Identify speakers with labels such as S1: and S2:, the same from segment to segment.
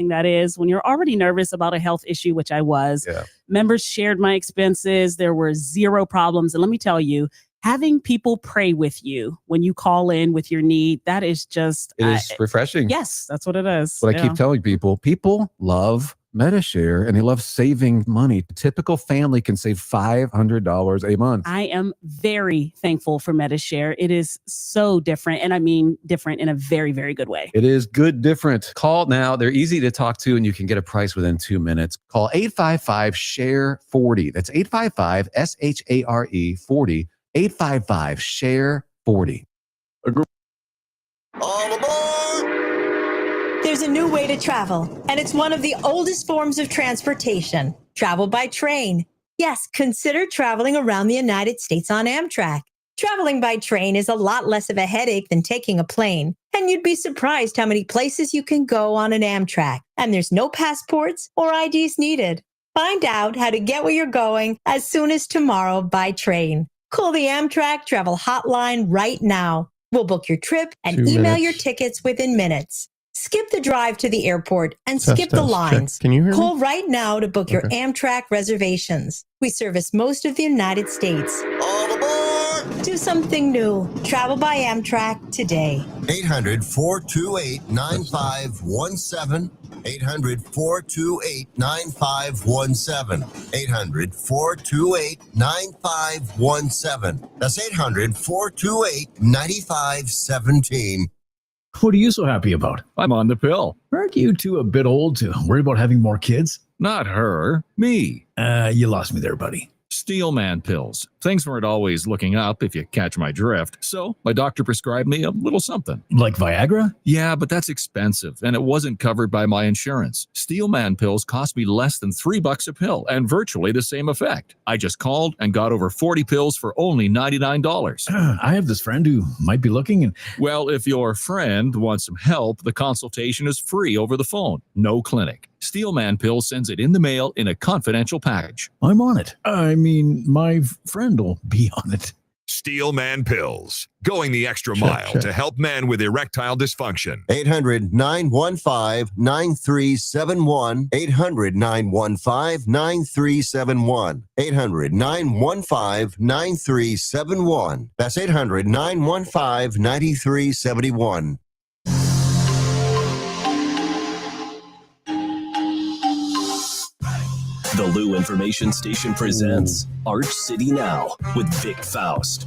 S1: that is when you're already nervous about a health issue, which I was.
S2: Yeah.
S1: Members shared my expenses. There were zero problems. And let me tell you, having people pray with you when you call in with your need, that is just...
S2: It is refreshing.
S1: Yes, that's what it is.
S2: What I keep telling people love MediShare and they love saving money. A typical family can save $500 a month.
S1: I am very thankful for MediShare. It is so different. And I mean different in a very, very good way.
S2: It is good, different. Call now. They're easy to talk to and you can get a price within 2 minutes. Call 855-SHARE-40. That's 855-SHARE 40. 855-SHARE-40.
S3: All aboard!
S4: There's a new way to travel, and it's one of the oldest forms of transportation, travel by train. Yes, consider traveling around the United States on Amtrak. Traveling by train is a lot less of a headache than taking a plane, and you'd be surprised how many places you can go on an Amtrak, and there's no passports or IDs needed. Find out how to get where you're going as soon as tomorrow by train. Call the Amtrak Travel Hotline right now. We'll book your trip and email your tickets within minutes. Skip the drive to the airport and skip the lines.
S5: Can you hear
S4: Call
S5: me?
S4: right now to book your Amtrak reservations. We service most of the United States.
S3: All aboard!
S4: Do something new. Travel by Amtrak today.
S3: 800-428-9517. 800-428-9517. 800-428-9517. That's 800-428-9517.
S6: What are you so happy about?
S7: I'm on the pill.
S6: Aren't you two a bit old to worry about having more kids?
S7: Not her, me.
S6: You lost me there, buddy.
S7: Steelman pills. Things weren't always looking up, if you catch my drift. So my doctor prescribed me a little something.
S6: Like Viagra?
S7: Yeah, but that's expensive, and it wasn't covered by my insurance. Steelman pills cost me less than $3 a pill, and virtually the same effect. I just called and got over 40 pills for only $99.
S6: I have this friend who might be looking and...
S7: Well, if your friend wants some help, the consultation is free over the phone. No clinic. Steelman Pills sends it in the mail in a confidential package.
S6: I'm on it. I mean, my friend will be on it.
S8: Steelman Pills, going the extra mile to help men with erectile dysfunction.
S3: 800-915-9371. 800-915-9371. 800-915-9371. That's 800-915-9371.
S9: The Lou Information Station presents Arch City Now with Vic Faust.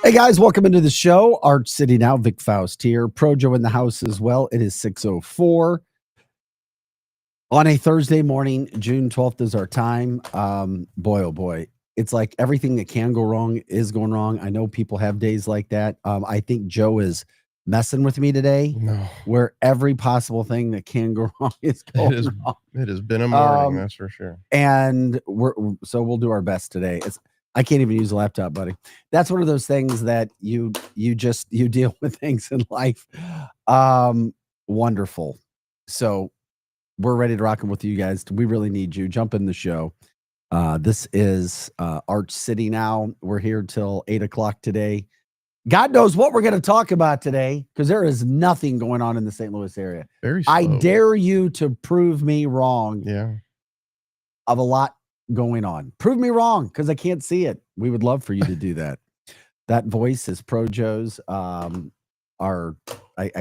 S10: Hey guys, welcome into the show. Arch City Now, Vic Faust here. Projo in the house as well. It is 6:04 on a Thursday morning. June 12th is our time. Boy, oh boy. It's like everything that can go wrong is going wrong. I know people have days like that. I think Joe is messing with me today, where every possible thing that can go wrong is going wrong.
S5: It has been a morning, that's for sure.
S10: And we'll do our best today. I can't even use a laptop, buddy. That's one of those things that you deal with things in life. Wonderful. So we're ready to rock them with you guys. We really need you. Jump in the show. This is Arch City Now. We're here till 8 o'clock today. God knows what we're going to talk about today, because there is nothing going on in the St. Louis area. I dare you to prove me wrong. Of a lot going on. Prove me wrong, because I can't see it. We would love for you to do that. That voice is Projo's. I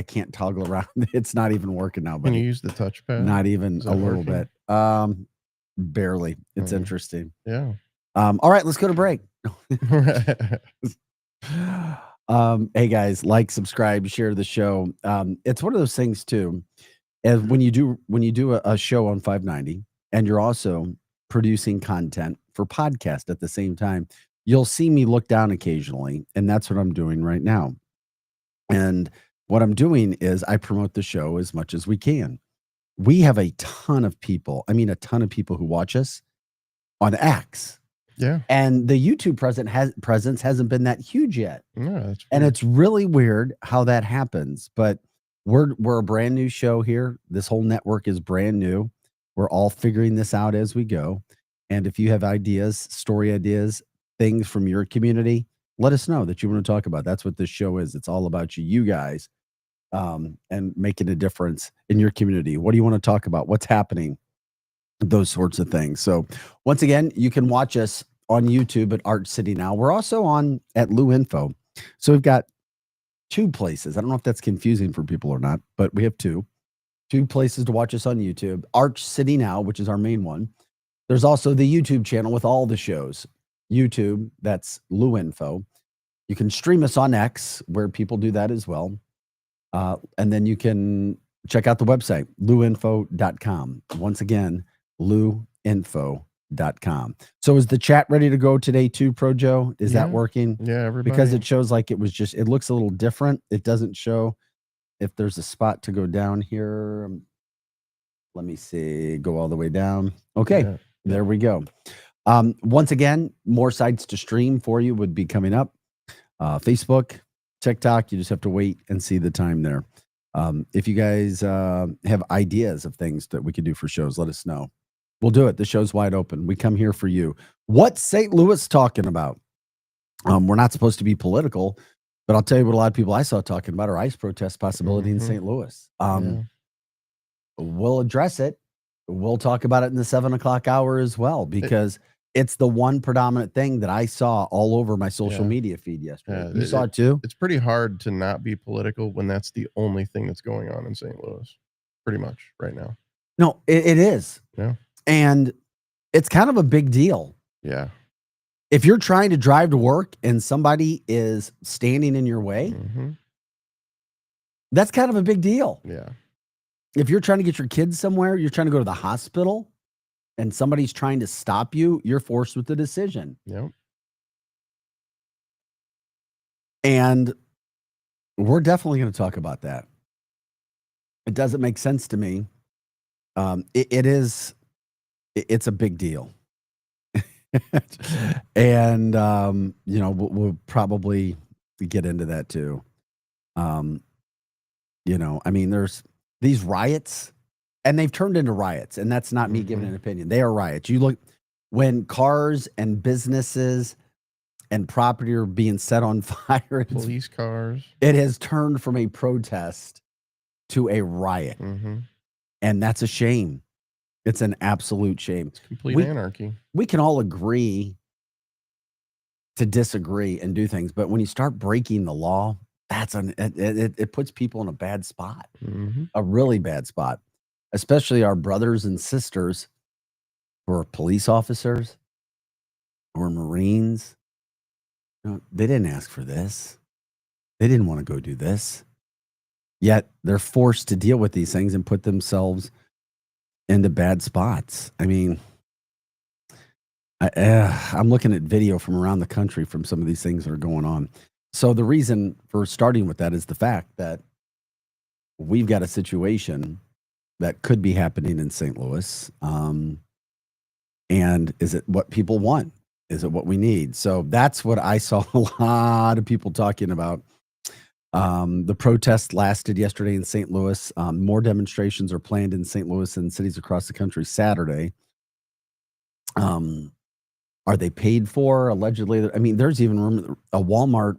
S10: can't toggle around. It's not even working now. But
S5: can you use the touchpad?
S10: Not even a little bit. Barely. It's interesting.
S5: Yeah.
S10: All right, let's go to break. Hey guys, like, subscribe, share the show. It's one of those things too, as when you do a show on 590 and you're also producing content for podcast at the same time, you'll see me look down occasionally, and that's what I'm doing right now. And what I'm doing is I promote the show as much as we can. We have a ton of people who watch us on X.
S5: Yeah.
S10: And the YouTube presence hasn't been that huge yet.
S5: Yeah,
S10: and it's really weird how that happens. But we're a brand new show here. This whole network is brand new. We're all figuring this out as we go. And if you have ideas, story ideas, things from your community, let us know that you want to talk about. That's what this show is. It's all about you guys and making a difference in your community. What do you want to talk about? What's happening? Those sorts of things. So once again, you can watch us on YouTube at Arch City Now. We're also on at Lou Info. So we've got two places. I don't know if that's confusing for people or not, but we have two places to watch us on YouTube. Arch City Now, which is our main one. There's also the YouTube channel with all the shows. YouTube, that's Lou Info. You can stream us on X, where people do that as well. And then you can check out the website, louinfo.com. Once again, louinfo.com. So is the chat ready to go today too, Pro Joe? Is that working?
S5: Yeah, everybody.
S10: Because it shows like it looks a little different. It doesn't show if there's a spot to go down here. Let me see, go all the way down. Okay, there we go. Once again, more sites to stream for you would be coming up. Facebook, TikTok, you just have to wait and see the time there. If you guys have ideas of things that we could do for shows, let us know. We'll do it. The show's wide open. We come here for you. What's St. Louis talking about? We're not supposed to be political, but I'll tell you what a lot of people I saw talking about are ICE protest possibility in St. Louis. We'll address it. We'll talk about it in the 7 o'clock hour as well, because it's the one predominant thing that I saw all over my social media feed yesterday. You saw it too?
S5: It's pretty hard to not be political when that's the only thing that's going on in St. Louis, pretty much right now.
S10: No, it is.
S5: Yeah.
S10: And it's kind of a big deal.
S5: Yeah.
S10: If you're trying to drive to work and somebody is standing in your way, that's kind of a big deal.
S5: Yeah.
S10: If you're trying to get your kids somewhere, you're trying to go to the hospital, and somebody's trying to stop you, you're forced with a decision.
S5: Yep.
S10: And we're definitely going to talk about that. It doesn't make sense to me. It's a big deal. And, we'll probably get into that too. There's these riots, and they've turned into riots, and that's not me giving an opinion. They are riots. You look when cars and businesses and property are being set on fire.
S5: Police cars.
S10: It has turned from a protest to a riot. And that's a shame. It's an absolute shame.
S5: It's complete anarchy.
S10: We can all agree to disagree and do things, but when you start breaking the law, it puts people in a bad spot, a really bad spot, especially our brothers and sisters who are police officers or Marines. They didn't ask for this. They didn't want to go do this. Yet they're forced to deal with these things and put themselves into bad spots. I mean, I'm looking at video from around the country from some of these things that are going on. So the reason for starting with that is the fact that we've got a situation that could be happening in St. Louis. And is it what people want? Is it what we need? So that's what I saw a lot of people talking about. The protest lasted yesterday in St. Louis. More demonstrations are planned in St. Louis and cities across the country Saturday. Are they paid for? Allegedly. I mean, there's even a Walmart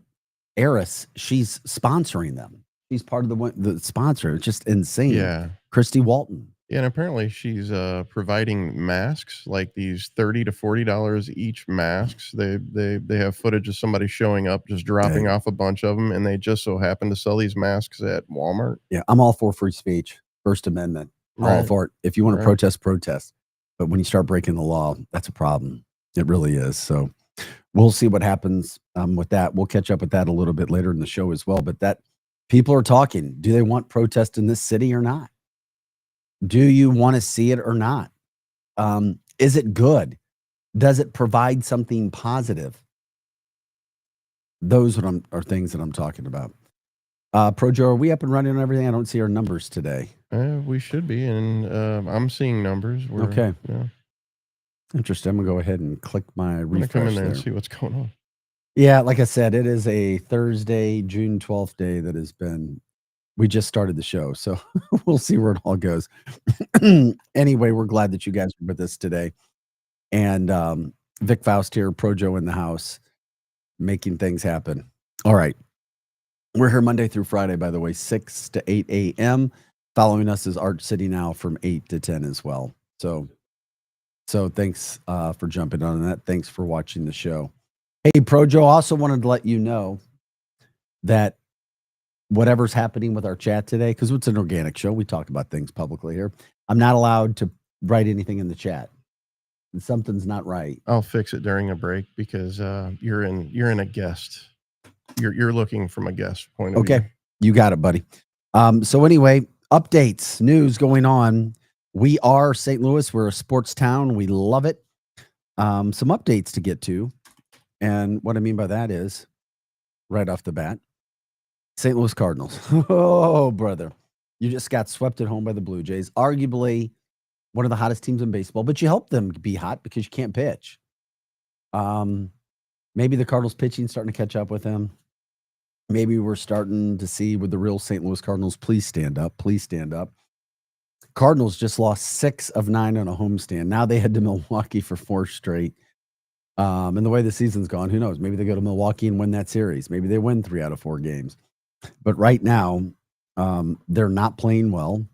S10: heiress. She's sponsoring them. She's part of the sponsor. It's just insane.
S5: Yeah.
S10: Christy Walton.
S5: Yeah, and apparently she's providing masks, like these $30 to $40 each masks. They have footage of somebody showing up, just dropping off a bunch of them, and they just so happen to sell these masks at Walmart.
S10: Yeah, I'm all for free speech, First Amendment. All for it. If you want to protest. But when you start breaking the law, that's a problem. It really is. So we'll see what happens with that. We'll catch up with that a little bit later in the show as well. But that people are talking. Do they want protest in this city or not? Do you want to see it or not? Is it good? Does it provide something positive? Those are things that I'm talking about. Pro Joe, are we up and running on everything? I don't see our numbers today.
S5: We should be, and I'm seeing numbers.
S10: Okay.
S5: Yeah.
S10: Interesting. I'm going to go ahead and click my refresh.
S5: Come in there and see what's going on.
S10: Yeah, like I said, it is a Thursday, June 12th day that has been... We just started the show, so we'll see where it all goes. Anyway, we're glad that you guys are with us today. And Vic Faust here, Pro Joe in the house, making things happen. All right. We're here Monday through Friday, by the way, 6 to 8 a.m. Following us is Arch City Now from 8 to 10 as well. So thanks for jumping on that. Thanks for watching the show. Hey, Projo, also wanted to let you know that whatever's happening with our chat today, because it's an organic show, we talk about things publicly here. I'm not allowed to write anything in the chat. Something's not right.
S5: I'll fix it during a break because you're in a guest. You're looking from a guest point of view.
S10: Okay, you got it, buddy. So anyway, updates, news going on. We are St. Louis. We're a sports town. We love it. Some updates to get to. And what I mean by that is, right off the bat, St. Louis Cardinals. Oh, brother. You just got swept at home by the Blue Jays. Arguably one of the hottest teams in baseball, but you helped them be hot because you can't pitch. Maybe the Cardinals pitching starting to catch up with them. Maybe we're starting to see with the real St. Louis Cardinals. Please stand up. Please stand up. Cardinals just lost 6 of 9 on a homestand. Now they head to Milwaukee for 4 straight. And the way the season's gone, who knows? Maybe they go to Milwaukee and win that series. Maybe they win 3 out of 4 games. But right now, they're not playing well.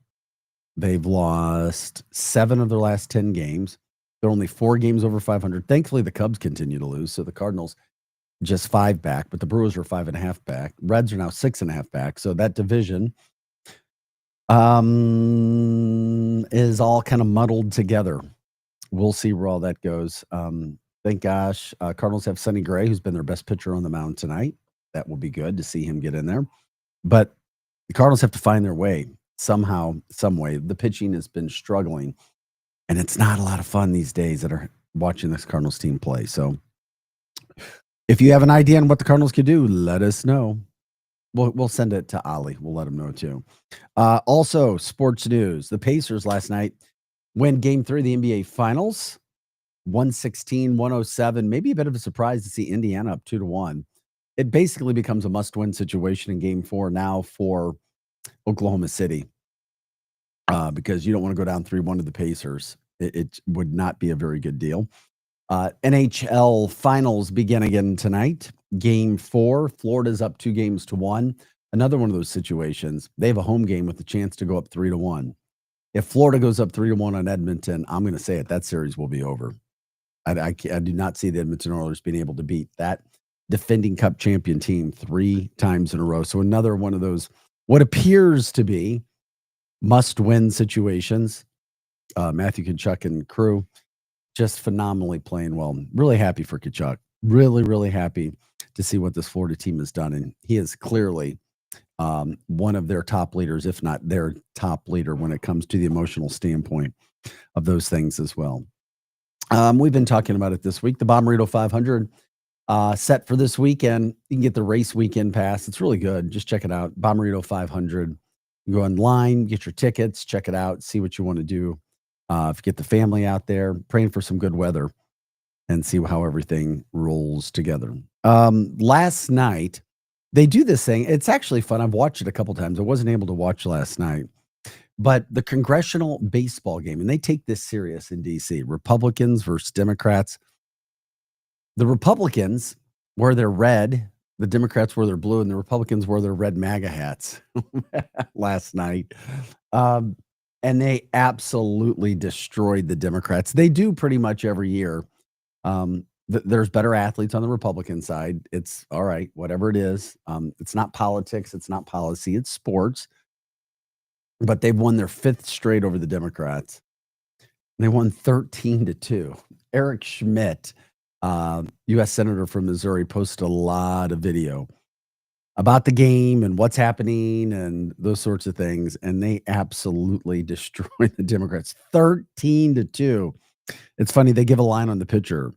S10: They've lost 7 of their last 10 games. They're only 4 games over 500. Thankfully, the Cubs continue to lose. So the Cardinals just 5 back, but the Brewers are 5.5 back. Reds are now 6.5 back. So that division is all kind of muddled together. We'll see where all that goes. Thank gosh. Cardinals have Sonny Gray, who's been their best pitcher on the mound tonight. That will be good to see him get in there. But the Cardinals have to find their way somehow, some way. The pitching has been struggling, and it's not a lot of fun these days that are watching this Cardinals team play. So if you have an idea on what the Cardinals could do, let us know. We'll send it to Ollie. We'll let him know too. Also, sports news. The Pacers last night win Game 3 of the NBA Finals, 116-107. Maybe a bit of a surprise to see Indiana up 2-1. It basically becomes a must-win situation in Game 4 now for Oklahoma City because you don't want to go down 3-1 to the Pacers. It would not be a very good deal. NHL Finals begin again tonight. Game 4, Florida's up 2-1. Another one of those situations. They have a home game with a chance to go up 3-1. If Florida goes up 3-1 on Edmonton, I'm going to say it, that series will be over. I do not see the Edmonton Oilers being able to beat that defending Cup champion team 3 times in a row. So another one of those, what appears to be must-win situations. Matthew Tkachuk and crew just phenomenally playing well. Really happy for Tkachuk. Really, really happy to see what this Florida team has done. And he is clearly one of their top leaders, if not their top leader when it comes to the emotional standpoint of those things as well. We've been talking about it this week. The Bommarito 500 set for this weekend. You can get the race weekend pass. It's really good. Just check it out. Bommarito 500. You go online, get your tickets, check it out, see what you want to do. If you get the family out there, praying for some good weather and see how everything rolls together. Last night, they do this thing. It's actually fun. I've watched it a couple times. I wasn't able to watch last night. But the congressional baseball game, and they take this serious in D.C., Republicans versus Democrats. The Republicans wear their red, the Democrats wear their blue, and the Republicans wear their red MAGA hats last night. And they absolutely destroyed the Democrats. They do pretty much every year. There's better athletes on the Republican side. It's all right, whatever it is. It's not politics. It's not policy. It's sports. But they've won their 5th straight over the Democrats. They won 13-2. Eric Schmidt, U.S. Senator from Missouri, posted a lot of video about the game and what's happening and those sorts of things. And they absolutely destroyed the Democrats. 13-2. It's funny. They give a line on the picture.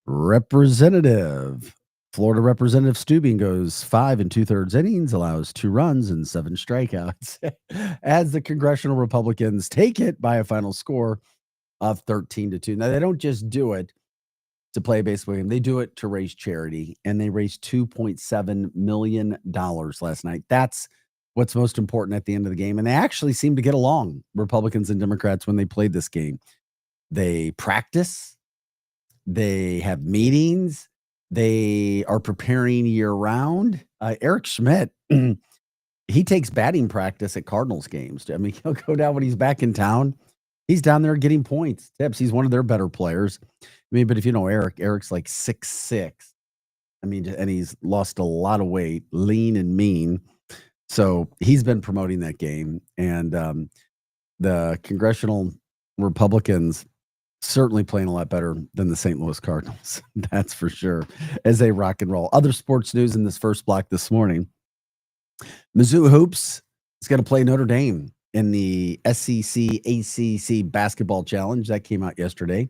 S10: Florida Representative Stubing goes 5 2/3 innings, allows 2 runs and 7 strikeouts as the congressional Republicans take it by a final score of 13-2. Now, they don't just do it to play a baseball game. They do it to raise charity, and they raised $2.7 million last night. That's what's most important at the end of the game. And they actually seem to get along, Republicans and Democrats, when they played this game. They practice. They have meetings. They are preparing year round. Eric Schmidt, he takes batting practice at Cardinals games. I mean, he'll go down when he's back in town. He's down there getting points, tips. He's one of their better players. I mean, but if you know Eric's like 6'6". I mean, and he's lost a lot of weight, lean and mean. So he's been promoting that game. And the congressional Republicans certainly playing a lot better than the St. Louis Cardinals. That's for sure, as they rock and roll. Other sports news in this first block this morning. Mizzou Hoops is going to play Notre Dame in the SEC ACC basketball challenge. That came out yesterday.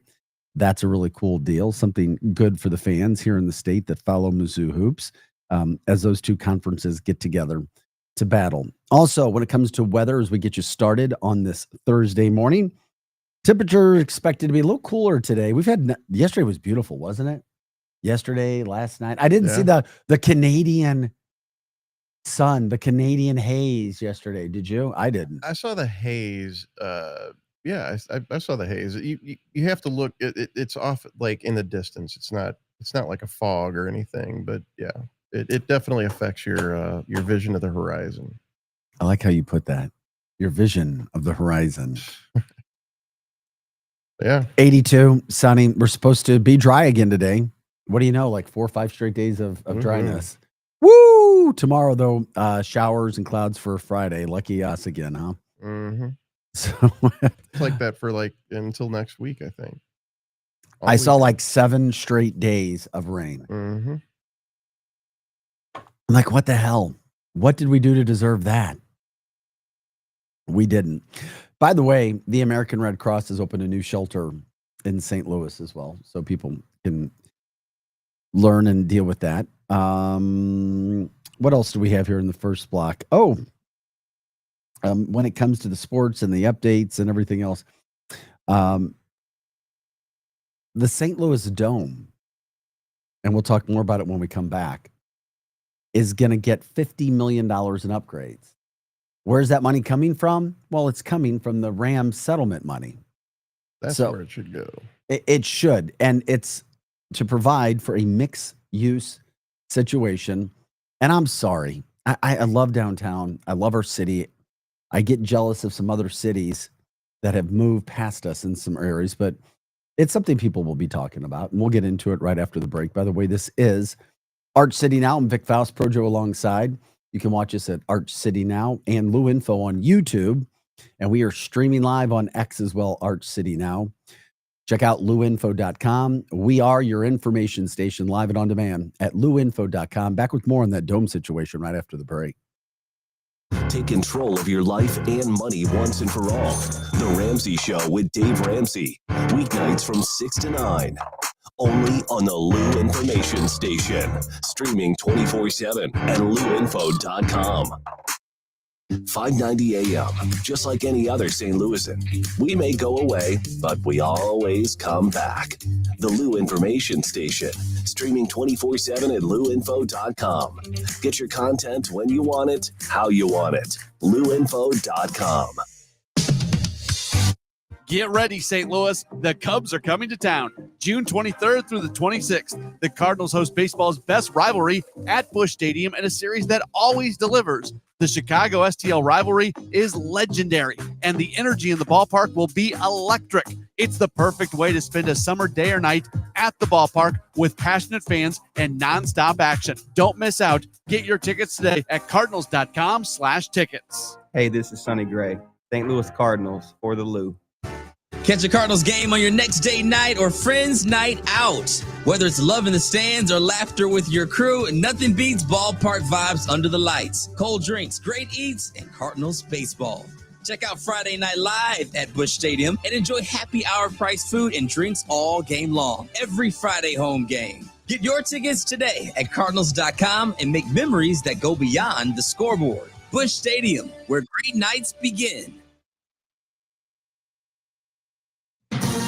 S10: That's a really cool deal, something good for the fans here in the state that follow Mizzou Hoops as those two conferences get together to battle. Also, when it comes to weather, as we get you started on this Thursday morning, temperature expected to be a little cooler today. Yesterday was beautiful, wasn't it? Yesterday, last night. I didn't see the Canadian sun, the Canadian haze yesterday. Did you? I didn't.
S5: I saw the haze. Yeah, I saw the haze. You have to look. It's off like in the distance. It's not like a fog or anything. But yeah, it definitely affects your vision of the horizon.
S10: I like how you put that. Your vision of the horizon.
S5: Yeah.
S10: 82, sunny. We're supposed to be dry again today. What do you know? Like 4 or 5 straight days of dryness. Woo! Tomorrow, though, showers and clouds for Friday. Lucky us again, huh?
S5: Mm-hmm.
S10: So
S5: it's like that for until next week, I think.
S10: I saw like 7 straight days of rain.
S5: Mm-hmm.
S10: I'm like, what the hell? What did we do to deserve that? We didn't. By the way, the American Red Cross has opened a new shelter in St. Louis as well, so people can learn and deal with that. What else do we have here in the first block? When it comes to the sports and the updates and everything else, the St. Louis Dome, and we'll talk more about it when we come back, is going to get $50 million in upgrades. Where's that money coming from? Well, it's coming from the Rams settlement money.
S5: That's where it should go.
S10: It should. And it's to provide for a mixed-use situation. And I'm sorry. I love downtown. I love our city. I get jealous of some other cities that have moved past us in some areas, but it's something people will be talking about. And we'll get into it right after the break. By the way, this is Arch City Now. I'm Vic Faust, Projo alongside. You can watch us at Arch City Now and Lou Info on YouTube. And we are streaming live on X as well, Arch City Now. Check out louinfo.com. We are your information station live and on demand at louinfo.com. Back with more on that dome situation right after the break.
S9: Take control of your life and money once and for all. The Ramsey Show with Dave Ramsey. Weeknights from 6 to 9. Only on the Lou Information Station. Streaming 24/7 at louinfo.com. 590 AM, just like any other St. Louisan. We may go away, but we always come back. The Lou Information Station, streaming 24/7 at louinfo.com. Get your content when you want it, how you want it. louinfo.com.
S11: Get ready, St. Louis. The Cubs are coming to town June 23rd through the 26th. The Cardinals host baseball's best rivalry at Busch Stadium in a series that always delivers. The Chicago STL rivalry is legendary, and the energy in the ballpark will be electric. It's the perfect way to spend a summer day or night at the ballpark with passionate fans and nonstop action. Don't miss out. Get your tickets today at cardinals.com/tickets.
S12: Hey, this is Sonny Gray, St. Louis Cardinals for the Lou.
S13: Catch a Cardinals game on your next date night or friends night out. Whether it's love in the stands or laughter with your crew, nothing beats ballpark vibes under the lights. Cold drinks, great eats, and Cardinals baseball. Check out Friday Night Live at Busch Stadium and enjoy happy hour price food and drinks all game long. Every Friday home game. Get your tickets today at cardinals.com and make memories that go beyond the scoreboard. Busch Stadium, where great nights begin.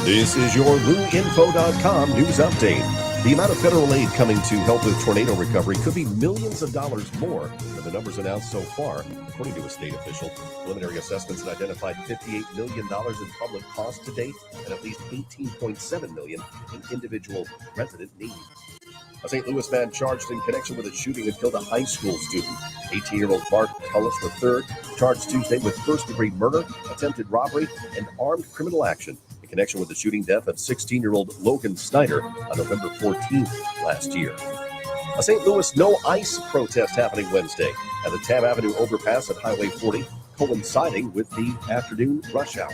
S14: This is your LouInfo.com news update. The amount of federal aid coming to help with tornado recovery could be millions of dollars more than the numbers announced so far. According to a state official, preliminary assessments have identified $58 million in public costs to date and at least $18.7 million in individual resident needs. A St. Louis man charged in connection with a shooting that killed a high school student. 18-year-old Mark Tullis III charged Tuesday with first-degree murder, attempted robbery, and armed criminal action in connection with the shooting death of 16-year-old Logan Snyder on November 14th last year. A St. Louis no ice protest happening Wednesday at the Tam Avenue overpass at Highway 40, coinciding with the afternoon rush hour.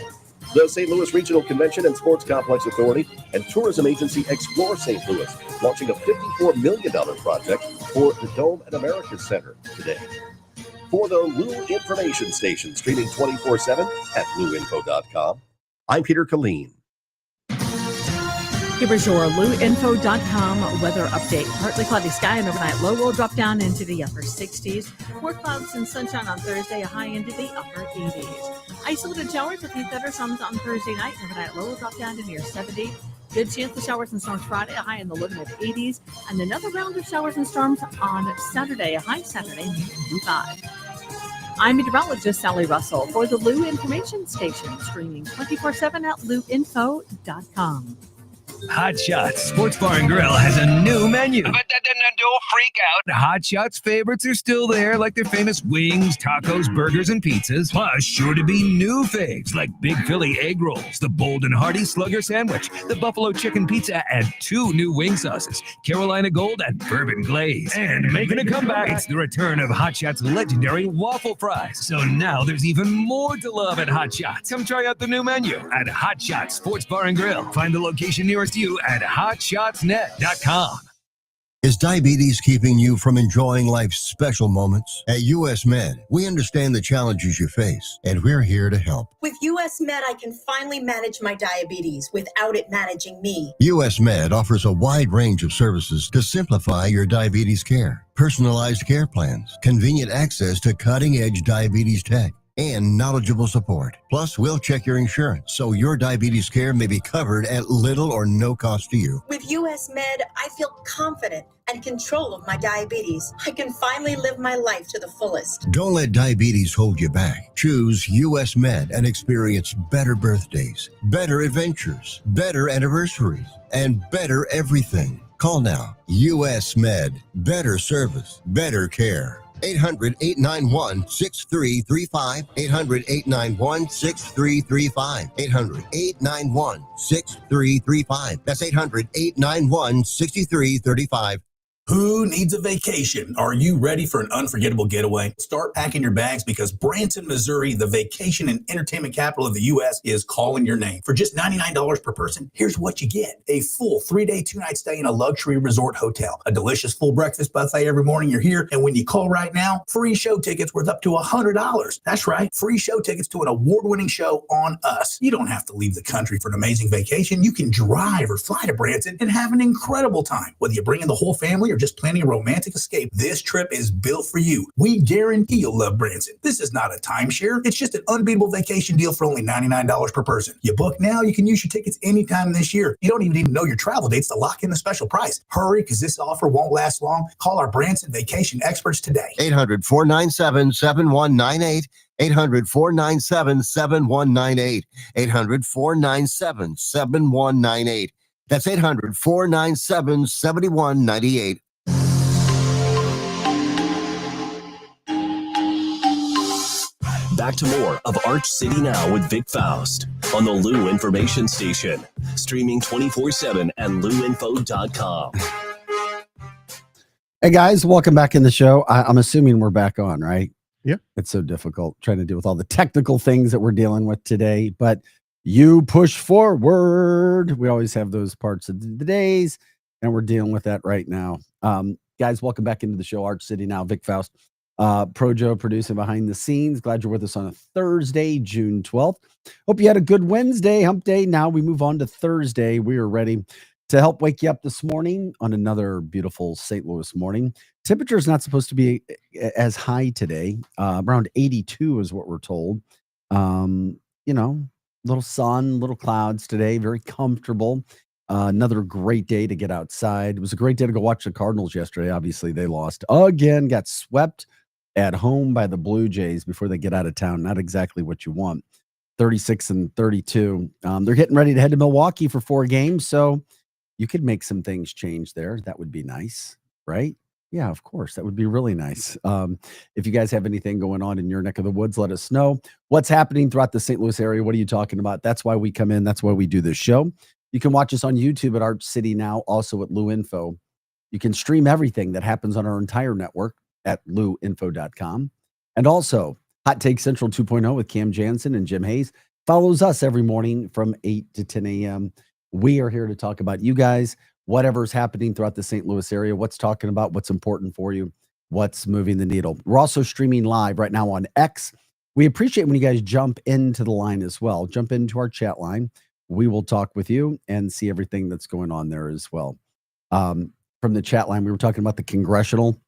S14: The St. Louis Regional Convention and Sports Complex Authority and tourism agency Explore St. Louis launching a $54 million project for the Dome at Americas Center today. For the Lou Information Station, streaming 24/7 at louinfo.com, I'm Peter Killeen.
S15: Here's your LouInfo.com weather update. Partly cloudy sky and overnight low will drop down into the upper 60s. More clouds and sunshine on Thursday, a high into the upper 80s. Isolated showers with few thunderstorms on Thursday night. Overnight low will drop down to near 70. Good chance of showers and storms Friday, a high in the low to mid 80s. And another round of showers and storms on Saturday, a high Saturday near 85. I'm meteorologist Sally Russell for the Lou Information Station, streaming 24/7 at louinfo.com.
S16: Hot Shots Sports Bar and Grill has a new menu. But don't freak out. Hot Shots favorites are still there, like their famous wings, tacos, burgers, and pizzas. Plus, sure to be new faves like Big Philly egg rolls, the Bold and Hearty Slugger sandwich, the Buffalo chicken pizza, and 2 new wing sauces, Carolina Gold and Bourbon Glaze. And making a comeback, it's the return of Hot Shots' legendary waffle fries. So now there's even more to love at Hot Shots. Come try out the new menu at Hot Shots Sports Bar and Grill. Find the location nearest you at hotshotsnet.com.
S3: Is diabetes keeping you from enjoying life's special moments? At US Med, we understand the challenges you face, and we're here to help.
S4: With US Med, I can finally manage my diabetes without it managing me.
S3: US Med offers a wide range of services to simplify your diabetes care. Personalized care plans, convenient access to cutting-edge diabetes tech, and knowledgeable support. Plus, we'll check your insurance so your diabetes care may be covered at little or no cost to you.
S4: With US Med, I feel confident and control of my diabetes. I can finally live my life to the fullest.
S3: Don't let diabetes hold you back. Choose US Med and experience better birthdays, better adventures, better anniversaries, and better everything. Call now. US Med. Better service, better care. 800-891-6335. 800-891-6335. 800-891-6335. That's 800-891-6335.
S17: Who needs a vacation? Are you ready for an unforgettable getaway? Start packing your bags because Branson, Missouri, the vacation and entertainment capital of the U.S., is calling your name. For just $99 per person, here's what you get. A full 3-day, 2-night stay in a luxury resort hotel. A delicious full breakfast buffet every morning you're here. And when you call right now, free show tickets worth up to $100. That's right. Free show tickets to an award-winning show on us. You don't have to leave the country for an amazing vacation. You can drive or fly to Branson and have an incredible time. Whether you bring in the whole family or just planning a romantic escape, this trip is built for you. We guarantee you'll love Branson. This is not a timeshare. It's just an unbeatable vacation deal for only $99 per person. You book now, you can use your tickets anytime this year. You don't even need to know your travel dates to lock in the special price. Hurry, because this offer won't last long. Call our Branson vacation experts today.
S3: 800-497-7198. 800-497-7198. 800-497-7198. That's 800-497-7198.
S9: Back to more of Arch City Now with Vic Faust on the Lou Information Station, streaming 24/7 at louinfo.com.
S10: Hey guys, welcome back in the show. I'm assuming we're back on, right?
S5: Yeah.
S10: It's so difficult trying to deal with all the technical things that we're dealing with today, but you push forward. We always have those parts of the days, and we're dealing with that right now. Guys, welcome back into the show, Arch City Now. Vic Faust, Projo producing behind the scenes. Glad you're with us on a Thursday, June 12th. Hope you had a good Wednesday, hump day. Now we move on to Thursday. We are ready to help wake you up this morning on another beautiful St. Louis morning. Temperature is not supposed to be as high today. Around 82 is what we're told. Little sun, little clouds today, very comfortable. Another great day to get outside. It was a great day to go watch the Cardinals yesterday. Obviously, they lost again, got swept at home by the Blue Jays before they get out of town. Not exactly what you want. 36-32. They're getting ready to head to Milwaukee for 4 games. So you could make some things change there. That would be nice, right? Yeah, of course. That would be really nice. If you guys have anything going on in your neck of the woods, let us know. What's happening throughout the St. Louis area? What are you talking about? That's why we come in. That's why we do this show. You can watch us on YouTube at Arch City Now, also at Lou Info. You can stream everything that happens on our entire network at louinfo.com. And also, Hot Take Central 2.0 with Cam Jansen and Jim Hayes follows us every morning from 8 to 10 a.m. We are here to talk about you guys, whatever's happening throughout the St. Louis area, what's talking about, what's important for you, what's moving the needle. We're also streaming live right now on X. We appreciate when you guys jump into the line as well. Jump into our chat line. We will talk with you and see everything that's going on there as well. From the chat line, we were talking about the congressional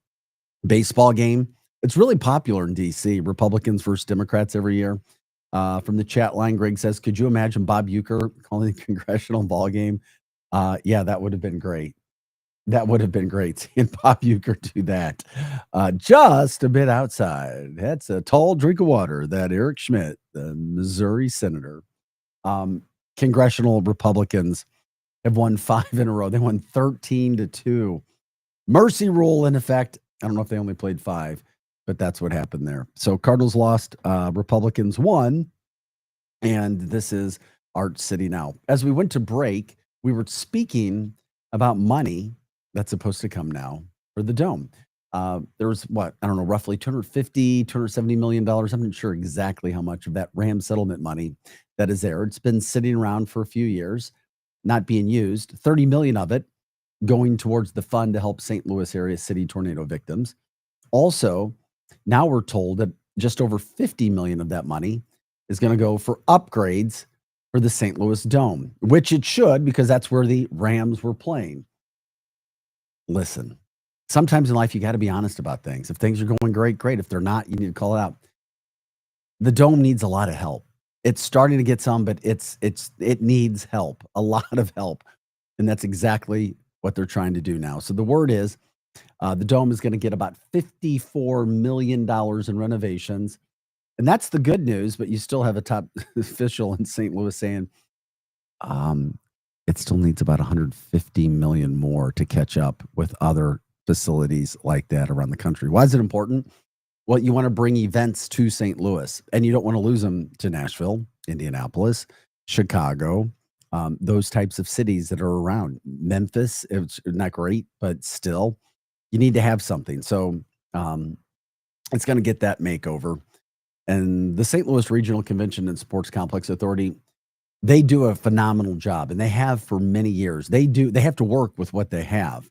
S10: baseball game. It's really popular in D.C., Republicans versus Democrats every year. From the chat line, Greg says, could you imagine Bob Uecker calling the congressional ball game? Yeah, that would have been great. That would have been great seeing Bob Uecker do that. Just a bit outside. That's a tall drink of water that Eric Schmidt, the Missouri senator, congressional Republicans have won 5 in a row. They won 13-2. Mercy rule in effect. I don't know if they only played 5, but that's what happened there. So Cardinals lost, Republicans won, and this is Arch City Now. As we went to break, we were speaking about money that's supposed to come now for the Dome. There was roughly $270 million. I'm not sure exactly how much of that Ram settlement money that is there. It's been sitting around for a few years, not being used. 30 million of it going towards the fund to help St. Louis area city tornado victims. Also, now we're told that just over 50 million of that money is going to go for upgrades for the St. Louis Dome, which it should, because that's where the Rams were playing. Listen, sometimes in life, you got to be honest about things. If things are going great, great. If they're not, you need to call it out. The Dome needs a lot of help. It's starting to get some, but it needs help, a lot of help. And that's exactly what they're trying to do now. So the word is the Dome is going to get about $54 million in renovations. And that's the good news, but you still have a top official in St. Louis saying it still needs about 150 million more to catch up with other facilities like that around the country. Why is it important? Well, you want to bring events to St. Louis, and you don't want to lose them to Nashville, Indianapolis, Chicago, those types of cities that are around. Memphis, it's not great, but still, you need to have something. So it's going to get that makeover. And the St. Louis Regional Convention and Sports Complex Authority, they do a phenomenal job, and they have for many years. They have to work with what they have.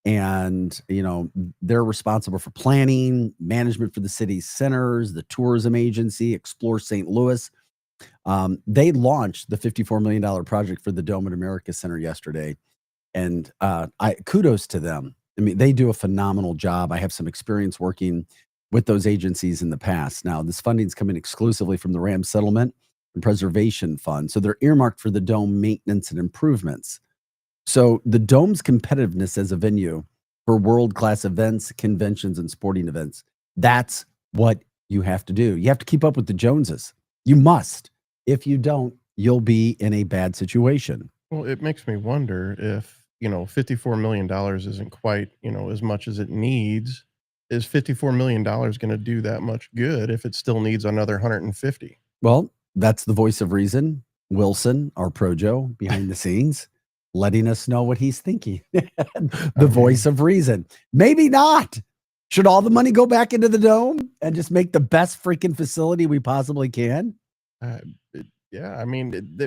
S10: And, they're responsible for planning, management for the city's centers, the tourism agency, Explore St. Louis. They launched the $54 million project for the Dome at America Center yesterday. And kudos to them. I mean, they do a phenomenal job. I have some experience working with those agencies in the past. Now, this funding is coming exclusively from the Ram Settlement and Preservation Fund. So they're earmarked for the Dome maintenance and improvements. So the Dome's competitiveness as a venue for world-class events, conventions, and sporting events, that's what you have to do. You have to keep up with the Joneses. You must. If you don't, you'll be in a bad situation.
S5: Well, it makes me wonder if, $54 million isn't quite, as much as it needs. Is $54 million going to do that much good if it still needs another 150?
S10: Well, that's the voice of reason. Wilson, our Projo, behind the scenes, letting us know what he's thinking. The voice of reason. Maybe not. Should all the money go back into the Dome and just make the best freaking facility we possibly can?
S5: Yeah, I mean,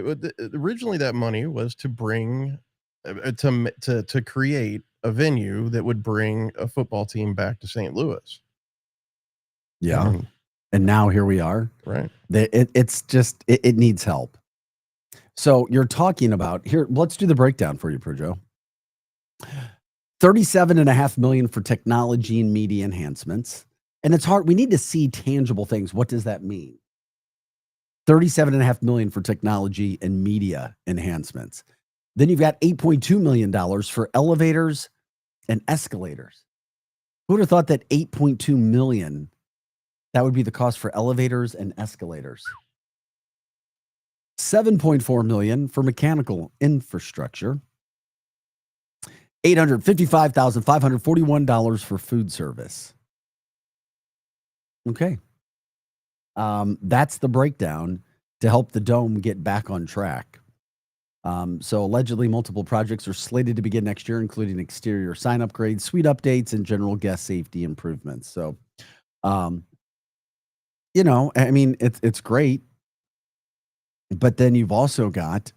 S5: originally that money was to bring, to create a venue that would bring a football team back to St. Louis.
S10: Yeah. And now here we are.
S5: Right.
S10: It needs help. So you're talking about here. Let's do the breakdown for you, Projo. $37.5 million for technology and media enhancements. And it's hard. We need to see tangible things. What does that mean? $37.5 million for technology and media enhancements. Then you've got $8.2 million for elevators and escalators. Who would have thought that $8.2 million, that would be the cost for elevators and escalators? $7.4 million for mechanical infrastructure. $855,541 for food service. Okay. That's the breakdown to help the Dome get back on track. So allegedly multiple projects are slated to begin next year, including exterior sign upgrades, suite updates, and general guest safety improvements. So, I mean, it's great. But then you've also got,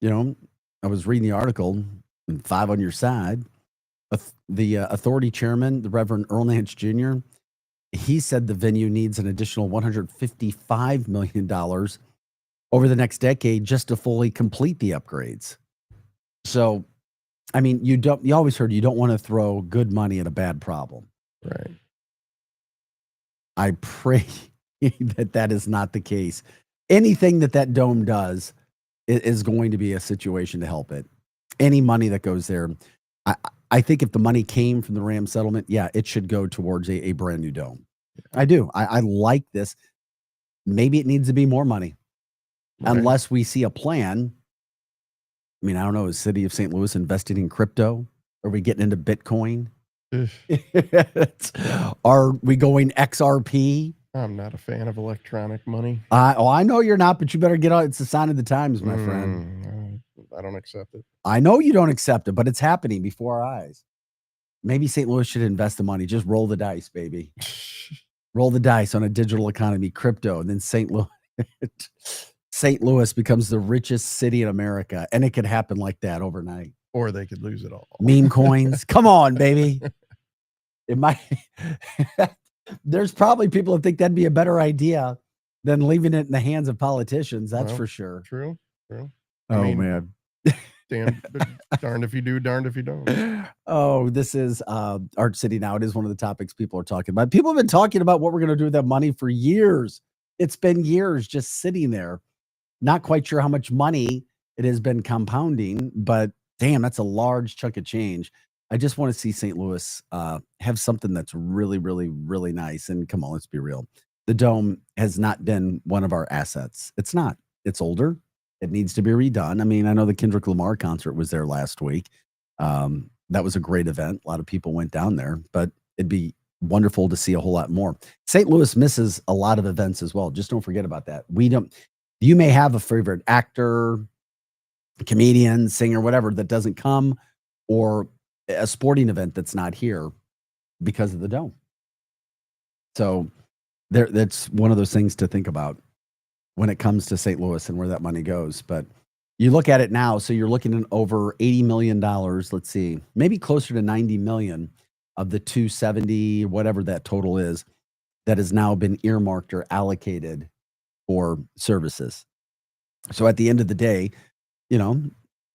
S10: I was reading the article, and 5 on your side, the authority chairman, the Reverend Earl Nance Jr., he said the venue needs an additional $155 million over the next decade just to fully complete the upgrades. So, I mean, you always heard you don't want to throw good money at a bad problem.
S5: Right.
S10: I pray that is not the case. Anything that Dome does is going to be a situation to help it. Any money that goes there, I think if the money came from the Ram settlement, yeah, it should go towards a brand new Dome. I do. I like this. Maybe it needs to be more money, unless we see a plan. I mean, I don't know. Is City of St. Louis investing in crypto? Are we getting into Bitcoin? Are we going XRP?
S5: I'm not a fan of electronic money.
S10: I know you're not, but you better get out. It's a sign of the times, my friend.
S5: I don't accept it.
S10: I know you don't accept it, but it's happening before our eyes. Maybe St. Louis should invest the money. Just roll the dice, baby. Roll the dice on a digital economy, crypto, and then St. Louis becomes the richest city in America, and it could happen like that overnight.
S5: Or they could lose it all.
S10: Meme coins. Come on, baby. It might. There's probably people that think that'd be a better idea than leaving it in the hands of politicians. That's for sure.
S5: True.
S10: Man.
S5: Darned if you do, darned if you don't.
S10: Oh, this is Art City Now. It is one of the topics people are talking about. People have been talking about what we're going to do with that money for years. It's been years just sitting there. Not quite sure how much money it has been compounding, but damn, that's a large chunk of change. I just want to see St. Louis have something that's really, really, really nice. And come on, let's be real. The Dome has not been one of our assets. It's not. It's older. It needs to be redone. I mean, I know the Kendrick Lamar concert was there last week. That was a great event. A lot of people went down there, but it'd be wonderful to see a whole lot more. St. Louis misses a lot of events as well. Just don't forget about that. You may have a favorite actor, comedian, singer, whatever that doesn't come, or a sporting event that's not here because of the Dome. So that's one of those things to think about when it comes to St. Louis and where that money goes. But you look at it now, so you're looking at over $80 million. Let's see, maybe closer to 90 million of the 270, whatever that total is, that has now been earmarked or allocated for services. So at the end of the day,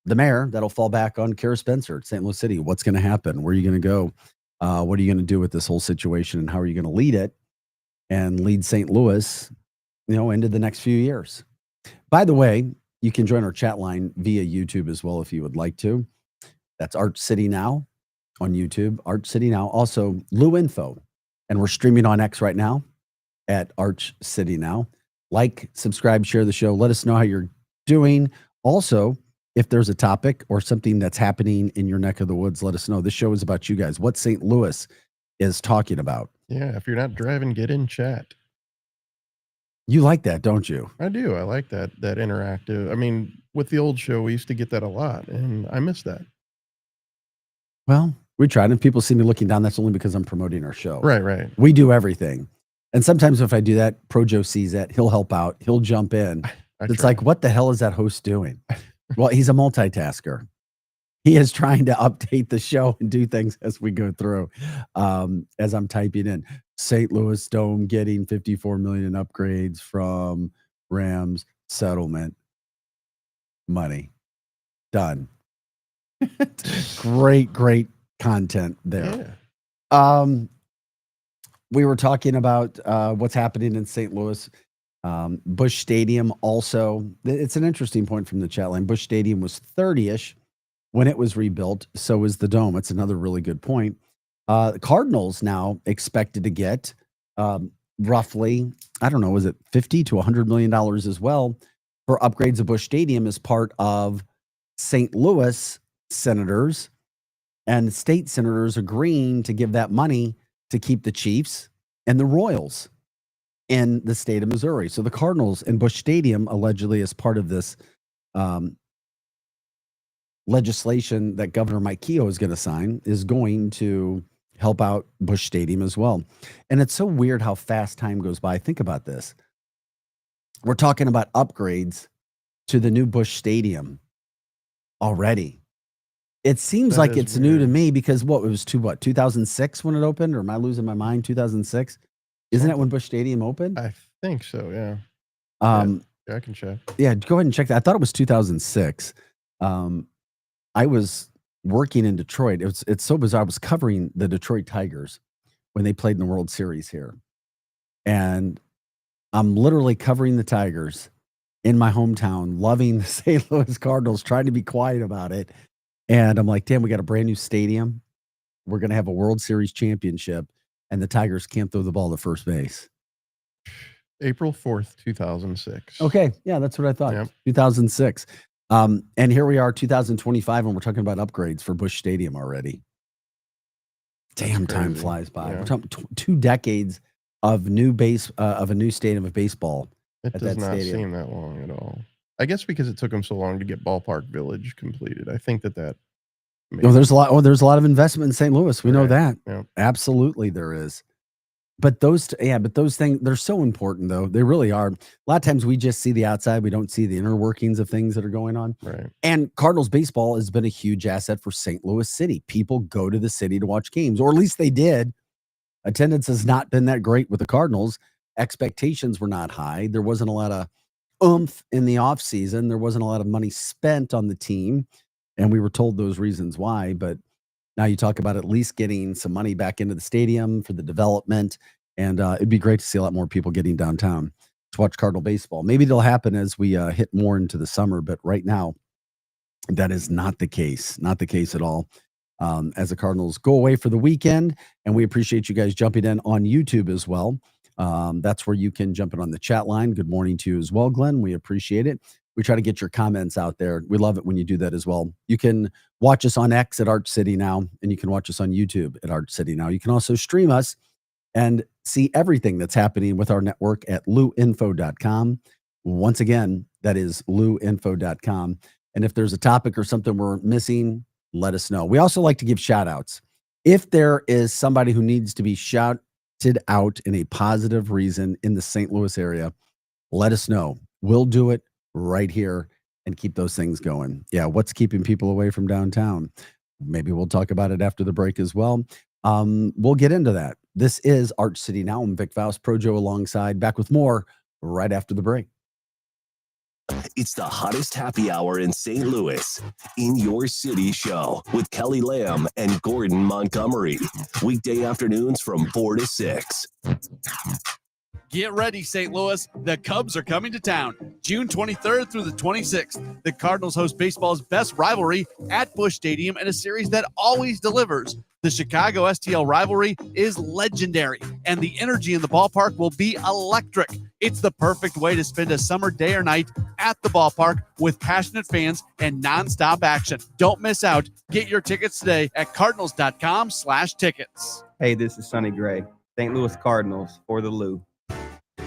S10: the mayor, that'll fall back on Kara Spencer at St. Louis City. What's going to happen? Where are you going to go? What are you going to do with this whole situation? And how are you going to lead it and lead St. Louis, into the next few years? By the way, you can join our chat line via YouTube as well if you would like to. That's Art City Now on YouTube, Art City Now. Also, Lou Info. And we're streaming on X right now at Arch City Now. Like, subscribe, share the show. Let us know how you're doing. Also, if there's a topic or something that's happening in your neck of the woods, let us know. This show is about you guys. What St. Louis is talking about.
S5: Yeah, if you're not driving, get in chat.
S10: You like that, don't you?
S5: I do. I like that interactive. I mean, with the old show, we used to get that a lot, and I miss that.
S10: Well, we tried. If people see me looking down, that's only because I'm promoting our show.
S5: Right.
S10: We do everything. And sometimes if I do that, Pro Joe sees that. He'll help out. He'll jump in. It's like, what the hell is that host doing? Well, he's a multitasker. He is trying to update the show and do things as we go through. As I'm typing in, St. Louis Dome getting 54 million in upgrades from Rams settlement money. Done. Great content there.
S5: Yeah.
S10: We were talking about what's happening in St. Louis. Busch Stadium also, it's an interesting point from the chat line. Busch Stadium was 30-ish when it was rebuilt. So is the Dome. It's another really good point. The Cardinals now expected to get roughly, I don't know, is it $50 to $100 million as well for upgrades of Busch Stadium as part of St. Louis Senators and state senators agreeing to give that money to keep the Chiefs and the Royals in the state of Missouri. So the Cardinals and Busch Stadium, allegedly as part of this legislation that Governor Mike Keogh is going to sign, is going to help out Busch Stadium as well. And it's so weird how fast time goes by. Think about this. We're talking about upgrades to the new Busch Stadium already. It seems
S5: That
S10: like
S5: is
S10: it's new to
S5: weird.
S10: me because it was 2006 when it opened, or am I losing my mind? 2006? Isn't that when Busch Stadium opened?
S5: I think so. Yeah. Yeah, I can check.
S10: Yeah, go ahead and check that. I thought it was 2006. I was working in Detroit. It's so bizarre. I was covering the Detroit Tigers when they played in the World Series here. And I'm literally covering the Tigers in my hometown, loving the St. Louis Cardinals, trying to be quiet about it. And I'm like, damn, we got a brand new stadium. We're going to have a World Series championship, and the Tigers can't throw the ball to first base.
S5: April 4th, 2006.
S10: Okay. Yeah, that's what I thought.
S5: Yep.
S10: 2006. And here we are, 2025, and we're talking about upgrades for Busch Stadium already. Damn, time
S5: crazy.
S10: flies by.
S5: Yeah.
S10: We're talking 2 decades of new of a new stadium of baseball.
S5: It
S10: at
S5: does
S10: that
S5: not
S10: stadium.
S5: seem that long at all. I guess because it took them so long to get Ballpark Village completed. I think that
S10: No, there's a lot. Oh, there's a lot of investment in St. Louis. We know
S5: Right.
S10: that.
S5: Yeah.
S10: Absolutely, there is. But those things, they're so important, though. They really are. A lot of times we just see the outside. We don't see the inner workings of things that are going on.
S5: Right.
S10: And Cardinals baseball has been a huge asset for St. Louis City. People go to the city to watch games, or at least they did. Attendance has not been that great with the Cardinals. Expectations were not high. There wasn't a lot of oomph in the offseason. There wasn't a lot of money spent on the team. And we were told those reasons why. But now you talk about at least getting some money back into the stadium for the development. And it'd be great to see a lot more people getting downtown to watch Cardinal baseball. Maybe it'll happen as we hit more into the summer. But right now, that is not the case. Not the case at all. As the Cardinals go away for the weekend. And we appreciate you guys jumping in on YouTube as well. That's where you can jump in on the chat line. Good morning to you as well, Glenn. We appreciate it. We try to get your comments out there. We love it when you do that as well. You can watch us on X at Arch City Now, and you can watch us on YouTube at Arch City Now. You can also stream us and see everything that's happening with our network at luinfo.com. Once again, that is luinfo.com. And if there's a topic or something we're missing, let us know. We also like to give shout outs. If there is somebody who needs to be shouted out in a positive reason in the St. Louis area, let us know. We'll do it right here and keep those things going. Yeah, what's keeping people away from downtown? Maybe we'll talk about it after the break as well. We'll get into that. This is Arch City Now. I'm Vic Faust, Projo alongside. Back with more right after the break.
S9: It's the hottest happy hour in St. Louis. In Your City Show with Kelly Lamb and Gordon Montgomery. Weekday afternoons from 4 to 6.
S11: Get ready, St. Louis. The Cubs are coming to town June 23rd through the 26th. The Cardinals host baseball's best rivalry at Busch Stadium in a series that always delivers. The Chicago STL rivalry is legendary, and the energy in the ballpark will be electric. It's the perfect way to spend a summer day or night at the ballpark with passionate fans and nonstop action. Don't miss out. Get your tickets today at cardinals.com/tickets.
S12: Hey, this is Sonny Gray. St. Louis Cardinals for the Lou.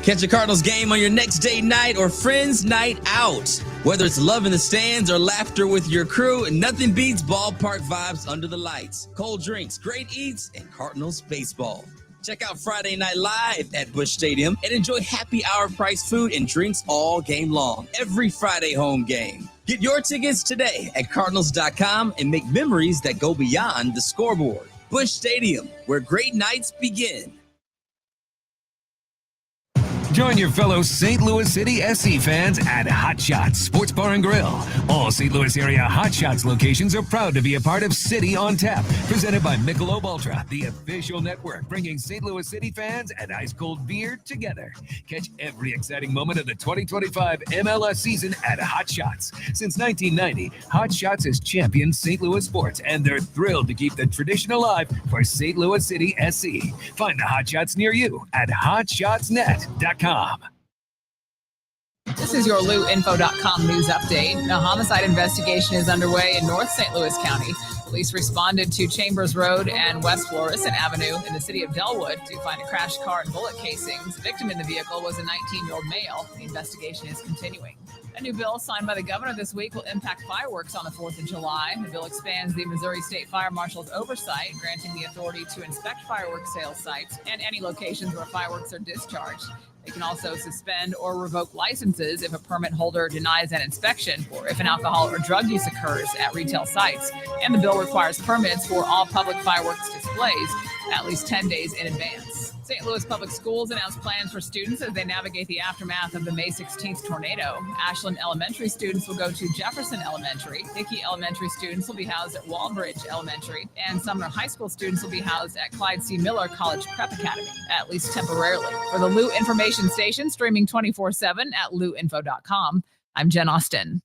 S13: Catch a Cardinals game on your next date night or friends night out. Whether it's love in the stands or laughter with your crew, nothing beats ballpark vibes under the lights. Cold drinks, great eats, and Cardinals baseball. Check out Friday Night Live at Busch Stadium and enjoy happy hour price food and drinks all game long. Every Friday home game. Get your tickets today at cardinals.com and make memories that go beyond the scoreboard. Busch Stadium, where great nights begin.
S16: Join your fellow St. Louis City SC fans at Hot Shots Sports Bar and Grill. All St. Louis area Hot Shots locations are proud to be a part of City on Tap, presented by Michelob Ultra, the official network bringing St. Louis City fans and ice-cold beer together. Catch every exciting moment of the 2025 MLS season at Hot Shots. Since 1990, Hot Shots has championed St. Louis sports, and they're thrilled to keep the tradition alive for St. Louis City SC. Find the Hot Shots near you at hotshotsnet.com.
S18: This is your LouInfo.com news update. A homicide investigation is underway in North St. Louis County. Police responded to Chambers Road and West Florissant Avenue in the city of Delwood to find a crashed car and bullet casings. The victim in the vehicle was a 19-year-old male. The investigation is continuing. A new bill signed by the governor this week will impact fireworks on the 4th of July. The bill expands the Missouri State Fire Marshal's oversight, granting the authority to inspect fireworks sales sites and any locations where fireworks are discharged. They can also suspend or revoke licenses if a permit holder denies an inspection or if an alcohol or drug use occurs at retail sites. And the bill requires permits for all public fireworks displays at least 10 days in advance. St. Louis Public Schools announced plans for students as they navigate the aftermath of the May 16th tornado. Ashland Elementary students will go to Jefferson Elementary. Hickey Elementary students will be housed at Walbridge Elementary. And Sumner High School students will be housed at Clyde C. Miller College Prep Academy, at least temporarily. For the Lou Information Station, streaming 24/7 at louinfo.com, I'm Jen Austin.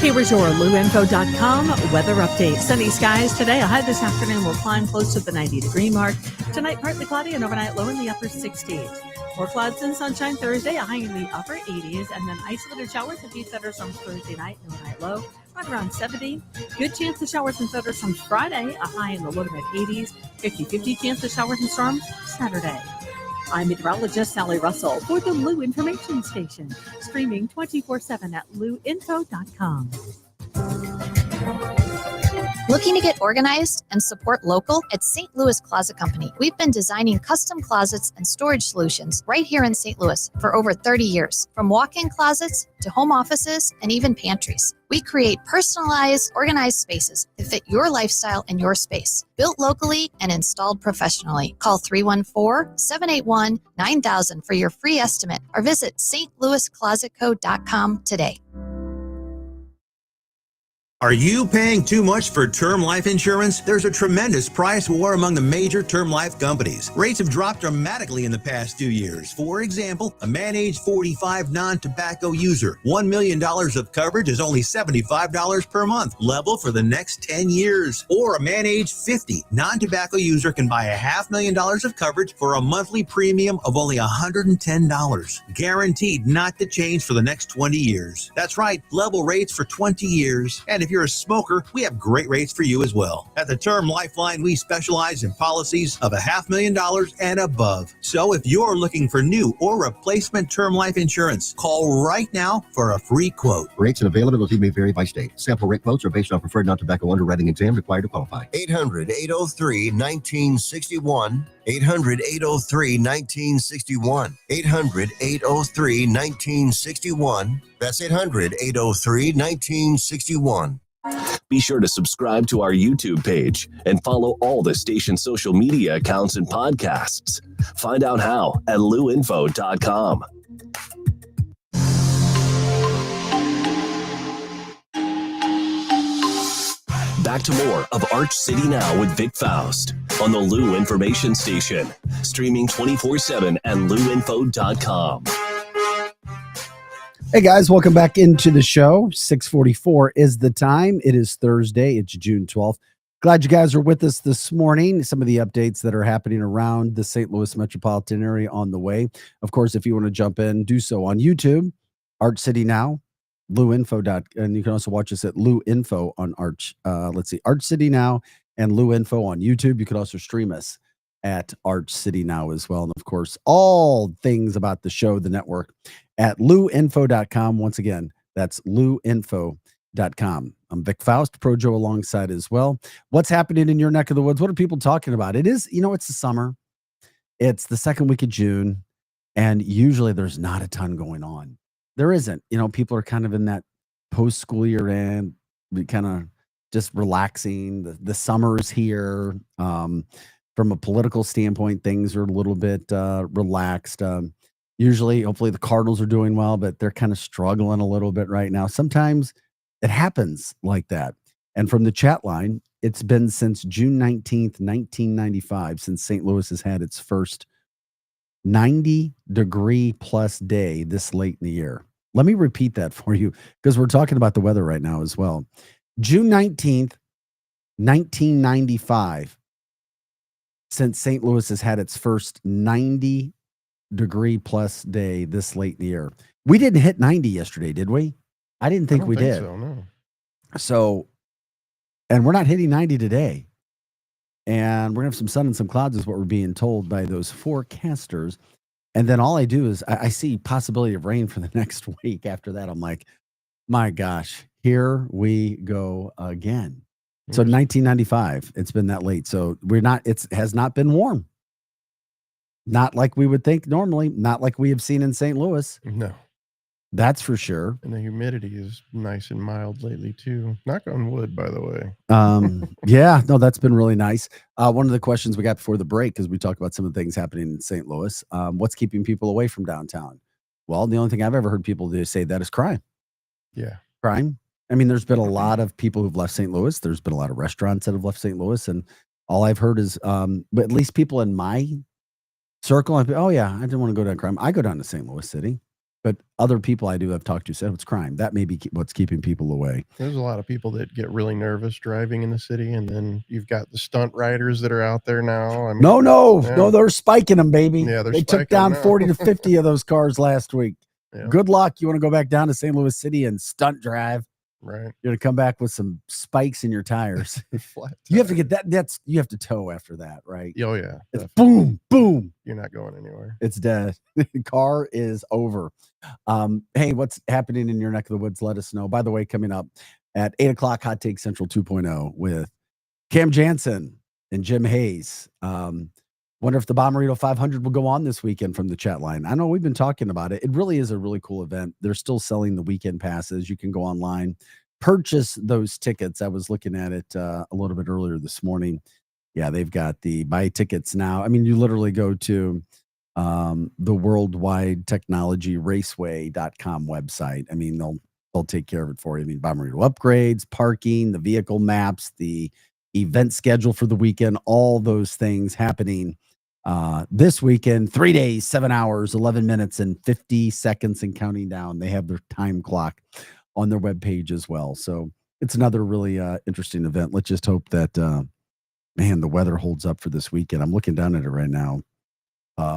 S15: Here's your LouInfo.com weather update. Sunny skies today. A high this afternoon will climb close to the 90-degree mark. Tonight, partly cloudy and overnight low in the upper 60s. More clouds and sunshine Thursday, a high in the upper 80s, and then isolated showers and few thunderstorms Thursday night and overnight low right around 70. Good chance of showers and thunderstorms Friday, a high in the low to mid 80s. 50-50 chance of showers and storms Saturday. I'm meteorologist Sally Russell for the Lou Information Station, streaming 24/7 at louinfo.com.
S19: Looking to get organized and support local? At St. Louis Closet Company, we've been designing custom closets and storage solutions right here in St. Louis for over 30 years. From walk-in closets to home offices and even pantries, we create personalized, organized spaces that fit your lifestyle and your space. Built locally and installed professionally. Call 314-781-9000 for your free estimate or visit stlouisclosetco.com today.
S20: Are you paying too much for term life insurance? There's a tremendous price war among the major term life companies. Rates have dropped dramatically in the past 2 years. For example, a man age 45 non-tobacco user, $1 million of coverage is only $75 per month, level for the next 10 years. Or a man age 50 non-tobacco user can buy $500,000 of coverage for a monthly premium of only $110, guaranteed not to change for the next 20 years. That's right, level rates for 20 years. And if you're a smoker, we have great rates for you as well. At the Term Lifeline, we specialize in policies of $500,000 and above. So if you're looking for new or replacement term life insurance, call right now for a free quote.
S3: Rates and availability may vary by state. Sample rate quotes are based on preferred non-tobacco underwriting exam required to qualify. 800-803-1961. 800-803-1961. 800-803-1961. That's 800-803-1961.
S9: Be sure to subscribe to our YouTube page and follow all the station's social media accounts and podcasts. Find out how at louinfo.com. Back to more of Arch City Now with Vic Faust on the Lou Information Station, streaming 24/7 at louinfo.com.
S10: Hey guys, welcome back into the show. 6:44 is the time. It is Thursday. It's June 12th. Glad you guys are with us this morning. Some of the updates that are happening around the St. Louis metropolitan area on the way. Of course, if you want to jump in, do so on YouTube, Arch City Now, LouInfo. And you can also watch us at LouInfo on Arch. Arch City Now and LouInfo on YouTube. You can also stream us at Arch City Now as well. And of course, all things about the show, the network, at louinfo.com. Once again, that's louinfo.com. I'm Vic Faust, Pro Joe alongside as well. What's happening in your neck of the woods? What are people talking about? It is, it's the summer. It's the second week of June, and usually there's not a ton going on. There isn't. People are kind of in that post-school year end, kind of just relaxing. The summer's here. From a political standpoint, things are a little bit relaxed. Hopefully the Cardinals are doing well, but they're kind of struggling a little bit right now. Sometimes it happens like that. And from the chat line, it's been since June 19th, 1995, since St. Louis has had its first 90-degree plus day this late in the year. Let me repeat that for you because we're talking about the weather right now as well. June 19th, 1995, since St. Louis has had its first 90-degree plus day this late in the year. We didn't hit 90 yesterday, did we? I didn't think we did.
S5: So, no.
S10: So And we're not hitting 90 today. And we're going to have some sun and some clouds is what we're being told by those forecasters. And then all I do is I see possibility of rain for the next week. After that, I'm like, my gosh, here we go again. So 1995, it's been that late. So it has not been warm. Not like we would think normally, not like we have seen in St. Louis.
S5: No.
S10: That's for sure.
S5: And the humidity is nice and mild lately too. Knock on wood, by the way.
S10: Yeah, no, that's been really nice. One of the questions we got before the break, because we talked about some of the things happening in St. Louis. What's keeping people away from downtown? Well, the only thing I've ever heard people do say that is crime.
S5: Yeah.
S10: Crime. I mean, there's been a lot of people who've left St. Louis. There's been a lot of restaurants that have left St. Louis. And all I've heard is, but at least people in my circle, oh yeah, I didn't want to go down crime. I go down to St. Louis City. But other people I do have talked to said it's crime. That may be what's keeping people away.
S5: There's a lot of people that get really nervous driving in the city, and then you've got the stunt riders that are out there now. I mean,
S10: No, they're spiking them, baby.
S5: Yeah,
S10: they took down 40 to 50 of those cars last week.
S5: Yeah.
S10: Good luck. You want to go back down to St. Louis City and stunt drive?
S5: Right.
S10: You're going to come back with some spikes in your tires.
S5: Flat
S10: You have to get that. You have to tow after that, right?
S5: Oh yeah.
S10: It's boom, boom.
S5: You're not going anywhere.
S10: It's dead. The car is over. Hey, what's happening in your neck of the woods? Let us know. By the way, coming up at 8 o'clock, Hot Take Central 2.0 with Cam Jansen and Jim Hayes. Wonder if the Bommarito 500 will go on this weekend from the chat line. I know we've been talking about it. It really is a really cool event. They're still selling the weekend passes. You can go online, purchase those tickets. I was looking at it a little bit earlier this morning. Yeah, they've got the buy tickets now. I mean, you literally go to the Worldwide Technology Raceway.com website. I mean, they'll take care of it for you. I mean, Bommarito upgrades, parking, the vehicle maps, the event schedule for the weekend, all those things happening this weekend. 3 days, 7 hours, 11 minutes, and 50 seconds and counting down. They have their time clock on their webpage as well. So it's another really interesting event. Let's just hope that, man, the weather holds up for this weekend. I'm looking down at it right now.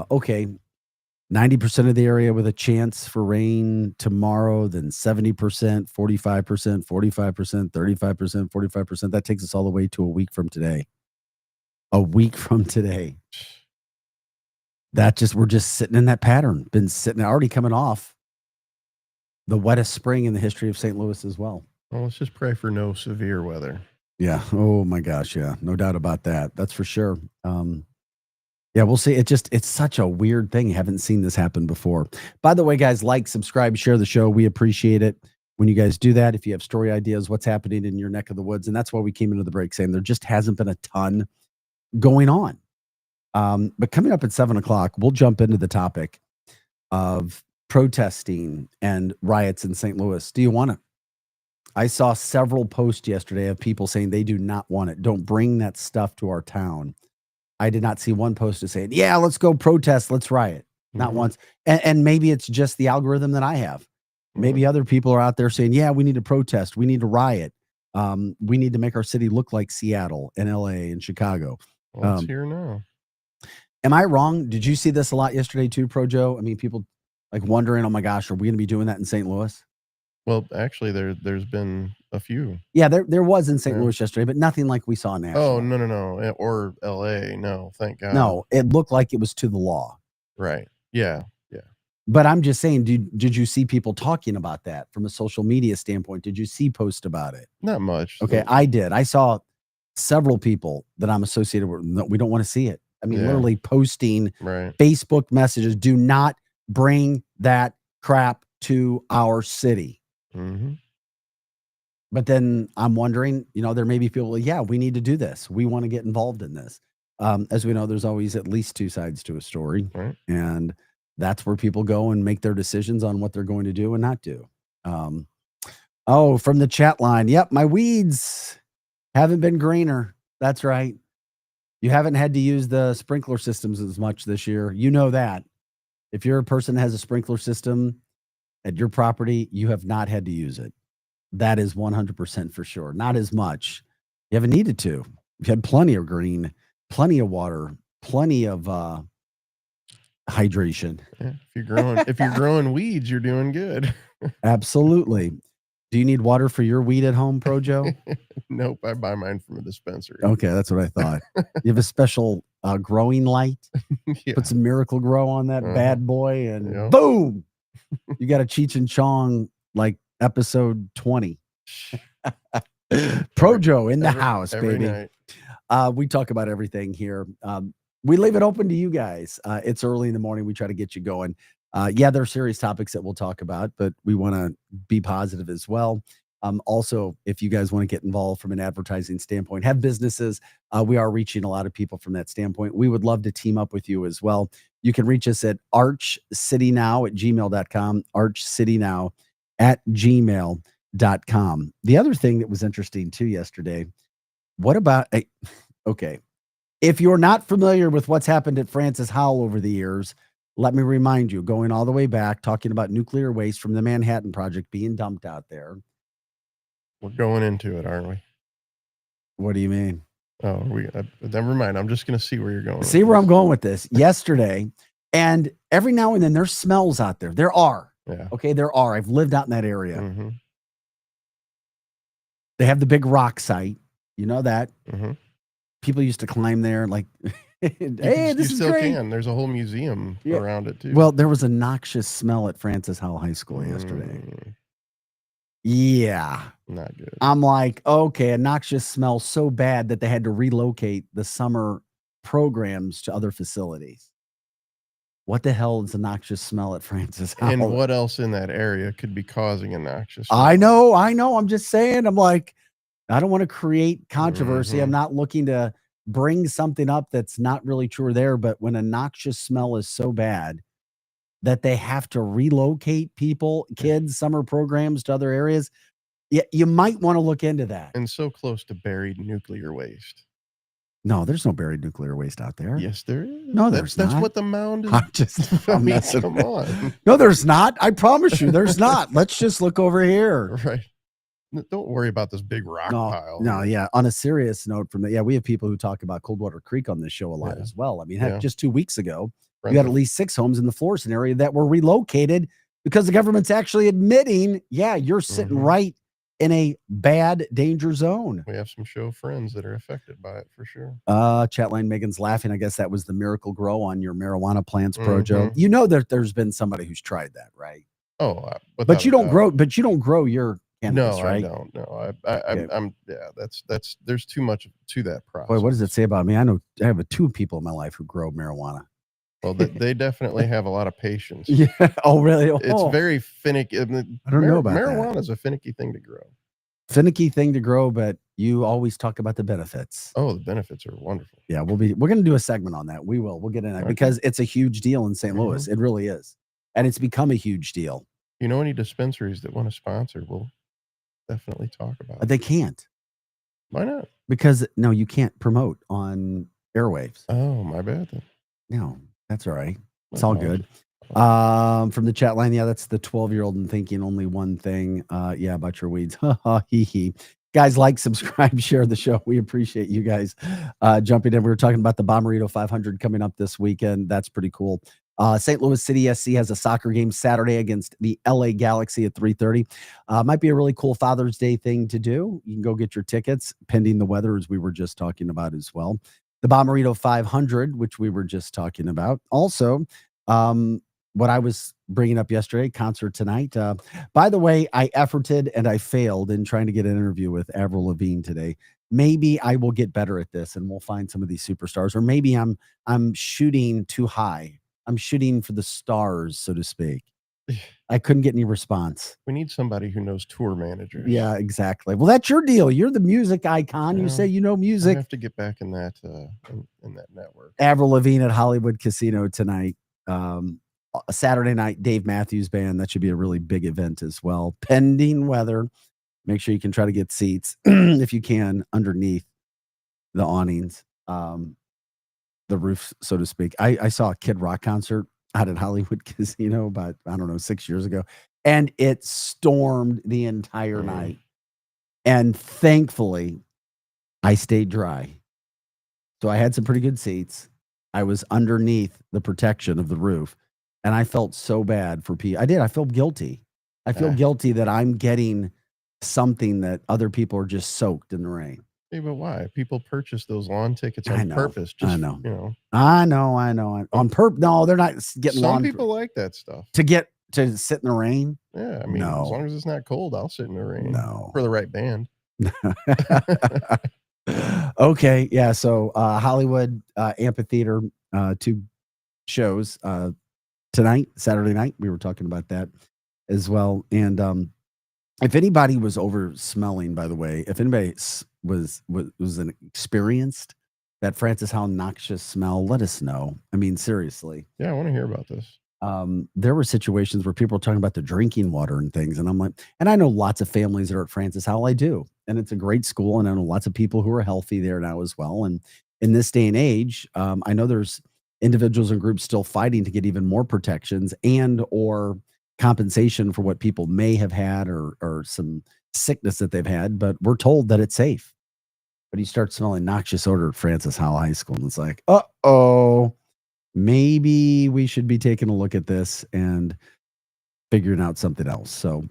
S10: Okay, 90% of the area with a chance for rain tomorrow, then 70%, 45%, 45%, 35%, 45%. That takes us all the way to a week from today. A week from today. We're just sitting in that pattern. Been sitting, already coming off the wettest spring in the history of St. Louis as well.
S5: Well, let's just pray for no severe weather.
S10: Yeah. Oh my gosh. Yeah. No doubt about that. That's for sure. Yeah, we'll see. It's such a weird thing. Haven't seen this happen before. By the way, guys, like, subscribe, share the show. We appreciate it when you guys do that. If you have story ideas, what's happening in your neck of the woods. And that's why we came into the break saying there just hasn't been a ton going on. But coming up at 7 o'clock, we'll jump into the topic of protesting and riots in St. Louis. Do you want it? I saw several posts yesterday of people saying they do not want it. Don't bring that stuff to our town. I did not see one post to say, yeah, let's go protest, let's riot. Not once. And maybe it's just the algorithm that I have. Maybe other people are out there saying, yeah, we need to protest. We need to riot. We need to make our city look like Seattle and LA and Chicago.
S5: Well, it's here now.
S10: Am I wrong? Did you see this a lot yesterday too, Pro Joe? I mean, people like wondering, oh my gosh, are we going to be doing that in St. Louis?
S5: Well, actually, there's been a few.
S10: Yeah, there was in St. Louis yesterday, but nothing like we saw now.
S5: Oh, no. Or LA. No, thank God.
S10: No, it looked like it was to the law.
S5: Right. Yeah.
S10: But I'm just saying, did you see people talking about that from a social media standpoint? Did you see posts about it?
S5: Not much.
S10: Okay, I did. I saw several people that I'm associated with. No, we don't want to see it. I mean, literally posting Facebook messages. Do not bring that crap to our city.
S5: Mm-hmm.
S10: But then I'm wondering, there may be people, yeah, we need to do this. We want to get involved in this. As we know, there's always at least two sides to a story.
S5: Right.
S10: And that's where people go and make their decisions on what they're going to do and not do. From the chat line. Yep, my weeds haven't been greener. That's right. You haven't had to use the sprinkler systems as much this year. You know that. If you're a person that has a sprinkler system at your property, you have not had to use it. That is 100% for sure. Not as much. You haven't needed to. You've had plenty of green, plenty of water, plenty of hydration.
S5: Yeah, if you're growing weeds, you're doing good.
S10: Absolutely. Do you need water for your weed at home, Projo?
S5: Nope, I buy mine from a dispensary.
S10: Okay, that's what I thought. You have a special growing light?
S5: Yeah.
S10: Put some Miracle Grow on that bad boy, and
S5: Yep.
S10: boom! You got a Cheech and Chong like episode 20. Projo in the house,
S5: every
S10: baby.
S5: night.
S10: We talk about everything here. We leave it open to you guys. It's early in the morning. We try to get you going. Yeah, there are serious topics that we'll talk about, but we want to be positive as well. Also, if you guys want to get involved from an advertising standpoint, have businesses, we are reaching a lot of people from that standpoint. We would love to team up with you as well. You can reach us at archcitynow@gmail.com, archcitynow@gmail.com. The other thing that was interesting too yesterday, what about, okay, if you're not familiar with what's happened at Francis Howell over the years, let me remind you, going all the way back, talking about nuclear waste from the Manhattan Project being dumped out there.
S5: We're going into it, aren't we?
S10: What do you mean?
S5: Oh, never mind. I'm just going to see where you're going.
S10: See where I'm going with this. Yesterday, and every now and then there's smells out there. There are.
S5: Yeah.
S10: Okay, there are. I've lived out in that area.
S5: Mm-hmm.
S10: They have the big rock site. You know that.
S5: Mm-hmm.
S10: People used to climb there like, hey, this
S5: you
S10: is
S5: still
S10: great.
S5: can. There's a whole museum around it too.
S10: Well, there was a noxious smell at Francis Howell High School yesterday. Yeah.
S5: Not good.
S10: I'm like, okay, a noxious smell so bad that they had to relocate the summer programs to other facilities. What the hell is a noxious smell at Francis Howell?
S5: And what else in that area could be causing a noxious smell?
S10: I know. I'm just saying. I'm like, I don't want to create controversy. I'm not looking to bring something up that's not really true or there. But when a noxious smell is so bad that they have to relocate people, kids, summer programs to other areas, you might want to look into that.
S5: And so close to buried nuclear waste.
S10: No, there's no buried nuclear waste out there.
S5: Yes, there is.
S10: No,
S5: that's
S10: not.
S5: what the mound is.
S10: I'm
S5: mean,
S10: messing
S5: come
S10: with-
S5: on.
S10: No, there's not. I promise you, there's not. Let's just look over here.
S5: Right. Don't worry about this big rock pile.
S10: No, yeah. On a serious note, we have people who talk about Coldwater Creek on this show a lot as well. I mean, heck, just 2 weeks ago, we got at least 6 homes in the Florissant area that were relocated because the government's actually admitting, you're sitting right in a bad danger zone.
S5: We have some show friends that are affected by it for sure.
S10: Chat line Megan's laughing. I guess that was the Miracle Grow on your marijuana plants, Projo. You know that there's been somebody who's tried that, right?
S5: Oh,
S10: but you don't grow. But you don't grow your cannabis,
S5: no,
S10: right?
S5: I don't. No, I'm. Yeah, that's. There's too much to that process.
S10: Boy, what does it say about me? I know I have 2 people in my life who grow marijuana.
S5: Well, they definitely have a lot of patience.
S10: Yeah. Oh, really?
S5: It's very finicky.
S10: I don't know about
S5: marijuana
S10: that.
S5: is a finicky thing to grow.
S10: Finicky thing to grow, but you always talk about the benefits.
S5: Oh, the benefits are wonderful.
S10: Yeah, we're going to do a segment on that. We'll get in that because it's a huge deal in St. Louis. It really is, and it's become a huge deal.
S5: You know any dispensaries that want to sponsor? We'll definitely talk about it.
S10: They can't.
S5: Why not?
S10: Because no, you can't promote on airwaves.
S5: Oh, my bad then.
S10: No, that's all right. It's all good. From the chat line, that's the 12-year-old and thinking only one thing. About your weeds. Ha ha hee hee. Guys, like, subscribe, share the show. We appreciate you guys jumping in. We were talking about the Bomberito 500 coming up this weekend. That's pretty cool. St. Louis City SC has a soccer game Saturday against the LA Galaxy at 3:30. Might be a really cool Father's Day thing to do. You can go get your tickets pending the weather, as we were just talking about as well. The Bomberito 500, which we were just talking about. Also, what I was bringing up yesterday, concert tonight. By the way, I efforted and I failed in trying to get an interview with Avril Lavigne today. Maybe I will get better at this and we'll find some of these superstars, or maybe I'm shooting too high. I'm shooting for the stars, so to speak. I couldn't get any response.
S5: We need somebody who knows tour managers.
S10: Yeah, exactly. Well, that's your deal. You're the music icon. You say you know music.
S5: I have to get back in that in that network.
S10: Avril Lavigne at Hollywood Casino tonight. A Saturday night, Dave Matthews Band. That should be a really big event as well. Pending weather. Make sure you can try to get seats if you can underneath the awnings, the roof, so to speak. I saw a Kid Rock concert out at Hollywood Casino about, 6 years ago, and it stormed the entire night. And thankfully, I stayed dry. So I had some pretty good seats. I was underneath the protection of the roof, and I felt so bad for people. I feel guilty. I feel guilty that I'm getting something that other people are just soaked in the rain.
S5: Hey, but why? People purchase those lawn tickets
S10: I
S5: on
S10: know,
S5: purpose.
S10: I
S5: Just,
S10: know.
S5: you know,
S10: I know. On purpose. No, they're not getting
S5: some
S10: lawn
S5: people like that stuff.
S10: to sit in the rain.
S5: Yeah, I mean, as
S10: No.
S5: long as it's not cold, I'll sit in the rain.
S10: No.
S5: For the right band.
S10: Okay, yeah. So Hollywood Amphitheater, 2 shows tonight, Saturday night. We were talking about that as well. And if anybody was over smelling, by the way, if anybody was experienced that Francis Howell noxious smell, let us know. I mean, seriously.
S5: Yeah, I want to hear about this.
S10: There were situations where people were talking about the drinking water and things. And I'm like, and I know lots of families that are at Francis Howell. I do. And it's a great school. And I know lots of people who are healthy there now as well. And in this day and age, I know there's individuals and groups still fighting to get even more protections and or compensation for what people may have had or some sickness that they've had. But we're told that it's safe. But you start smelling noxious odor at Francis Howell High School. And it's like, uh-oh. Maybe we should be taking a look at this and figuring out something else. So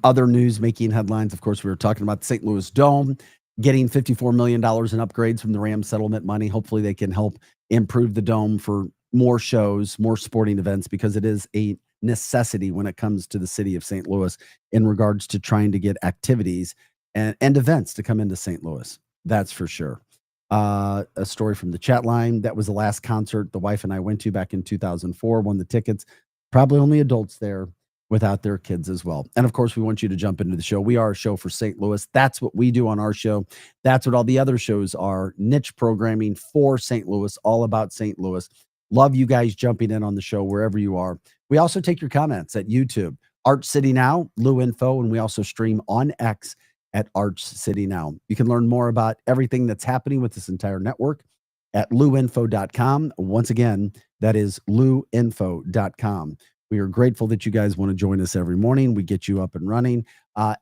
S10: other news making headlines. Of course, we were talking about the St. Louis Dome getting $54 million in upgrades from the Rams settlement money. Hopefully they can help improve the Dome for more shows, more sporting events, because it is a necessity when it comes to the city of St. Louis in regards to trying to get activities and events to come into St. Louis. That's for sure. A story from the chat line. That was the last concert the wife and I went to back in 2004. Won the tickets. Probably only adults there without their kids as well. And of course, we want you to jump into the show. We are a show for St. Louis. That's what we do on our show. That's what all the other shows are. Niche programming for St. Louis, all about St. Louis. Love you guys jumping in on the show wherever you are. We also take your comments at YouTube, Arch City Now, Lou Info, and we also stream on X at Arch City Now. You can learn more about everything that's happening with this entire network at louinfo.com. Once again, that is louinfo.com. We are grateful that you guys want to join us every morning. We get you up and running.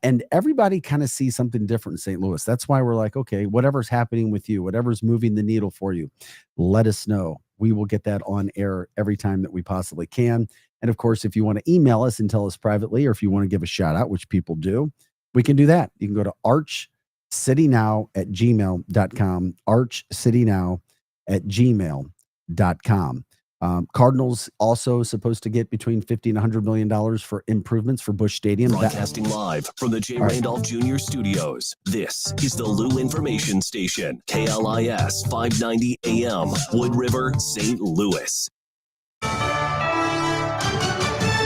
S10: And everybody kind of sees something different in St. Louis. That's why we're like, okay, whatever's happening with you, whatever's moving the needle for you, let us know. We will get that on air every time that we possibly can. And of course, if you want to email us and tell us privately, or if you want to give a shout out, which people do, we can do that. You can go to archcitynow@gmail.com, archcitynow@gmail.com. Cardinals also supposed to get between $50 and $100 million for improvements for Busch Stadium.
S9: Broadcasting live from the J. Randolph Jr. Studios. This is the Lou Information Station, KLIS 590 AM, Wood River, St. Louis.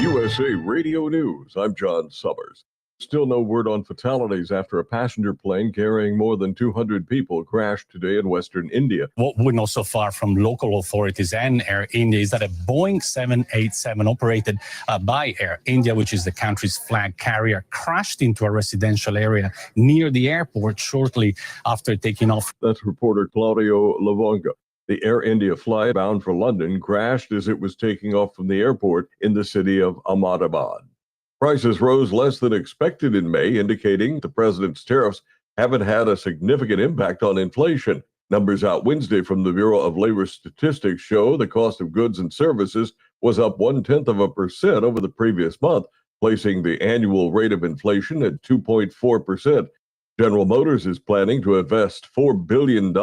S21: USA Radio News. I'm John Summers. Still no word on fatalities after a passenger plane carrying more than 200 people crashed today in Western India.
S22: What we know so far from local authorities and Air India is that a Boeing 787 operated by Air India, which is the country's flag carrier, crashed into a residential area near the airport shortly after taking off.
S21: That's reporter Claudio Lavonga. The Air India flight bound for London crashed as it was taking off from the airport in the city of Ahmedabad. Prices rose less than expected in May, indicating the president's tariffs haven't had a significant impact on inflation. Numbers out Wednesday from the Bureau of Labor Statistics show the cost of goods and services was up 0.1% over the previous month, placing the annual rate of inflation at 2.4%. General Motors is planning to invest $4 billion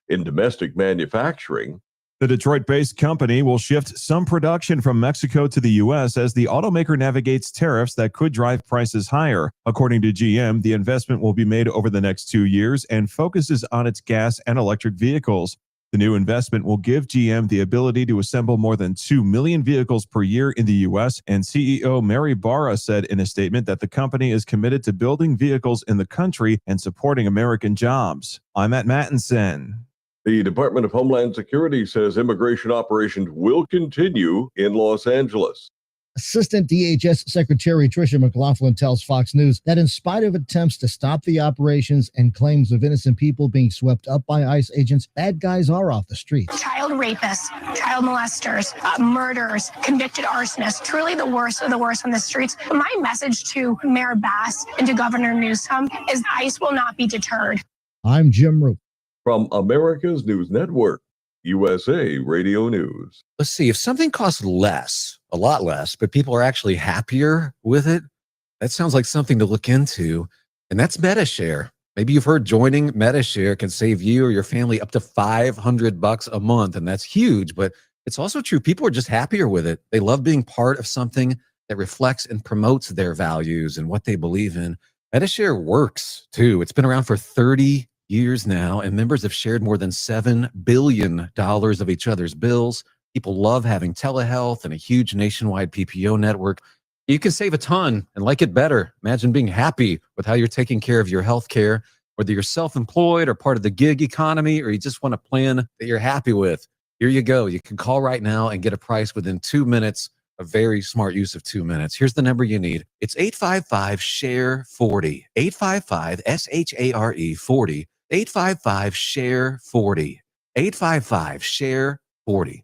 S21: in domestic manufacturing.
S23: The Detroit-based company will shift some production from Mexico to the U.S. as the automaker navigates tariffs that could drive prices higher. According to GM, the investment will be made over the next 2 years and focuses on its gas and electric vehicles. The new investment will give GM the ability to assemble more than 2 million vehicles per year in the U.S., and CEO Mary Barra said in a statement that the company is committed to building vehicles in the country and supporting American jobs. I'm Matt Mattinson.
S21: The Department of Homeland Security says immigration operations will continue in Los Angeles.
S24: Assistant DHS Secretary Tricia McLaughlin tells Fox News that in spite of attempts to stop the operations and claims of innocent people being swept up by ICE agents, bad guys are off the streets.
S25: Child rapists, child molesters, murderers, convicted arsonists, truly the worst of the worst on the streets. My message to Mayor Bass and to Governor Newsom is ICE will not be deterred.
S24: I'm Jim Roop.
S21: From America's News Network, USA Radio News.
S26: Let's see, if something costs less, a lot less, but people are actually happier with it,
S1: That sounds like something to look into, and that's MetaShare. Maybe you've heard joining MetaShare can save you or your family up to $500 a month, and that's huge, but it's also true. People are just happier with it. They love being part of something that reflects and promotes their values and what they believe in. MetaShare works too. It's been around for 30 years now, and members have shared more than $7 billion of each other's bills. People love having telehealth and a huge nationwide PPO network. You can save a ton and like it better. Imagine being happy with how you're taking care of your health care, whether you're self-employed or part of the gig economy, or you just want a plan that you're happy with. Here you go. You can call right now and get a price within 2 minutes. A very smart use of 2 minutes. Here's the number you need. It's 855-SHARE-40. 855-SHARE 40. 855-SHARE-40. 855-SHARE-40.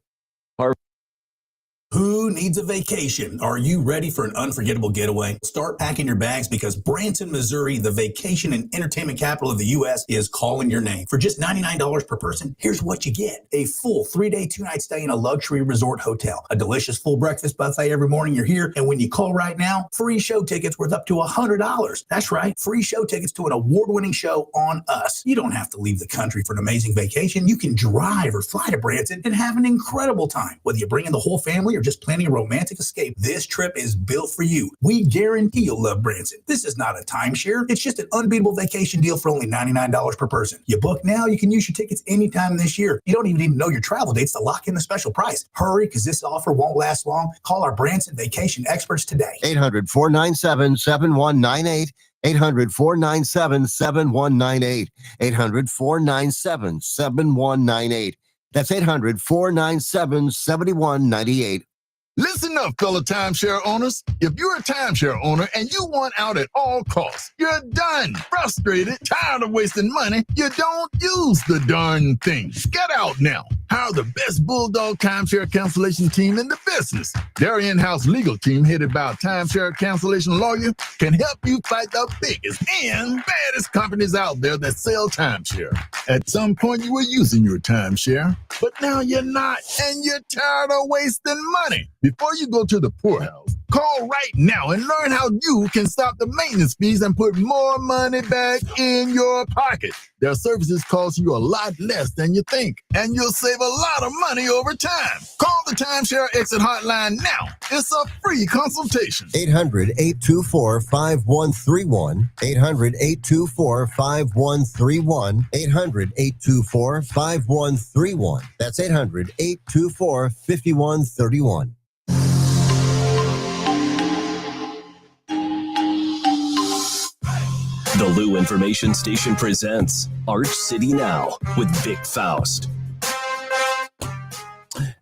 S17: Who needs a vacation? Are you ready for an unforgettable getaway? Start packing your bags because Branson, Missouri, the vacation and entertainment capital of the U.S., is calling your name. For just $99 per person, here's what you get. A full 3-day, 2-night stay in a luxury resort hotel, a delicious full breakfast buffet every morning you're here, and when you call right now, free show tickets worth up to $100. That's right, free show tickets to an award-winning show on us. You don't have to leave the country for an amazing vacation. You can drive or fly to Branson and have an incredible time. Whether you bring in the whole family or just planning a romantic escape, this trip is built for you. We guarantee you'll love Branson. This is not a timeshare. It's just an unbeatable vacation deal for only $99 per person. You book now, you can use your tickets anytime this year. You don't even need to know your travel dates to lock in the special price. Hurry, because this offer won't last long. Call our Branson vacation experts today.
S3: 800-497-7198. 800-497-7198. 800-497-7198. That's 800-497-7198.
S2: Listen up, fellow timeshare owners. If you're a timeshare owner and you want out at all costs, you're done, frustrated, tired of wasting money, you don't use the darn thing. Get out now. Hire the best Bulldog timeshare cancellation team in the business. Their in-house legal team, headed by a timeshare cancellation lawyer, can help you fight the biggest and baddest companies out there that sell timeshare. At some point, you were using your timeshare, but now you're not, and you're tired of wasting money. Before you go to the poorhouse, call right now and learn how you can stop the maintenance fees and put more money back in your pocket. Their services cost you a lot less than you think, and you'll save a lot of money over time. Call the Timeshare Exit Hotline now. It's a free consultation.
S3: 800-824-5131. 800-824-5131. 800-824-5131. That's 800-824-5131.
S9: The Lou Information Station presents Arch City Now with Vic Faust.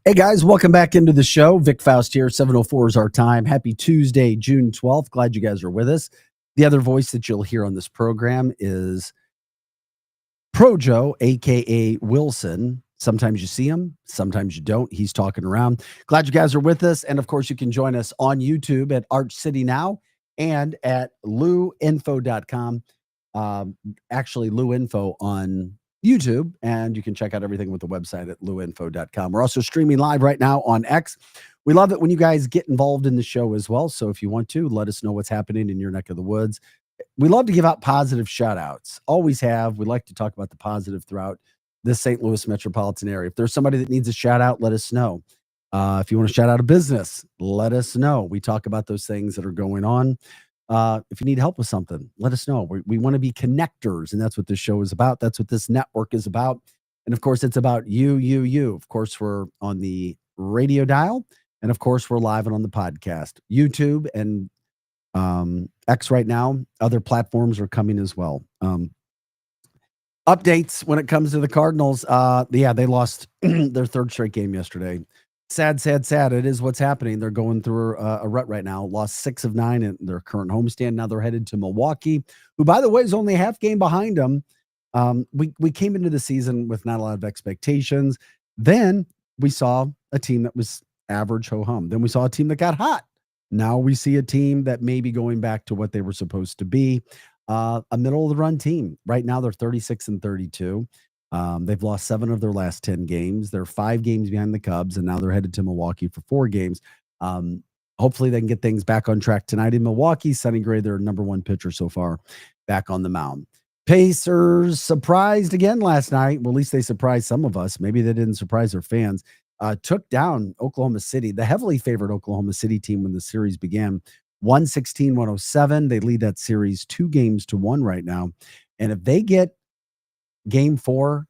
S10: Hey guys, welcome back into the show. Vic Faust here. 7:04 is our time. Happy Tuesday, June 12th. Glad you guys are with us. The other voice that you'll hear on this program is Projo, aka Wilson. Sometimes you see him, sometimes you don't. He's talking around. Glad you guys are with us. And of course, you can join us on YouTube at Arch City Now and at luinfo.com. Actually, Luinfo on YouTube, and you can check out everything with the website at luinfo.com. We're also streaming live right now on X. We love it when you guys get involved in the show as well. So if you want to, let us know what's happening in your neck of the woods. We love to give out positive shout outs. Always have. We like to talk about the positive throughout the St. Louis metropolitan area. If there's somebody that needs a shout out, let us know. If you want to shout out a business, let us know. We talk about those things that are going on. If you need help with something, let us know. We want to be connectors, and that's what this show is about. That's what this network is about. And of course, it's about you. Of course, we're on the radio dial, and of course, we're live and on the podcast, YouTube and X right now. Other platforms are coming as well. Updates when it comes to the Cardinals. They lost their third straight game yesterday. Sad. It is what's happening. They're going through a rut right now. Lost 6 of 9 in their current homestand. Now they're headed to Milwaukee, who, by the way, is only a half game behind them. We came into the season with not a lot of expectations. Then we saw a team that was average, ho-hum. Then we saw a team that got hot. Now we see a team that may be going back to what they were supposed to be, a middle-of-the-run team. Right now they're 36-32. They've lost 7 of their last 10 games. They're 5 games behind the Cubs, and now they're headed to Milwaukee for 4 games. hopefully they can get things back on track tonight in Milwaukee. Sonny Gray, their number one pitcher so far, back on the mound. Pacers surprised again last night. Well, at least they surprised some of us. Maybe they didn't surprise their fans. Took down Oklahoma City, the heavily favored Oklahoma City team when the series began. 116-107. They lead that series 2-1 right now. And if they get game 4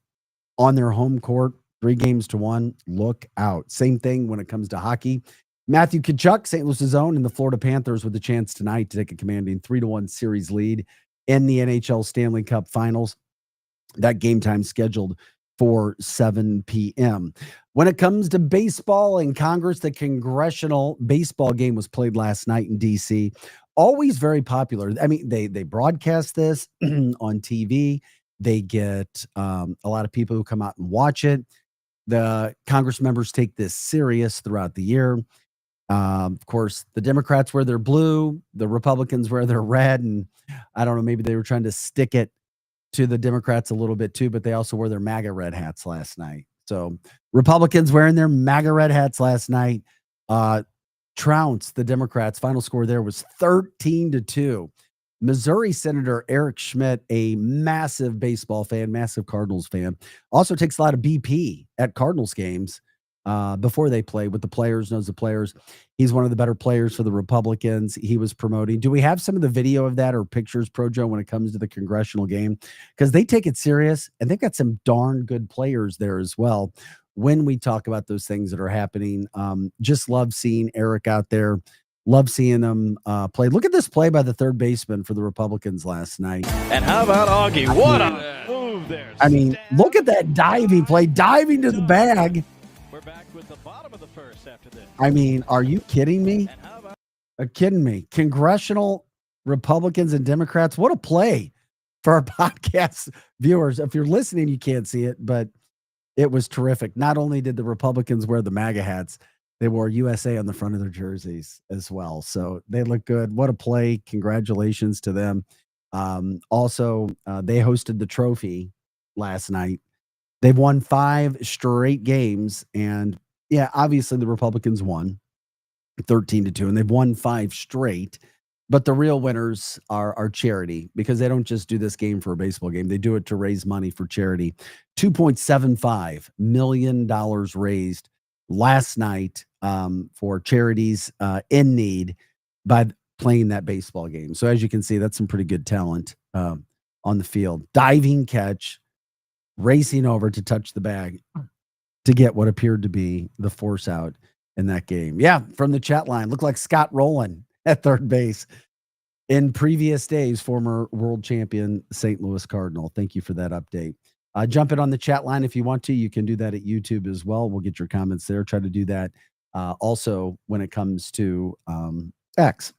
S10: on their home court, 3-1, look out. Same thing when it comes to hockey. Matthew Tkachuk, St. Louis's own, and the Florida Panthers with a chance tonight to take a commanding 3-1 series lead in the NHL Stanley Cup Finals. That game time scheduled for 7 p.m. When it comes to baseball and Congress, the congressional baseball game was played last night in D.C. Always very popular. I mean, they broadcast this on TV. They get a lot of people who come out and watch it. The Congress members take this serious throughout the year. Of course, the Democrats wear their blue, the Republicans wear their red, and I don't know, maybe they were trying to stick it to the Democrats a little bit too, but they also wore their MAGA red hats last night. So Republicans wearing their MAGA red hats last night. Trounced the Democrats. Final score there was 13-2. Missouri Senator Eric Schmidt, a massive baseball fan, massive Cardinals fan, also takes a lot of BP at Cardinals games before they play with the players, knows the players. He's one of the better players for the Republicans. He was promoting. Do we have some of the video of that or pictures, Projo, when it comes to the congressional game? Because they take it serious, and they've got some darn good players there as well. When we talk about those things that are happening, just love seeing Eric out there. Love seeing them play. Look at this play by the third baseman for the Republicans last night.
S4: And how about Augie? What a move there.
S10: I mean, look at that diving play, diving to the bag.
S4: We're back with the bottom of the first after this.
S10: I mean, are you kidding me? Are kidding me? Congressional Republicans and Democrats, what a play for our podcast viewers. If you're listening, you can't see it, but it was terrific. Not only did the Republicans wear the MAGA hats, they wore USA on the front of their jerseys as well. So they look good. What a play. Congratulations to them. Also, they hosted the trophy last night. They've won 5 straight games. And yeah, obviously the Republicans won 13-2, and they've won 5 straight. But the real winners are charity, because they don't just do this game for a baseball game. They do it to raise money for charity. $2.75 million raised last night for charities in need by playing that baseball game. So as you can see, that's some pretty good talent on the field. Diving catch, racing over to touch the bag to get what appeared to be the force out in that game. Yeah, from the chat line, looked like Scott Rowland at third base. In previous days, former world champion St. Louis Cardinal. Thank you for that update. Jump in on the chat line if you want to. You can do that at YouTube as well. We'll get your comments there. Try to do that also when it comes to X.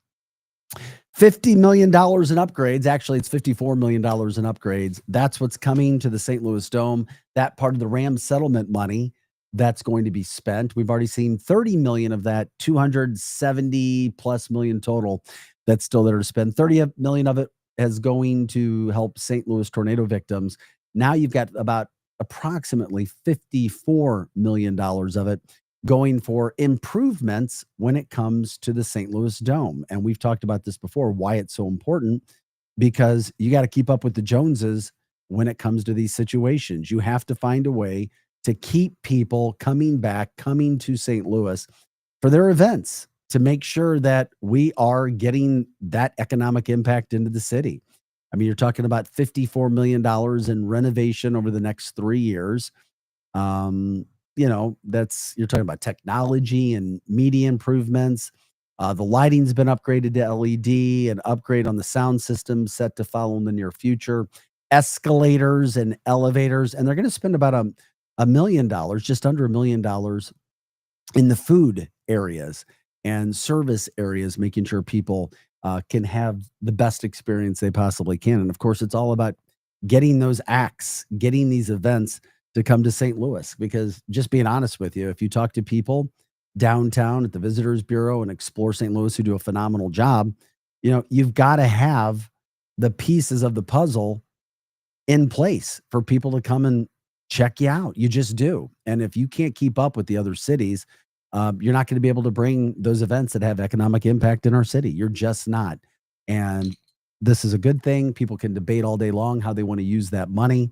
S10: $50 million in upgrades. Actually, it's $54 million in upgrades. That's what's coming to the St. Louis Dome. That part of the Rams settlement money that's going to be spent. We've already seen 30 million of that, 270 plus million total that's still there to spend. 30 million of it is going to help St. Louis tornado victims. Now you've got about approximately $54 million of it going for improvements when it comes to the St. Louis Dome. And we've talked about this before, why it's so important, because you got to keep up with the Joneses when it comes to these situations. You have to find a way to keep people coming back, coming to St. Louis for their events, to make sure that we are getting that economic impact into the city. I mean, you're talking about $54 million in renovation over the next 3 years. You know, you're talking about technology and media improvements. The lighting's been upgraded to LED, an upgrade on the sound system set to follow in the near future, escalators and elevators. And they're going to spend about $1 million, just under $1 million in the food areas and service areas, making sure people can have the best experience they possibly can. And of course, it's all about getting those acts, getting these events to come to St. Louis, because just being honest with you, if you talk to people downtown at the Visitors Bureau and Explore St. Louis who do a phenomenal job, you know, you've got to have the pieces of the puzzle in place for people to come and check you out. You just do. And if you can't keep up with the other cities, you're not going to be able to bring those events that have economic impact in our city. You're just not. And this is a good thing. People can debate all day long how they want to use that money.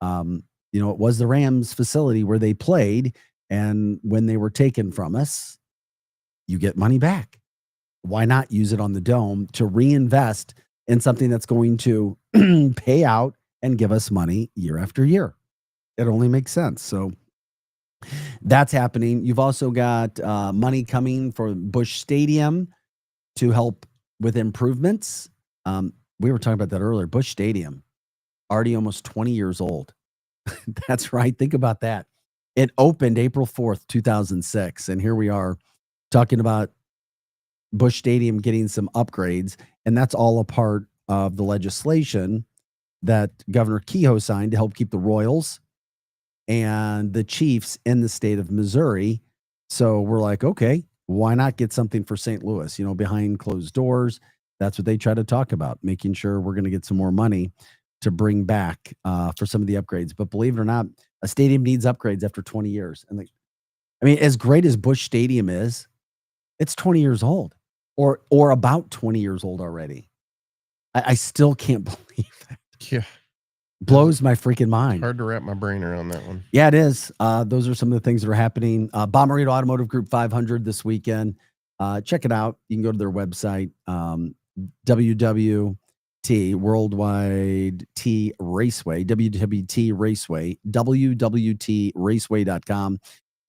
S10: You know, it was the Rams facility where they played, and when they were taken from us, you get money back. Why not use it on the Dome to reinvest in something that's going to pay out and give us money year after year? It only makes sense. So that's happening. You've also got money coming for Busch Stadium to help with improvements. We were talking about that earlier. Busch Stadium, already almost 20 years old. That's right. Think about that. It opened April 4th, 2006. And here we are talking about Busch Stadium getting some upgrades. And that's all a part of the legislation that Governor Kehoe signed to help keep the Royals and the Chiefs in the state of Missouri. So we're like, okay, why not get something for St. Louis, you know, behind closed doors? That's what they try to talk about, making sure we're going to get some more money to bring back for some of the upgrades. But believe it or not, a stadium needs upgrades after 20 years. And I mean, as great as Busch Stadium is, it's 20 years old or about 20 years old already. I still can't believe that.
S5: Yeah.
S10: Blows my freaking mind.
S5: Hard to wrap my brain around that one.
S10: Yeah, it is. Those are some of the things that are happening. Bommarito Automotive Group 500 this weekend. Check it out. You can go to their website, WWT, Worldwide T Raceway, WWT Raceway, WWTRaceway.com.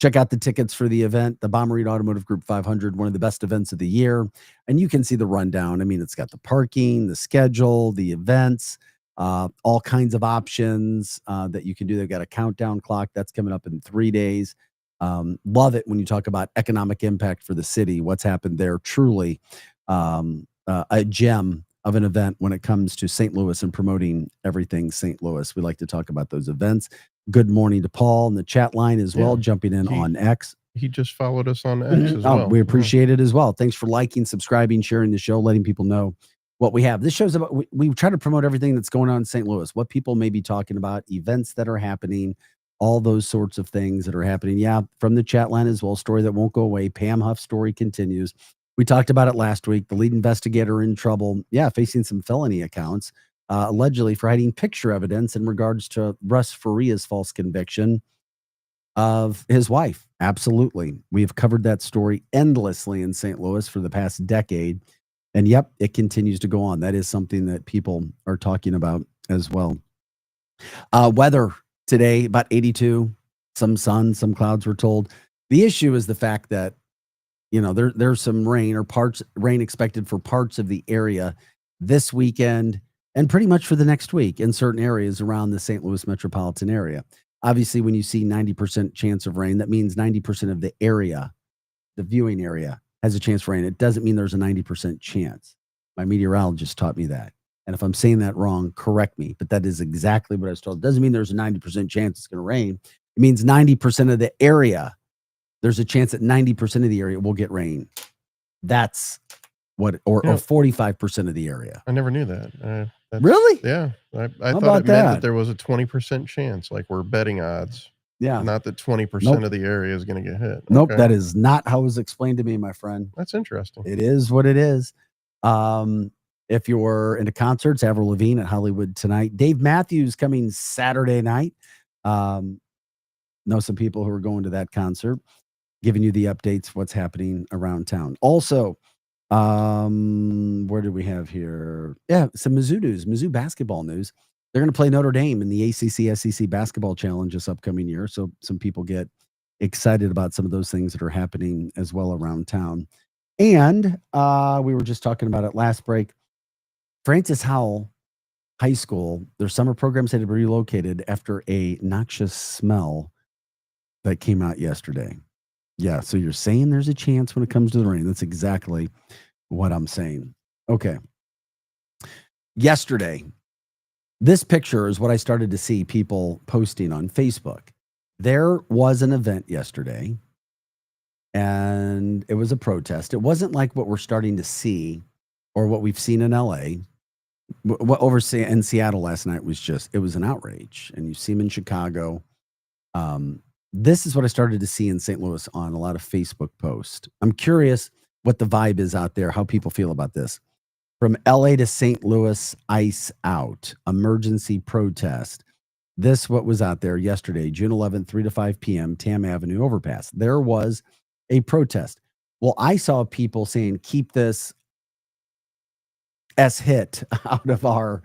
S10: Check out the tickets for the event, the Bommarito Automotive Group 500, one of the best events of the year. And you can see the rundown. I mean, it's got the parking, the schedule, the events, all kinds of options that you can do. They've got a countdown clock that's coming up in 3 days. Love it when you talk about economic impact for the city, what's happened there. Truly a gem of an event when it comes to St. Louis and promoting everything St. Louis. We like to talk about those events. Good morning to Paul in the chat line as well, jumping in on X.
S5: He just followed us on X as well.
S10: We appreciate it as well. Thanks for liking, subscribing, sharing the show, letting people know what we have. This show's about, we try to promote everything that's going on in St. Louis, what people may be talking about, events that are happening, all those sorts of things that are happening. Yeah, from the chat line as well, story that won't go away. Pam Huff's story continues. We talked about it last week. The lead investigator in trouble. Yeah, facing some felony accounts, allegedly for hiding picture evidence in regards to Russ Faria's false conviction of his wife. Absolutely. We have covered that story endlessly in St. Louis for the past decade. And yep, it continues to go on. That is something that people are talking about as well. Weather today, about 82, some sun, some clouds, we're told. The issue is the fact that, you know, there's some rain or rain expected for parts of the area this weekend and pretty much for the next week in certain areas around the St. Louis metropolitan area. Obviously, when you see 90% chance of rain, that means 90% of the area, the viewing area, has a chance for rain. It doesn't mean there's a 90% chance. My meteorologist taught me that. And if I'm saying that wrong, correct me. But that is exactly what I was told. It doesn't mean there's a 90% chance it's going to rain. It means 90% of the area, there's a chance that 90% of the area will get rain. That's what, or 45% of the area.
S5: I never knew that.
S10: Really?
S5: Yeah. I thought it meant that there was a 20% chance, like we're betting odds.
S10: Yeah.
S5: Not that 20% of the area is going to get hit.
S10: Nope.
S5: Okay.
S10: That is not how it was explained to me, my friend.
S5: That's interesting.
S10: It is what it is. If you're into concerts, Avril Lavigne at Hollywood tonight. Dave Matthews coming Saturday night. Know some people who are going to that concert, giving you the updates, what's happening around town. Also, where do we have here? Yeah, some Mizzou news, Mizzou basketball news. They're going to play Notre Dame in the ACC SEC basketball challenge this upcoming year. So some people get excited about some of those things that are happening as well around town. And we were just talking about it last break. Francis Howell High School, their summer programs had to be relocated after a noxious smell that came out yesterday. Yeah, so you're saying there's a chance when it comes to the rain. That's exactly what I'm saying. Okay. Yesterday, this picture is what I started to see people posting on Facebook. There was an event yesterday, and it was a protest. It wasn't like what we're starting to see or what we've seen in LA. What over in Seattle last night was just, it was an outrage. And you see them in Chicago. this is what I started to see in St. Louis on a lot of Facebook posts. I'm curious what the vibe is out there, how people feel about this. From LA to St. Louis, ICE out, emergency protest. This what was out there yesterday, June 11th, 3 to 5 p.m., Tam Avenue overpass. There was a protest. Well, I saw people saying, keep this hit out of our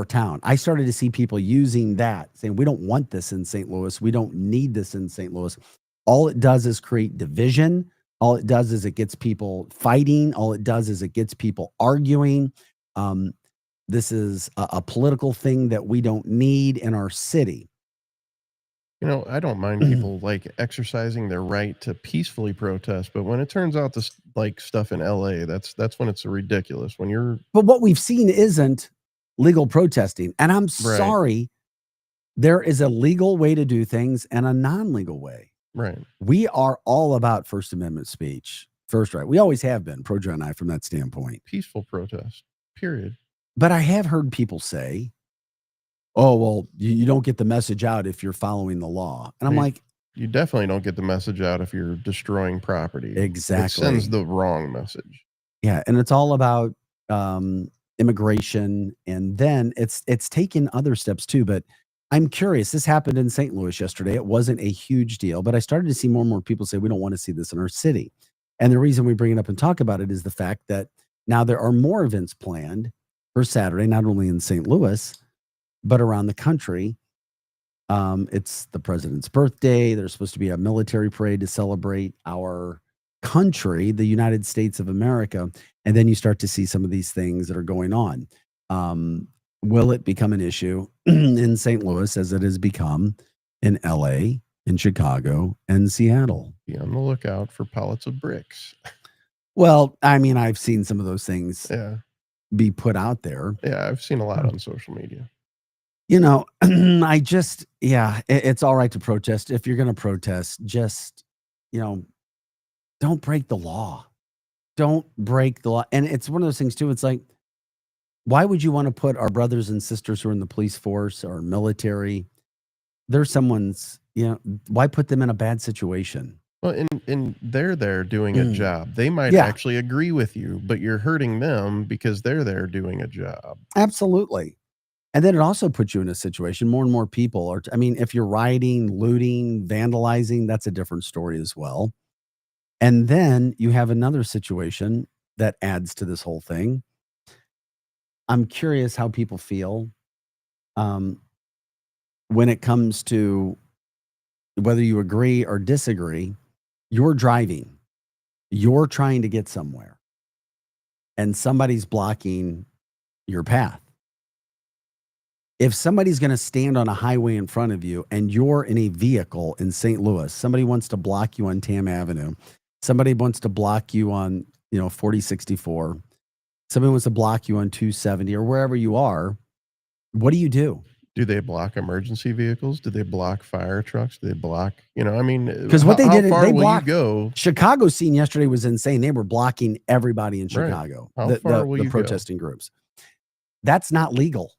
S10: town. I started to see people using that, saying, we don't want this in St. Louis. We don't need this in St. Louis. All it does is create division. All it does is it gets people fighting. All it does is it gets people arguing. This is a political thing that we don't need in our city.
S5: You know, I don't mind people like exercising their right to peacefully protest, but when it turns out this like stuff in LA, that's when it's ridiculous. When you're
S10: But what we've seen isn't legal protesting. And I'm sorry, there is a legal way to do things and a non-legal way.
S5: Right.
S10: We are all about First Amendment speech. First right. We always have been, Projo and I, from that standpoint.
S5: Peaceful protest, period.
S10: But I have heard people say, oh, well, you don't get the message out if you're following the law. And I'm like,
S5: you definitely don't get the message out if you're destroying property.
S10: Exactly.
S5: It sends the wrong message.
S10: Yeah. And it's all about immigration. And then it's taken other steps too. But I'm curious. This happened in St. Louis yesterday. It wasn't a huge deal, but I started to see more and more people say, we don't want to see this in our city. And the reason we bring it up and talk about it is the fact that now there are more events planned for Saturday, not only in St. Louis, but around the country. It's the president's birthday. There's supposed to be a military parade to celebrate our country, the United States of America. And then you start to see some of these things that are going on. Will it become an issue in St. Louis as it has become in LA, in Chicago, and Seattle?
S5: Be on the lookout for pallets of bricks.
S10: Well, I mean, I've seen some of those things be put out there.
S5: Yeah, I've seen a lot on social media.
S10: You know, it's all right to protest. If you're going to protest, just, don't break the law. Don't break the law. And it's one of those things too. It's like, why would you want to put our brothers and sisters who are in the police force or military? They're someone's, why put them in a bad situation?
S5: Well, and they're there doing a job. They might actually agree with you, but you're hurting them because they're there doing a job.
S10: Absolutely. And then it also puts you in a situation, more and more people are, if you're rioting, looting, vandalizing, that's a different story as well. And then you have another situation that adds to this whole thing. I'm curious how people feel when it comes to whether you agree or disagree. You're driving, you're trying to get somewhere, and somebody's blocking your path. If somebody's going to stand on a highway in front of you and you're in a vehicle in St. Louis, somebody wants to block you on Tam Avenue, somebody wants to block you on 4064, somebody wants to block you on 270 or wherever you are, what do you do?
S5: Do they block emergency vehicles? Do they block fire trucks? Do they block,
S10: because what they did,
S5: far
S10: they
S5: will
S10: blocked.
S5: You go?
S10: Chicago scene yesterday was insane. They were blocking everybody in Chicago,
S5: How far will
S10: the
S5: you
S10: protesting
S5: go?
S10: groups. That's not legal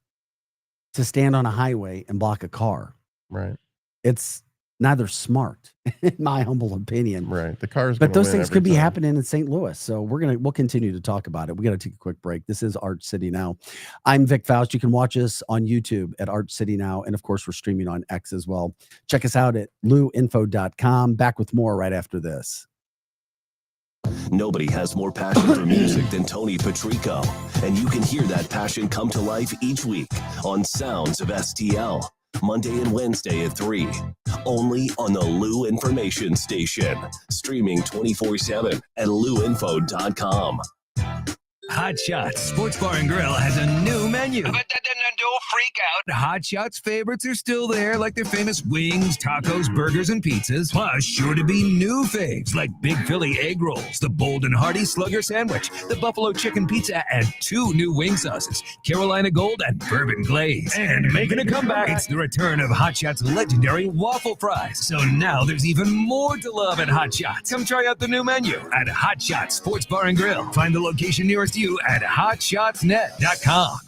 S10: to stand on a highway and block a car.
S5: Right.
S10: It's neither smart, in my humble opinion.
S5: Right. The cars,
S10: but those things could be happening in St. Louis. So we'll continue to talk about it. We got to take a quick break. This is Arch City Now. I'm Vic Faust. You can watch us on YouTube at Arch City Now. And of course, we're streaming on X as well. Check us out at luinfo.com. Back with more right after this.
S9: Nobody has more passion for music than Tony Patrico, and you can hear that passion come to life each week on Sounds of STL, Monday and Wednesday at 3, only on the Lou Information Station, streaming 24/7 at luinfo.com.
S16: Hot Shots Sports Bar and Grill has a new menu. Don't freak out. Hot Shots favorites are still there, like their famous wings, tacos, burgers, and pizzas. Plus, sure to be new faves like Big Philly egg rolls, the Bold and Hearty Slugger sandwich, the Buffalo chicken pizza, and 2 new wing sauces, Carolina Gold and Bourbon Glaze. And making a comeback, it's the return of Hot Shots' legendary waffle fries. So now there's even more to love at Hot Shots. Come try out the new menu at Hot Shots Sports Bar and Grill. Find the location nearest you at hotshotsnet.com.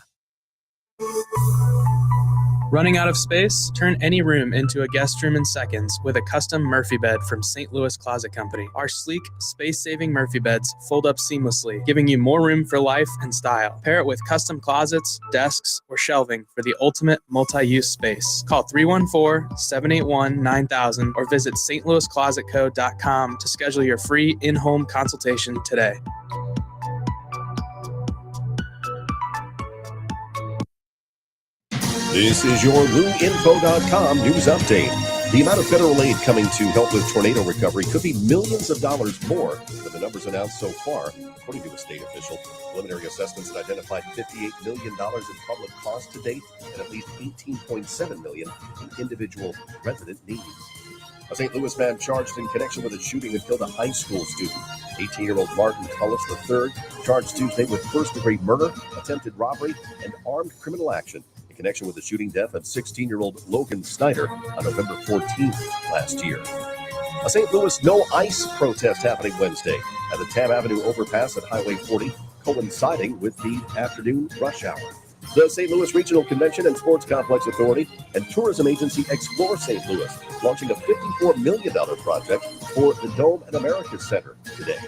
S6: Running out of space? Turn any room into a guest room in seconds with a custom Murphy bed from St. Louis Closet Company. Our sleek, space-saving Murphy beds fold up seamlessly, giving you more room for life and style. Pair it with custom closets, desks, or shelving for the ultimate multi-use space. Call 314-781-9000 or visit stlouisclosetco.com to schedule your free in-home consultation today.
S7: This is your LouInfo.com news update. The amount of federal aid coming to help with tornado recovery could be millions of dollars more than the numbers announced so far, according to a state official. Preliminary assessments have identified $58 million in public costs to date and at least $18.7 million in individual resident needs. A St. Louis man charged in connection with a shooting that killed a high school student. 18-year-old Martin Cullis III charged Tuesday with first-degree murder, attempted robbery, and armed criminal action in connection with the shooting death of 16-year-old Logan Snyder on November 14th last year. A St. Louis no ice protest happening Wednesday at the Tam Avenue overpass at Highway 40, coinciding with the afternoon rush hour. The St. Louis Regional Convention and Sports Complex Authority and tourism agency Explore St. Louis launching a $54 million project for the Dome at America Center today.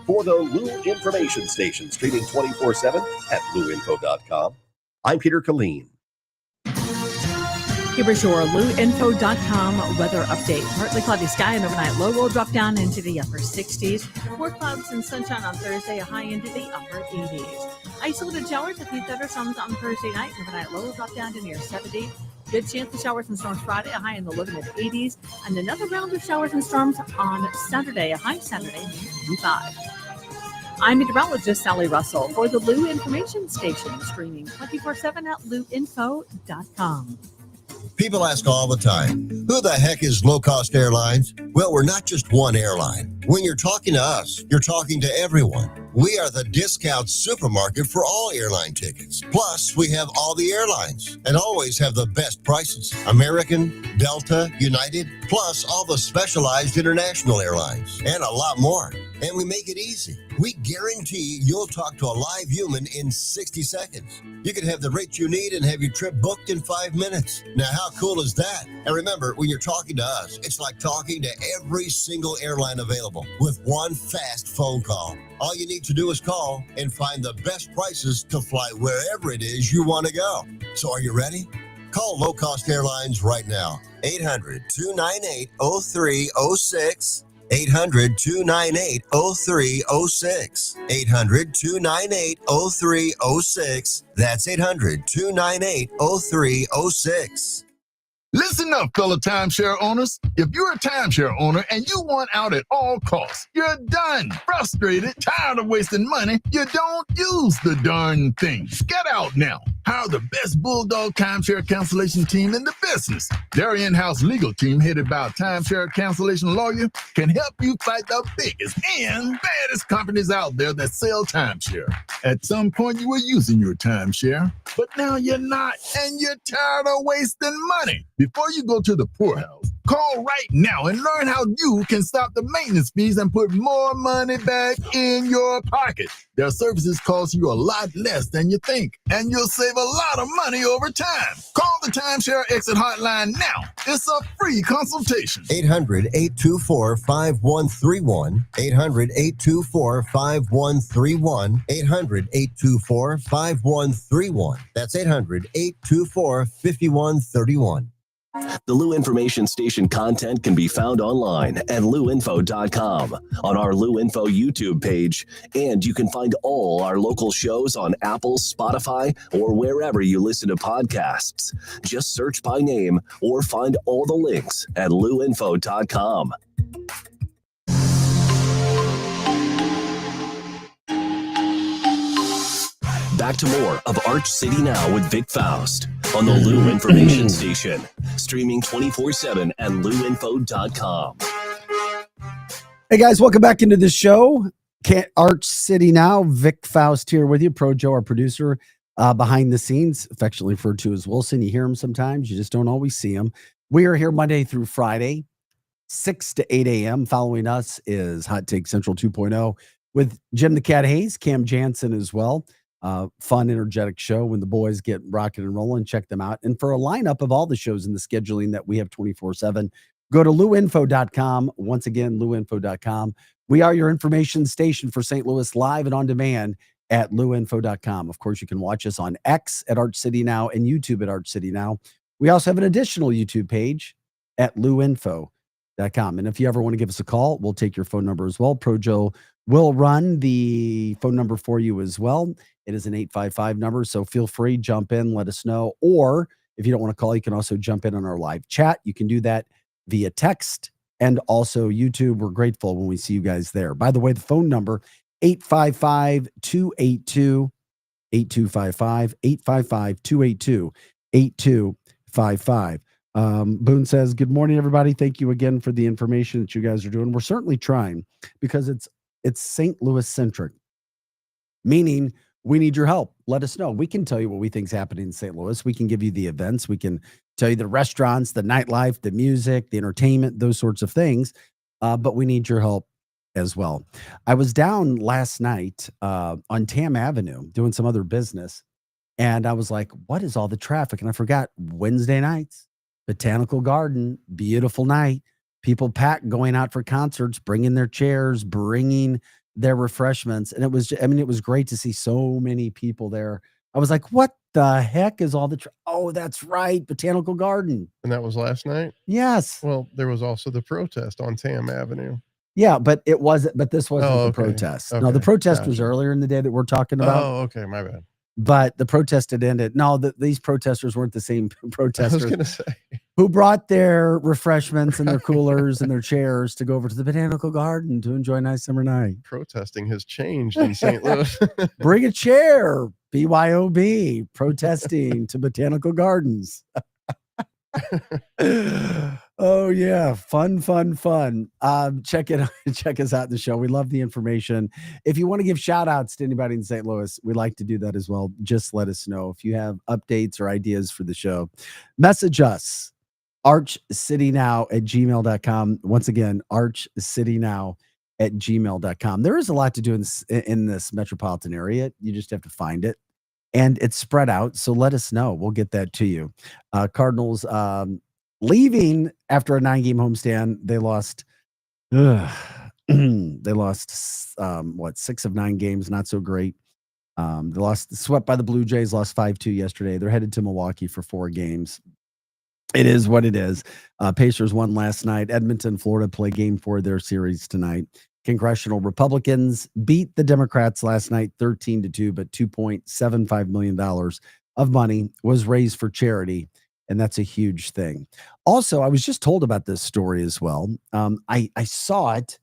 S7: For the Lou Information Station, streaming 24/7 at louinfo.com, I'm Peter Killeen.
S15: Here's your LouInfo.com weather update. Partly cloudy sky and overnight low will drop down into the upper 60s. More clouds and sunshine on Thursday, a high into the upper 80s. Isolated showers, a few thunderstorms on Thursday night. Overnight low will drop down to near 70. Good chance of showers and storms Friday, a high in the low to mid 80s. And another round of showers and storms on Saturday, a high Saturday, 85. I'm meteorologist Sally Russell for the Lou Information Station, streaming 24/7 at louinfo.com.
S3: People ask all the time, who the heck is Low Cost Airlines? Well, we're not just one airline. When you're talking to us, you're talking to everyone. We are the discount supermarket for all airline tickets. Plus, we have all the airlines and always have the best prices. American, Delta, United, plus all the specialized international airlines and a lot more. And we make it easy. We guarantee you'll talk to a live human in 60 seconds. You can have the rate you need and have your trip booked in 5 minutes. Now, how cool is that? And remember, when you're talking to us, it's like talking to every single airline available with one fast phone call. All you need to do is call and find the best prices to fly wherever it is you want to go. So are you ready? Call Low Cost Airlines right now. 800-298-0306. 800-298-0306. 800-298-0306. That's 800-298-0306.
S2: Listen up, fellow timeshare owners. If you're a timeshare owner and you want out at all costs, you're done, frustrated, tired of wasting money, you don't use the darn thing. Get out now. Hire the best Bulldog timeshare cancellation team in the business. Their in-house legal team, headed by a timeshare cancellation lawyer, can help you fight the biggest and baddest companies out there that sell timeshare. At some point, you were using your timeshare, but now you're not, and you're tired of wasting money. Before you go to the poorhouse, call right now and learn how you can stop the maintenance fees and put more money back in your pocket. Their services cost you a lot less than you think, and you'll save a lot of money over time. Call the Timeshare Exit Hotline now. It's a free consultation.
S3: 800-824-5131. 800-824-5131. 800-824-5131. That's 800-824-5131.
S9: The Lou Information Station content can be found online at louinfo.com, on our Lou Info YouTube page, and you can find all our local shows on Apple, Spotify, or wherever you listen to podcasts. Just search by name or find all the links at louinfo.com. Back to more of Arch City Now with Vic Faust on the Lou Information Station, streaming 24/7 at louinfo.com.
S10: Hey guys, welcome back into the show. Arch City Now, Vic Faust here with you. Pro Joe, our producer, behind the scenes, affectionately referred to as Wilson. You hear him sometimes, you just don't always see him. We are here Monday through Friday, 6 to 8 a.m. Following us is Hot Take Central 2.0 with Jim the Cat Hayes, Cam Jansen as well. fun, energetic show when the boys get rocking and rolling. Check them out. And for a lineup of all the shows in the scheduling that we have 24/7, go to luinfo.com. Once again, luinfo.com. We are your information station for St. Louis, live and on demand at luinfo.com. Of course, you can watch us on X at Arch City Now and YouTube at Arch City Now. We also have an additional YouTube page at luinfo.com. And if you ever want to give us a call, we'll take your phone number as well. Projo will run the phone number for you as well. It is an 855 number, so feel free, jump in, let us know. Or if you don't want to call, you can also jump in on our live chat. You can do that via text and also YouTube. We're grateful when we see you guys there. By the way, the phone number, 855-282-8255, 855-282-8255. Boone says, good morning, everybody. Thank you again for the information that you guys are doing. We're certainly trying because it's St. Louis centric, meaning we need your help. Let us know. We can tell you what we think is happening in St. Louis. We can give you the events. We can tell you the restaurants, the nightlife, the music, the entertainment, those sorts of things. But we need your help as well. I was down last night on Tam Avenue doing some other business. And I was like, what is all the traffic? And I forgot Wednesday nights, Botanical Garden, beautiful night. People packed going out for concerts, bringing their chairs, bringing their refreshments. And it was great to see so many people there. I was like, what the heck is all the oh, that's right, Botanical Garden.
S5: And that was last night?
S10: Yes.
S5: Well, there was also the protest on Tam Avenue.
S10: Yeah, but this wasn't the protest.
S5: Okay.
S10: No, the protest
S5: Gotcha.
S10: was earlier in the day that we're talking about.
S5: Oh, okay, my bad.
S10: But the protest had ended. No, these protesters weren't the same protesters
S5: I was going to say.
S10: who brought their refreshments and their coolers and their chairs to go over to the Botanical Garden to enjoy a nice summer night.
S5: Protesting has changed in St. Louis.
S10: Bring a chair, BYOB, protesting to Botanical Gardens. Oh yeah, fun. Check us out in the show. We love the information. If you want to give shout outs to anybody in St. Louis, we like to do that as well. Just let us know if you have updates or ideas for the show. Message us, archcitynow@gmail.com. Once again, archcitynow@gmail.com. There is a lot to do in this metropolitan area. You just have to find it. And it's spread out, so let us know. We'll get that to you. Cardinals leaving after a 9-game homestand. They lost. They lost 6 of 9 games. Not so great. They swept by the Blue Jays. Lost 5-2 yesterday. They're headed to Milwaukee for 4 games. It is what it is. Pacers won last night. Edmonton, Florida play game 4 of their series tonight. Congressional Republicans beat the Democrats last night 13-2, but $2.75 million of money was raised for charity, and that's a huge thing. Also, I was just told about this story as well. I saw it.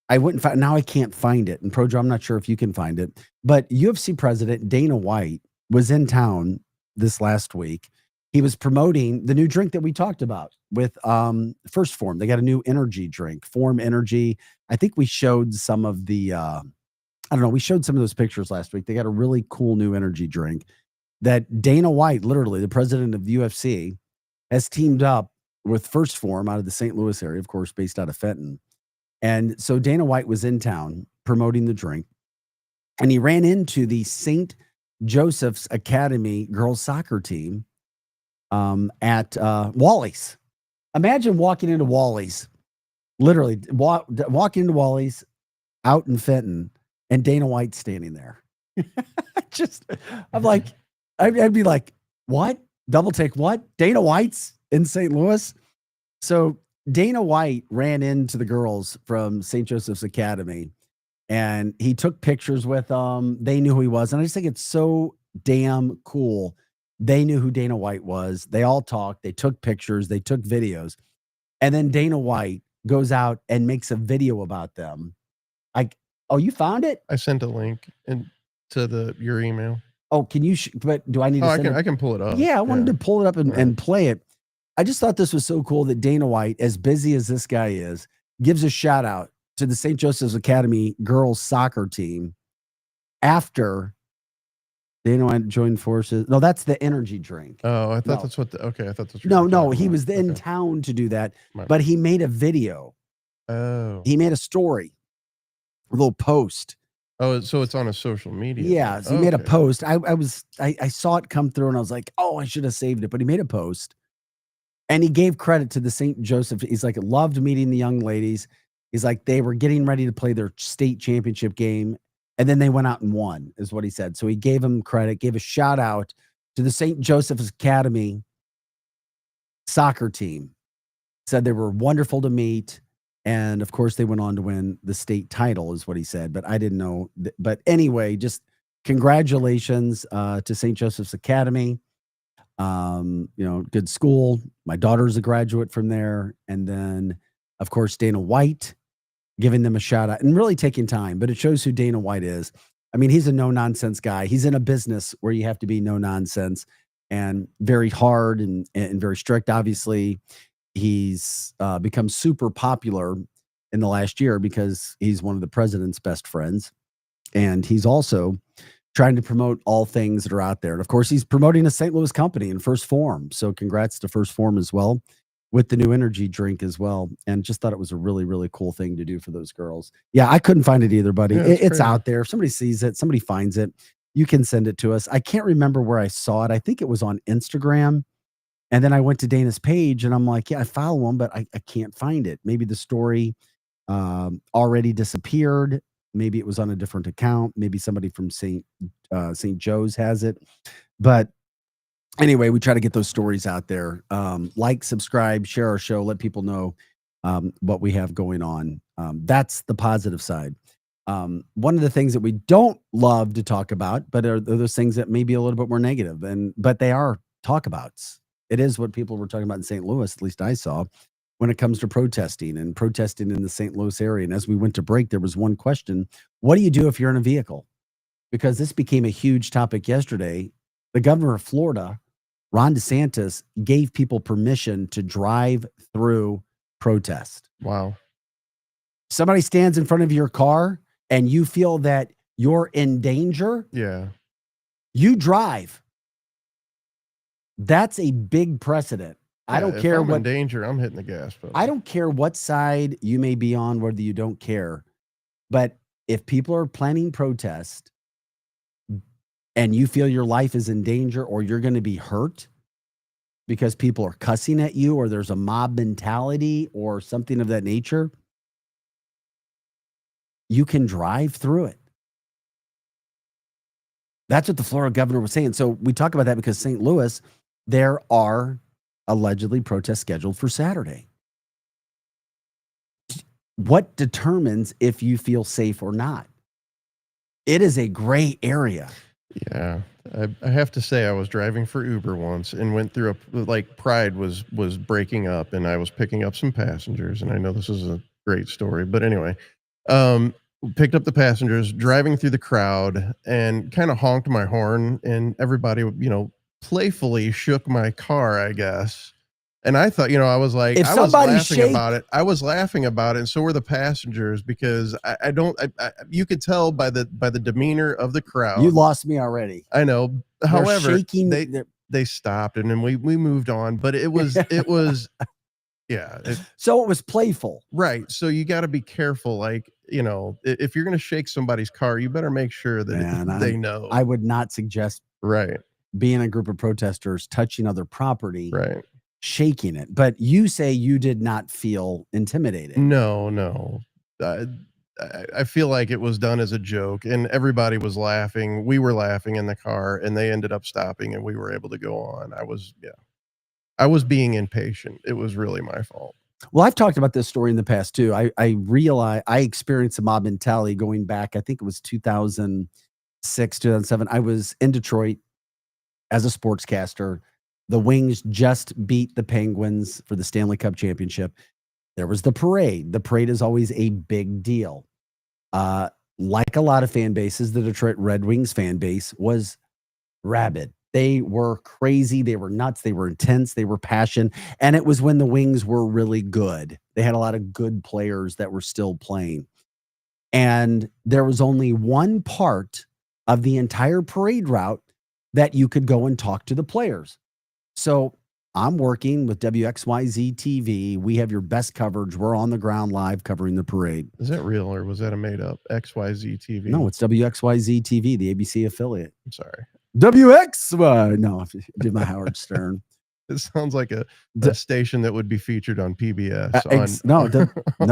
S10: I wouldn't find. Now I can't find it. And Projo, I'm not sure if you can find it, but UFC president Dana White was in town this last week. He was promoting the new drink that we talked about with First Form. They got a new energy drink, Form Energy. I think we showed some of the, we showed some of those pictures last week. They got a really cool new energy drink that Dana White, literally the president of the UFC, has teamed up with First Form out of the St. Louis area, of course, based out of Fenton. And so Dana White was in town promoting the drink, and he ran into the St. Joseph's Academy girls soccer team at Wally's. Imagine walking into Wally's, literally walking into Wally's out in Fenton, and Dana White standing there. I'd be like, what? Double take what? Dana White's in St. Louis? So Dana White ran into the girls from St. Joseph's Academy, and he took pictures with them. They knew who he was. And I just think it's so damn cool. They knew who Dana White was. They all talked. They took pictures. They took videos. And then Dana White goes out and makes a video about them. Oh, you found it?
S5: I sent a link to your email.
S10: Oh, can you? But do I need to send it?
S5: I can pull it up.
S10: Yeah, I wanted to pull it up and play it. I just thought this was so cool that Dana White, as busy as this guy is, gives a shout out to the St. Joseph's Academy girls soccer team after Dana White joined forces. No, that's the energy drink.
S5: Oh, I thought that's what. I thought that's what.
S10: No, he was in town to do that, but he made a video.
S5: Oh,
S10: he made a story, a little post
S5: Oh, so it's on a social media.
S10: Yeah, so he made a post. I saw it come through and I was like, oh, I should have saved it. But he made a post and he gave credit to the St. Joseph. He's like, loved meeting the young ladies. He's like, they were getting ready to play their state championship game. And then they went out and won, is what he said. So he gave him credit, gave a shout out to the St. Joseph's Academy soccer team. Said they were wonderful to meet. And of course, they went on to win the state title, is what he said. But I didn't know. But anyway, just congratulations to St. Joseph's Academy. Good school. My daughter's a graduate from there. And then, of course, Dana White giving them a shout out and really taking time. But it shows who Dana White is. I mean, he's a no nonsense guy. He's in a business where you have to be no nonsense and very hard and very strict. Obviously, he's become super popular in the last year because he's one of the president's best friends. And he's also trying to promote all things that are out there. And of course, he's promoting a St. Louis company in First Form. So congrats to First Form as well with the new energy drink as well. And just thought it was a really, really cool thing to do for those girls. Yeah, I couldn't find it either, buddy.
S5: Yeah,
S10: it's out there. If somebody sees it, somebody finds it, you can send it to us. I can't remember where I saw it. I think it was on Instagram. And then I went to Dana's page and I'm like, yeah, I follow him, but I can't find it. Maybe the story already disappeared. Maybe it was on a different account. Maybe somebody from St. Joe's has it. But anyway, we try to get those stories out there. Like, subscribe, share our show, let people know what we have going on. That's the positive side. One of the things that we don't love to talk about, but are those things that may be a little bit more negative, but they are talkabouts. It is what people were talking about in St. Louis, at least I saw, when it comes to protesting in the St. Louis area. And as we went to break, there was one question: what do you do if you're in a vehicle? Because this became a huge topic yesterday. The governor of Florida, Ron DeSantis, gave people permission to drive through protest.
S5: Wow.
S10: Somebody stands in front of your car and you feel that you're in danger.
S5: Yeah.
S10: You drive. That's a big precedent. I don't care
S5: what
S10: what
S5: in danger, I'm hitting the gas pedal.
S10: I don't care what side you may be on, whether you don't care. But if people are planning protest and you feel your life is in danger or you're going to be hurt because people are cussing at you or there's a mob mentality or something of that nature, you can drive through it. That's what the Florida governor was saying. So we talk about that because St. Louis, there are allegedly protests scheduled for Saturday. What determines if you feel safe or not? It is a gray area.
S5: Yeah. I have to say, I was driving for Uber once and went through Pride was breaking up and I was picking up some passengers. And I know this is a great story, but anyway, picked up the passengers, driving through the crowd and kind of honked my horn, and everybody, playfully shook my car, I guess. And I thought, I was like,
S10: if
S5: I was laughing
S10: about
S5: it. I was laughing about it. And so were the passengers, because I you could tell by the demeanor of the crowd.
S10: You lost me already.
S5: I know. However,
S10: shaking,
S5: they stopped and then we moved on, but it was, yeah.
S10: So it was playful.
S5: Right. So you got to be careful. Like, if you're going to shake somebody's car, you better make sure that they know.
S10: I would not suggest being a group of protesters touching other property, shaking it. But you say you did not feel intimidated.
S5: No. I feel like it was done as a joke and everybody was laughing. We were laughing in the car and they ended up stopping and we were able to go on. I was being impatient. It was really my fault.
S10: Well, I've talked about this story in the past too. I realized I experienced a mob mentality going back, I think it was 2006, 2007. I was in Detroit as a sportscaster. The Wings just beat the Penguins for the Stanley Cup championship. There was the parade. The parade is always a big deal. Like a lot of fan bases, the Detroit Red Wings fan base was rabid. They were crazy. They were nuts. They were intense. They were passionate. And it was when the Wings were really good. They had a lot of good players that were still playing. And there was only one part of the entire parade route that you could go and talk to the players. So I'm working with WXYZ TV. We have your best coverage. We're on the ground live covering the parade.
S5: Is that real or was that a made up XYZ TV?
S10: No, it's WXYZ TV, the ABC affiliate.
S5: I'm sorry.
S10: WXY. No, I did my Howard Stern.
S5: It sounds like a station that would be featured on PBS.
S10: No,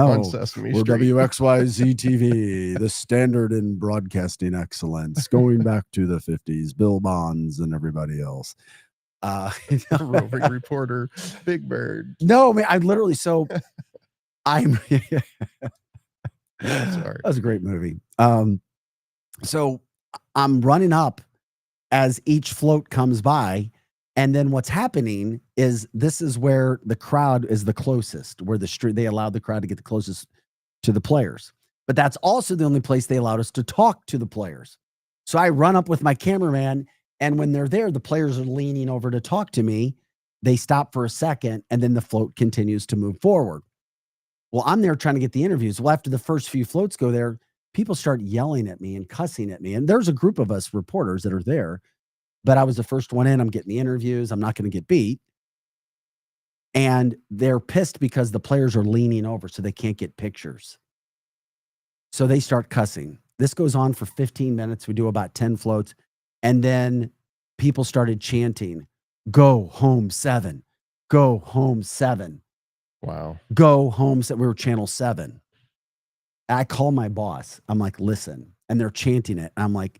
S5: on Sesame
S10: we're
S5: Street.
S10: WXYZ TV, the standard in broadcasting excellence, going back to the 50s, Bill Bonds and everybody else.
S5: Roving reporter, Big Bird.
S10: No, man, I literally, so I'm,
S5: Sorry.
S10: that was a great movie. So I'm running up as each float comes by. And then what's happening is this is where the crowd is the closest, where the street, they allowed the crowd to get the closest to the players. But that's also the only place they allowed us to talk to the players. So I run up with my cameraman, and when they're there, the players are leaning over to talk to me. They stop for a second, and then the float continues to move forward. Well, I'm there trying to get the interviews. Well, after the first few floats go there, people start yelling at me and cussing at me. And there's a group of us reporters that are there. But I was the first one in. I'm getting the interviews. I'm not going to get beat. And they're pissed because the players are leaning over so they can't get pictures. So they start cussing. This goes on for 15 minutes. We do about 10 floats. And then people started chanting, "Go home 7, go home 7.
S5: Wow.
S10: Go home 7. We were channel 7. I call my boss. I'm like, listen. And they're chanting it. I'm like,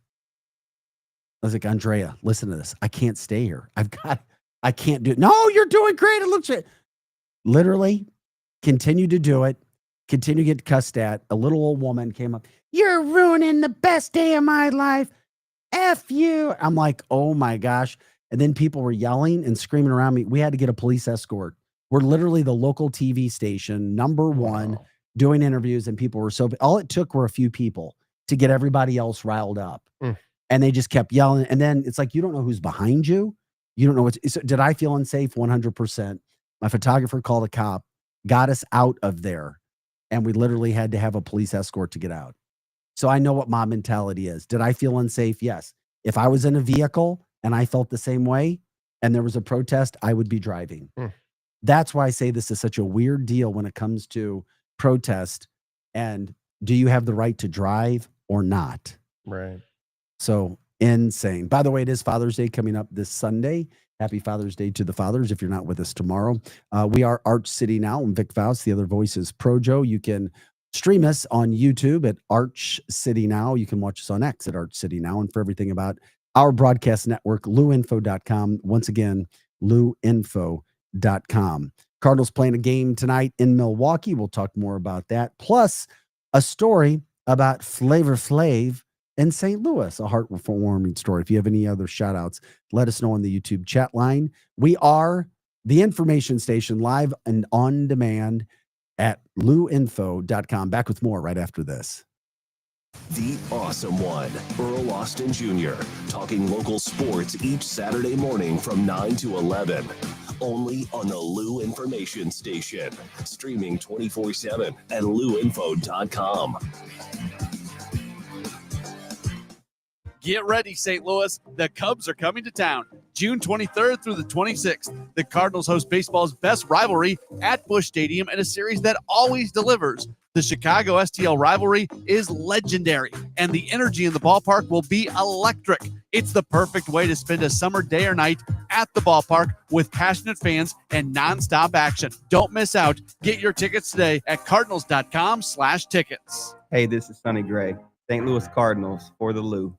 S10: I was like, Andrea, listen to this. I can't stay here. I can't do it. No, you're doing great. It looks it. Literally continue to do it. Continue to get cussed at. A little old woman came up. You're ruining the best day of my life. F you. I'm like, oh my gosh. And then people were yelling and screaming around me. We had to get a police escort. We're literally the local TV station, number one, doing interviews. And people were all it took were a few people to get everybody else riled up. And they just kept yelling. And then it's like, you don't know who's behind you. You don't know what's, so did I feel unsafe? 100%. My photographer called a cop, got us out of there. And we literally had to have a police escort to get out. So I know what mob mentality is. Did I feel unsafe? Yes. If I was in a vehicle and I felt the same way and there was a protest, I would be driving. That's why I say this is such a weird deal when it comes to protest. And do you have the right to drive or not?
S5: Right.
S10: So insane. By the way, it is Father's Day coming up this Sunday. Happy Father's Day to the fathers if you're not with us tomorrow. We are Arch City Now. I'm Vic Faust. The other voice is Projo. You can stream us on YouTube at Arch City Now. You can watch us on X at Arch City Now. And for everything about our broadcast network, luinfo.com. Once again, luinfo.com. Cardinals playing a game tonight in Milwaukee. We'll talk more about that. Plus a story about Flavor Flav in St. Louis, a heartwarming story. If you have any other shout outs, let us know on the YouTube chat line. We are the information station, live and on demand at luinfo.com. Back with more right after this.
S9: The Awesome One, Earl Austin Jr., talking local sports each Saturday morning from 9 to 11. Only on the Lou Information Station. Streaming 24/7 at luinfo.com.
S8: Get ready, St. Louis. The Cubs are coming to town June 23rd through the 26th. The Cardinals host baseball's best rivalry at Busch Stadium in a series that always delivers. The Chicago STL rivalry is legendary, and the energy in the ballpark will be electric. It's the perfect way to spend a summer day or night at the ballpark with passionate fans and nonstop action. Don't miss out. Get your tickets today at cardinals.com/tickets.
S11: Hey, this is Sonny Gray, St. Louis Cardinals for the Lou.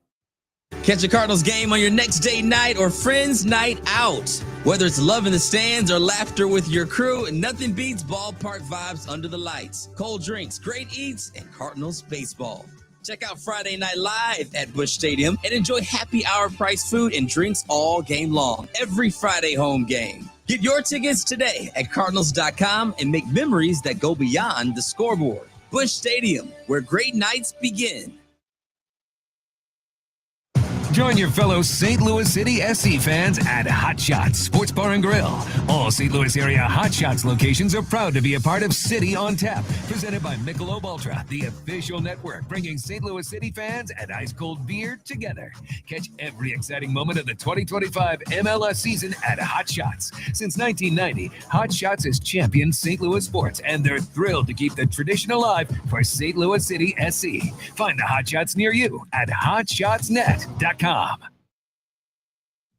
S12: Catch a Cardinals game on your next date night or friends night out. Whether it's love in the stands or laughter with your crew, nothing beats ballpark vibes under the lights. Cold drinks, great eats, and Cardinals baseball. Check out Friday Night Live at Busch Stadium and enjoy happy hour price food and drinks all game long. Every Friday home game. Get your tickets today at cardinals.com and make memories that go beyond the scoreboard. Busch Stadium, where great nights begin.
S16: Join your fellow St. Louis City SC fans at Hot Shots Sports Bar and Grill. All St. Louis area Hot Shots locations are proud to be a part of City on Tap, presented by Michelob Ultra, the official network bringing St. Louis City fans and ice-cold beer together. Catch every exciting moment of the 2025 MLS season at Hot Shots. Since 1990, Hot Shots has championed St. Louis sports, and they're thrilled to keep the tradition alive for St. Louis City SC. Find the Hot Shots near you at hotshotsnet.com.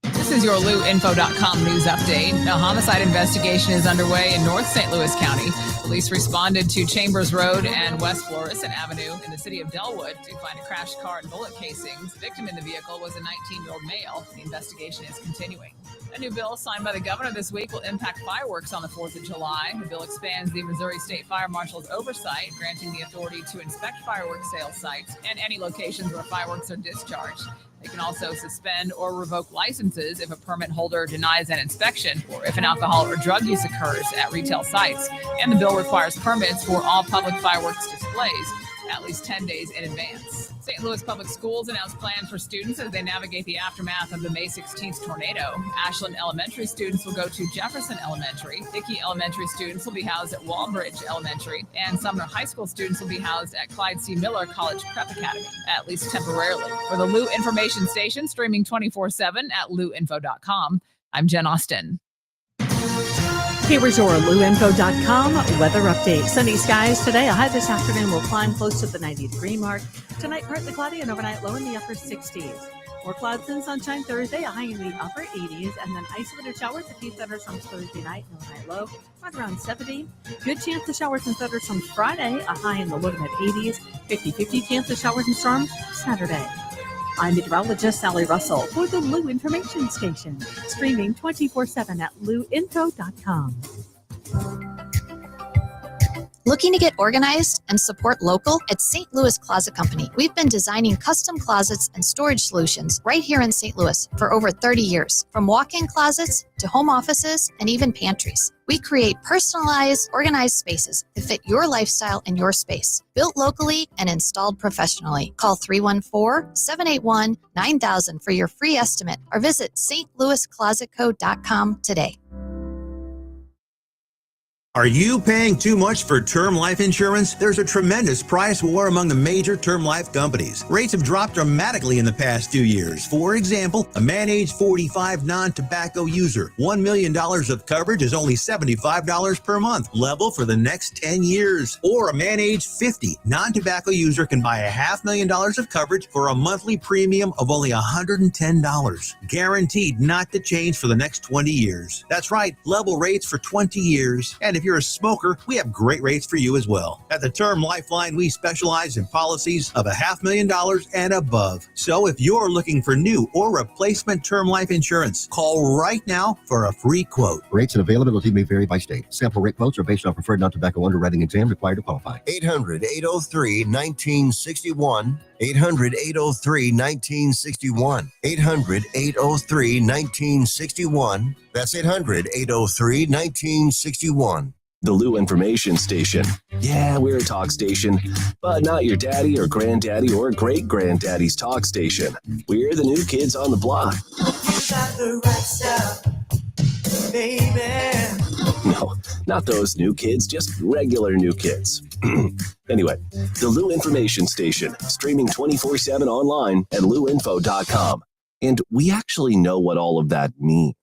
S13: This is your LouInfo.com news update. A homicide investigation is underway in North St. Louis County. Police responded to Chambers Road and West Florissant Avenue in the city of Delwood to find a crashed car and bullet casings. The victim in the vehicle was a 19-year-old male. The investigation is continuing. A new bill signed by the governor this week will impact fireworks on the 4th of July. The bill expands the Missouri State Fire Marshal's oversight, granting the authority to inspect fireworks sales sites and any locations where fireworks are discharged. They can also suspend or revoke licenses if a permit holder denies an inspection or if an alcohol or drug use occurs at retail sites. And the bill requires permits for all public fireworks displays at least 10 days in advance. St. Louis Public Schools announced plans for students as they navigate the aftermath of the May 16th tornado. Ashland Elementary students will go to Jefferson Elementary. Dickey Elementary students will be housed at Walbridge Elementary. And Sumner High School students will be housed at Clyde C. Miller College Prep Academy, at least temporarily. For the Lou Information Station, streaming 24/7 at louinfo.com, I'm Jen Austin.
S15: Here's your LouInfo.com weather update. Sunny skies today. A high this afternoon will climb close to the 90-degree mark. Tonight, partly cloudy and overnight low in the upper 60s. More clouds and sunshine Thursday, a high in the upper 80s, and then isolated showers, a few thunderstorms Thursday night and overnight low, right around 70. Good chance of showers and thunderstorms Friday, a high in the low to mid 80s. 50-50 chance of showers and storms Saturday. I'm meteorologist Sally Russell for the Lou Information Station, streaming 24/7 at louinfo.com.
S14: Looking to get organized and support local? At St. Louis Closet Company, we've been designing custom closets and storage solutions right here in St. Louis for over 30 years. From walk-in closets to home offices and even pantries. We create personalized, organized spaces to fit your lifestyle and your space. Built locally and installed professionally. Call 314-781-9000 for your free estimate or visit stlouisclosetco.com today.
S18: Are you paying too much for term life insurance? There's a tremendous price war among the major term life companies. Rates have dropped dramatically in the past 2 years. For example, a man age 45 non-tobacco user, $1 million of coverage is only $75 per month, level for the next 10 years. Or a man age 50 non-tobacco user can buy $500,000 of coverage for a monthly premium of only $110, guaranteed not to change for the next 20 years. That's right, level rates for 20 years. And if you're a smoker, we have great rates for you as well. At the Term Lifeline, we specialize in policies of $500,000 and above. So if you're looking for new or replacement term life insurance, call right now for a free quote.
S3: Rates and availability may vary by state. Sample rate quotes are based on preferred non-tobacco underwriting exam required to qualify. 800-803-1961. 800-803-1961. 800-803-1961. That's 800-803-1961.
S9: The Lou Information Station. Yeah, we're a talk station, but not your daddy or granddaddy or great-granddaddy's talk station. We're the new kids on the block.
S19: You got the right stuff, baby.
S9: No, not those new kids, just regular new kids. Anyway, the Lou Information Station, streaming 24/7 online at louinfo.com. And we actually know what all of that means.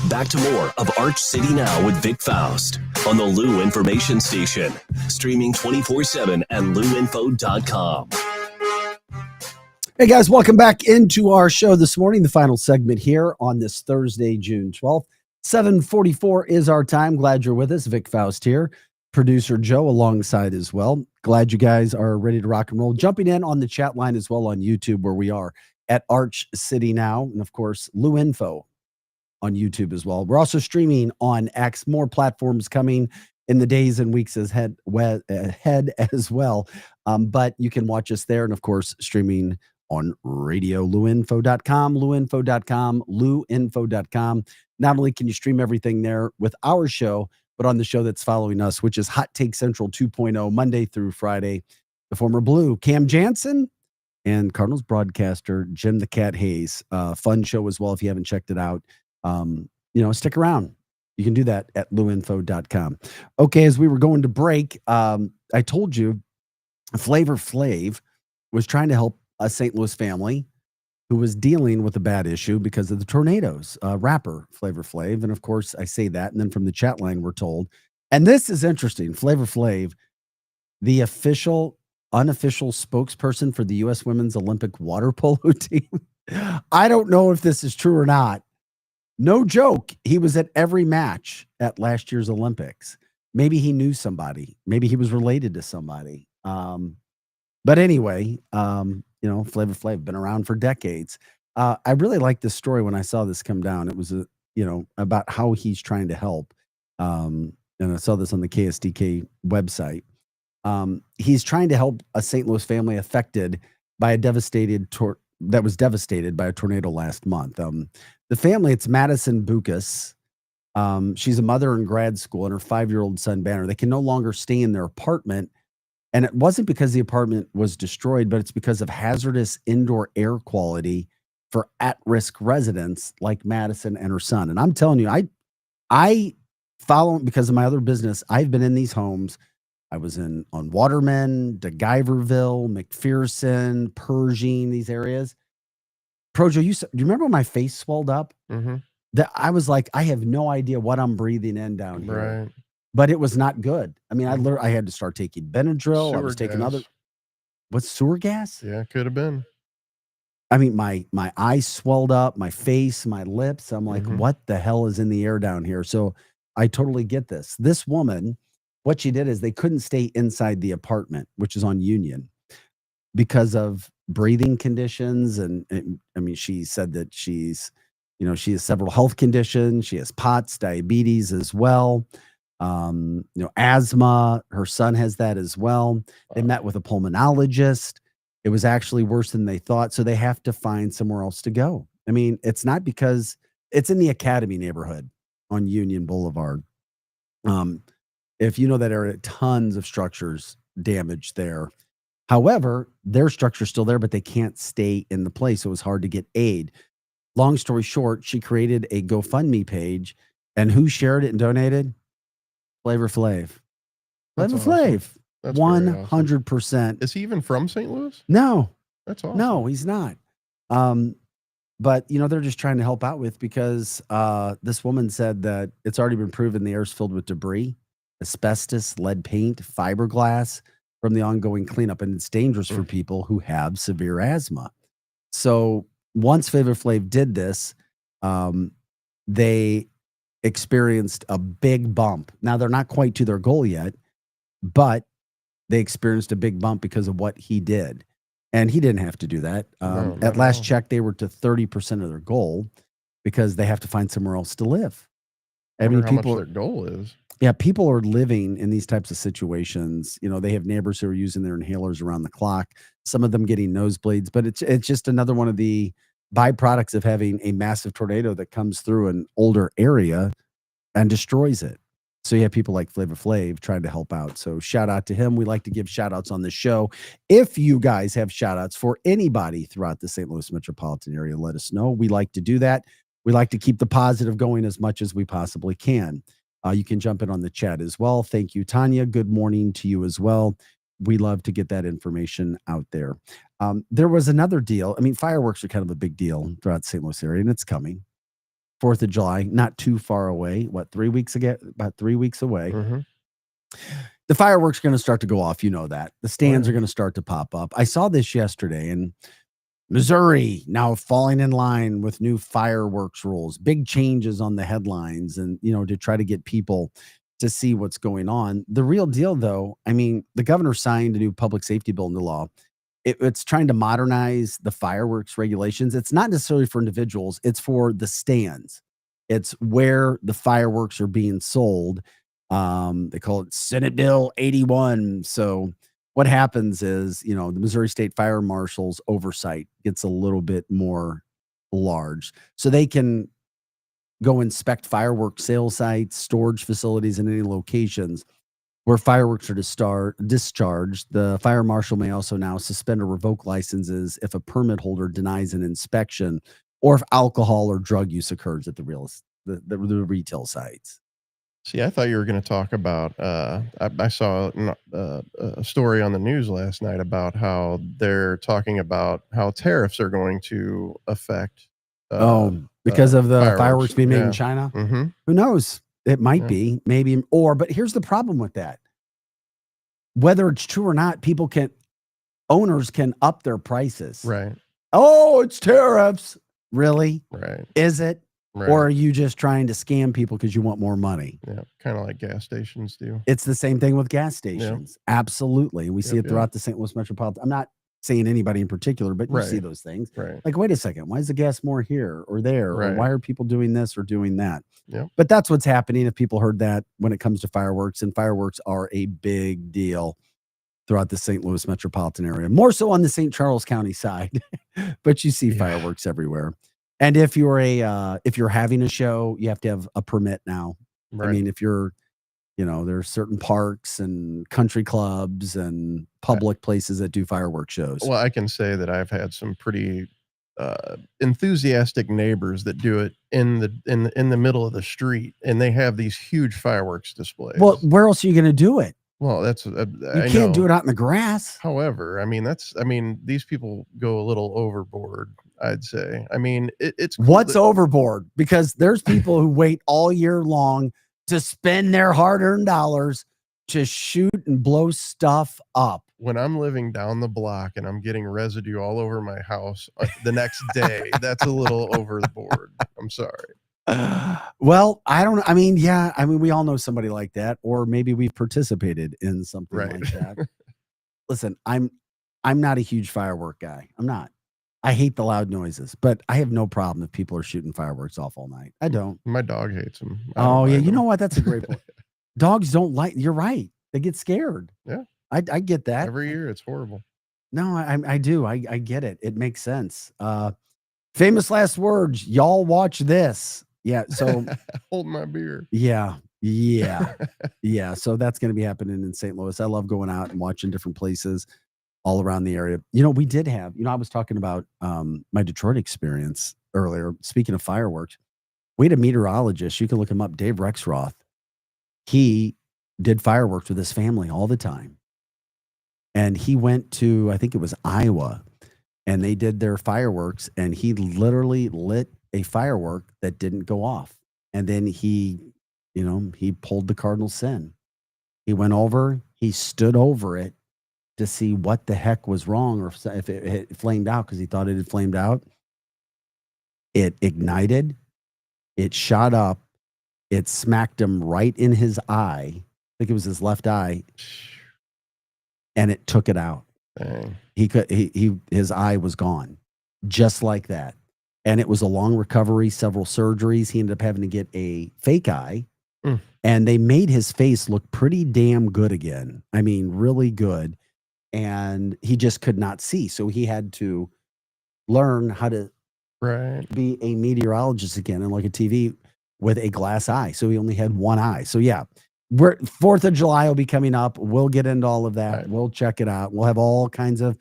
S9: Back to more of Arch City Now with Vic Faust on the Lou Information Station, streaming 24/7 at louinfo.com.
S10: Hey guys, welcome back into our show this morning. The final segment here on this Thursday, June 12th. 7:44 is our time. Glad you're with us. Vic Faust here. Producer Joe alongside as well. Glad you guys are ready to rock and roll. Jumping in on the chat line as well on YouTube, where we are at Arch City Now. And of course, Lou Info on YouTube as well. We're also streaming on X. More platforms coming in the days and weeks ahead as well. But you can watch us there. And of course, streaming on radio, louinfo.com, louinfo.com, louinfo.com. Not only can you stream everything there with our show, but on the show that's following us, which is Hot Take Central 2.0, Monday through Friday. The former Blue, Cam Jansen, and Cardinals broadcaster Jim the Cat Hayes. Fun show as well if you haven't checked it out. Stick around. You can do that at luinfo.com. Okay, as we were going to break, I told you Flavor Flav was trying to help a St. Louis family who was dealing with a bad issue because of the tornadoes. Rapper Flavor Flav, and of course I say that, and then from the chat line we're told, and this is interesting, Flavor Flav, the unofficial spokesperson for the U.S. Women's Olympic water polo team. I don't know if this is true or not. No joke. He was at every match at last year's Olympics. Maybe he knew somebody. Maybe he was related to somebody. But anyway, Flavor Flav been around for decades. I really liked this story when I saw this come down. It was about how he's trying to help. And I saw this on the KSDK website. He's trying to help a St. Louis family affected by a devastated by a tornado last month. The family, it's Madison Bucas. She's a mother in grad school, and her 5-year-old son Banner. They can no longer stay in their apartment, and it wasn't because the apartment was destroyed, but it's because of hazardous indoor air quality for at-risk residents like Madison and her son. And I'm telling you, I follow, because of my other business, I've been in these homes. I was on Waterman, DeGuyverville, McPherson, Pershing, these areas. Projo, do you remember when my face swelled up?
S5: Mm-hmm.
S10: That I was like, I have no idea what I'm breathing in down here.
S5: Right.
S10: But it was not good. I mean, I had to start taking Benadryl. I was taking what's sewer gas?
S5: Yeah, could have been.
S10: I mean, my eyes swelled up, my face, my lips. I'm like, what the hell is in the air down here? So I totally get this. This woman, what she did is they couldn't stay inside the apartment, which is on Union, because of breathing conditions. And I mean, she said that she has several health conditions. She has POTS, diabetes as well. Asthma. Her son has that as well. They met with a pulmonologist. It was actually worse than they thought. So they have to find somewhere else to go. I mean, it's not because it's in the Academy neighborhood on Union Boulevard. If you know that area, tons of structures damaged there. However, their structure's still there, but they can't stay in the place. So it was hard to get aid. Long story short, she created a GoFundMe page, and who shared it and donated? Flavor Flav. Flavor Flav. 100%.
S5: Is he even from St. Louis?
S10: No.
S5: That's awesome.
S10: No, he's not. But they're just trying to help out because this woman said that it's already been proven the air is filled with debris, asbestos, lead paint, fiberglass from the ongoing cleanup, and it's dangerous for people who have severe asthma. So once Flavor Flav did this, they experienced a big bump. Now they're not quite to their goal yet, but they experienced a big bump because of what he did. And he didn't have to do that. At last check, they were to 30% of their goal because they have to find somewhere else to live.
S5: I mean, how much their goal is.
S10: Yeah, people are living in these types of situations. They have neighbors who are using their inhalers around the clock. Some of them getting nosebleeds, but it's just another one of the byproducts of having a massive tornado that comes through an older area and destroys it. So you have people like Flavor Flav trying to help out. So shout out to him. We like to give shout outs on the show. If you guys have shout outs for anybody throughout the St. Louis metropolitan area, let us know. We like to do that. We like to keep the positive going as much as we possibly can. You can jump in on the chat as well. Thank you, Tanya. Good morning to you as well. We love to get that information out there. There was another deal. I mean, fireworks are kind of a big deal throughout the St. Louis area, and it's coming. 4th of July, not too far away. What, 3 weeks ago? About 3 weeks away. The fireworks are going to start to go off. You know that. The stands are going to start to pop up. I saw this yesterday, and Missouri now falling in line with new fireworks rules, big changes on the headlines, and, to try to get people to see what's going on. The real deal, though, I mean, the governor signed a new public safety bill into law. It's trying to modernize the fireworks regulations. It's not necessarily for individuals. It's for the stands. It's where the fireworks are being sold. They call it Senate Bill 81. So what happens is, the Missouri State Fire Marshal's oversight gets a little bit more large. So they can go inspect fireworks sale sites, storage facilities, and any locations where fireworks are discharged. The fire marshal may also now suspend or revoke licenses if a permit holder denies an inspection or if alcohol or drug use occurs at the retail sites.
S5: See, I thought you were going to talk about. I saw a story on the news last night about how they're talking about how tariffs are going to affect.
S10: Because of the fireworks being made in China.
S5: Mm-hmm.
S10: Who knows? It might be, maybe, but here's the problem with that. Whether it's true or not, owners can up their prices.
S5: Right.
S10: Oh, it's tariffs. Really?
S5: Right.
S10: Is it?
S5: Right.
S10: Or are you just trying to scam people because you want more money?
S5: Yeah. Kind of like gas stations do.
S10: It's the same thing with gas stations. Absolutely. We see it throughout the St. Louis metropolitan. I'm not saying anybody in particular, but you see those things.
S5: Right.
S10: Like, wait a second, why is the gas more here or there? Or
S5: Right.
S10: why are people doing this or doing that?
S5: Yep.
S10: But that's what's happening if people heard that when it comes to fireworks, and fireworks are a big deal throughout the St. Louis metropolitan area, more so on the St. Charles County side, but you see fireworks everywhere. And if you're having a show, you have to have a permit now.
S5: Right.
S10: I mean, if you're, there are certain parks and country clubs and public places that do fireworks shows.
S5: Well, I can say that I've had some pretty enthusiastic neighbors that do it in the middle of the street, and they have these huge fireworks displays.
S10: Well, where else are you going to do it?
S5: Well, that's
S10: You can't do it out in the grass.
S5: However, these people go a little overboard, I'd say. I mean, it's cool
S10: What's overboard? Because there's people who wait all year long to spend their hard-earned dollars to shoot and blow stuff up.
S5: When I'm living down the block and I'm getting residue all over my house the next day, that's a little overboard. I'm sorry.
S10: Well, I don't know. I mean, we all know somebody like that, or maybe we've participated in something like that. Listen, I'm not a huge firework guy. I'm not. I hate the loud noises, but I have no problem if people are shooting fireworks off all night. I don't.
S5: My dog hates them.
S10: Oh yeah, you know what? That's a great point. Dogs don't like. You're right. They get scared.
S5: Yeah,
S10: I get that.
S5: Every year, it's horrible.
S10: No, I do. I get it. It makes sense. Famous last words. Y'all watch this. Yeah. So
S5: hold my beer.
S10: Yeah. So that's going to be happening in St. Louis. I love going out and watching different places all around the area. We did have, I was talking about my Detroit experience earlier. Speaking of fireworks, we had a meteorologist. You can look him up, Dave Rexroth. He did fireworks with his family all the time. And he went to, I think it was Iowa, and they did their fireworks, and he literally lit a firework that didn't go off. And then he pulled the cardinal sin. He went over, he stood over it to see what the heck was wrong, or if it had flamed out, because he thought it had flamed out. It ignited, it shot up, it smacked him right in his eye. I think it was his left eye, and it took it out.
S5: Dang.
S10: His eye was gone, just like that. And it was a long recovery, several surgeries. He ended up having to get a fake eye, and they made his face look pretty damn good again. I mean, really good. And he just could not see. So he had to learn how to be a meteorologist again and look at TV with a glass eye. So he only had one eye. So yeah, 4th of July will be coming up. We'll get into all of that. Right. We'll check it out. We'll have all kinds of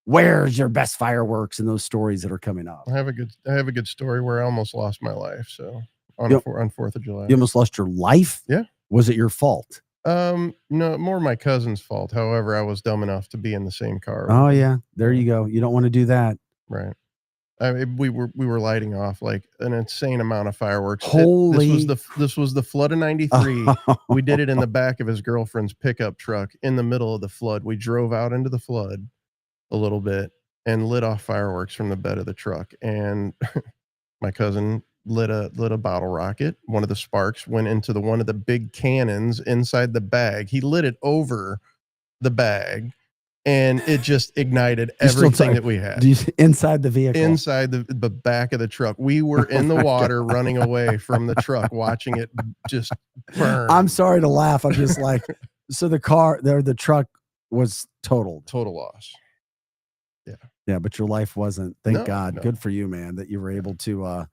S10: where's your best fireworks and those stories that are coming up.
S5: I have a good story where I almost lost my life. So on 4th of July.
S10: You almost lost your life?
S5: Yeah.
S10: Was it your fault?
S5: No, more my cousin's fault. However, I was dumb enough to be in the same car.
S10: Oh yeah. There you go. You don't want to do that.
S5: Right. We were lighting off like an insane amount of fireworks.
S10: Holy!
S5: This was the flood of '93. We did it in the back of his girlfriend's pickup truck in the middle of the flood. We drove out into the flood a little bit and lit off fireworks from the bed of the truck. And my cousin lit a bottle rocket. One of the sparks went into one of the big cannons inside the bag. He lit it over the bag, and it just ignited everything that we had.
S10: Inside the vehicle?
S5: Inside the back of the truck. We were in the water running away from the truck, watching it just burn.
S10: I'm sorry to laugh. I'm just like, so the truck was total
S5: loss. Yeah.
S10: Yeah, but your life wasn't. Thank
S5: No,
S10: God.
S5: no.
S10: Good for you, man, that you were able to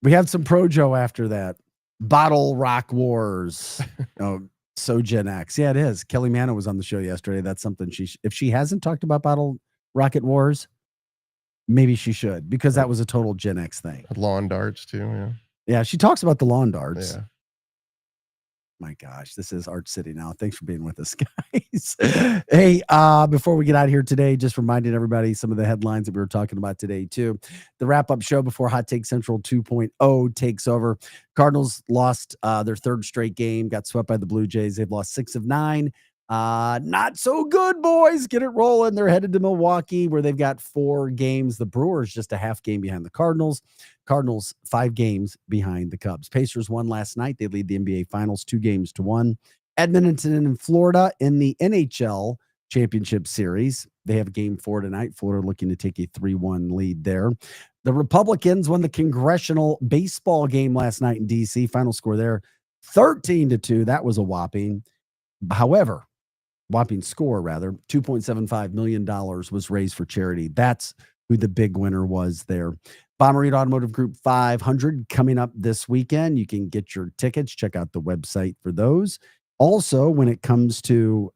S10: We have some Projo after that. Bottle Rock Wars. Oh, so Gen X. Yeah, it is. Kelly Mano was on the show yesterday. That's something if she hasn't talked about Bottle Rocket Wars, maybe she should, because that was a total Gen X thing.
S5: Lawn darts too. Yeah.
S10: Yeah, she talks about the lawn darts.
S5: Yeah.
S10: My gosh, this is Arch City now. Thanks for being with us, guys. Hey, before we get out of here today, just reminding everybody some of the headlines that we were talking about today, too. The wrap-up show before Hot Take Central 2.0 takes over. Cardinals lost their third straight game, got swept by the Blue Jays. They've lost 6 of 9. Not so good, boys. Get it rolling. They're headed to Milwaukee, where they've got 4 games. The Brewers just a half game behind the Cardinals. Cardinals 5 games behind the Cubs. Pacers won last night. They lead the NBA Finals 2-1. Edmonton and Florida in the NHL Championship Series. They have game 4 tonight. Florida looking to take a 3-1 lead there. The Republicans won the congressional baseball game last night in D.C. Final score there, 13-2. That was a whopping. However, whopping score rather, $2.75 million was raised for charity. That's who the big winner was there. Bommarito Automotive Group 500 coming up this weekend. You can get your tickets. Check out the website for those. Also, when it comes to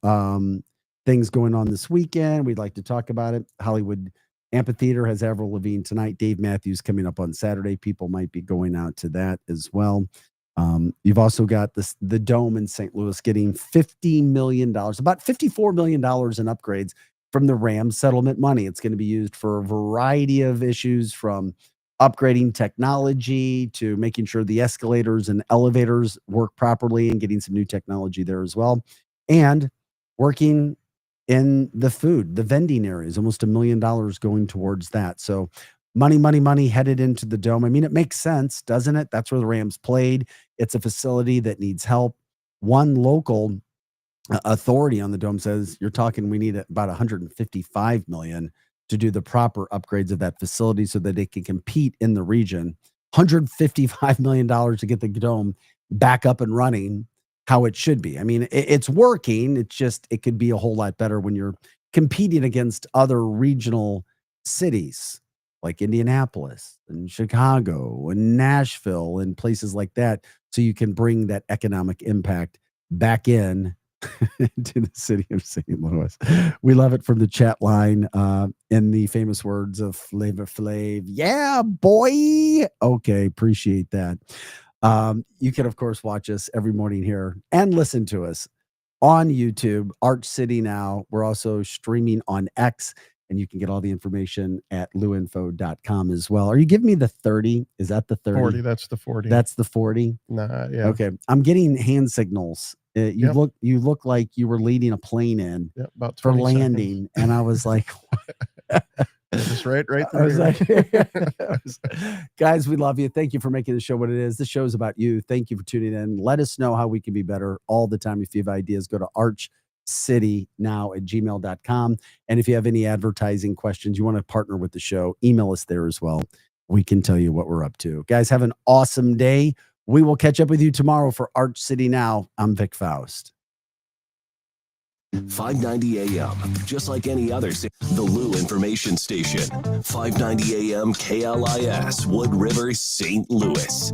S10: things going on this weekend, we'd like to talk about it. Hollywood Amphitheater has Avril Lavigne tonight. Dave Matthews coming up on Saturday. People might be going out to that as well. You've also got the Dome in St. Louis getting $50 million, about $54 million in upgrades from the Rams settlement money. It's going to be used for a variety of issues, from upgrading technology to making sure the escalators and elevators work properly and getting some new technology there as well. And working in the vending areas, almost $1 million going towards that. So money headed into the Dome. I mean, it makes sense, doesn't it? That's where the Rams played. It's a facility that needs help. One local authority on the Dome says you're talking, we need about $155 million to do the proper upgrades of that facility so that they can compete in the region. $155 million to get the Dome back up and running how it should be. I mean, it's working. It's just, it could be a whole lot better when you're competing against other regional cities like Indianapolis and Chicago and Nashville and places like that, so you can bring that economic impact back in to the city of St. Louis. We love it from the chat line, in the famous words of Flavor Flav. Yeah, boy. Okay, appreciate that. You can, of course, watch us every morning here and listen to us on YouTube, Arch City Now. We're also streaming on X, and you can get all the information at luinfo.com as well. Are you giving me the 30? Is that the 30?
S5: 40, that's the 40.
S10: That's the 40?
S5: Nah, yeah.
S10: Okay. I'm getting hand signals. You look like you were leading a plane in
S5: about
S10: for landing. And I was like,
S5: just right
S10: I was like, guys, we love you. Thank you for making the show what it is. This show is about you. Thank you for tuning in. Let us know how we can be better all the time. If you have ideas, go to archcitynow@gmail.com. And if you have any advertising questions, you want to partner with the show, email us there as well. We can tell you what we're up to. Guys, have an awesome day. We will catch up with you tomorrow for Arch City Now. I'm Vic Faust.
S9: 590 AM, just like any other. The Lou Information Station, 590 AM KLIS, Wood River, St. Louis.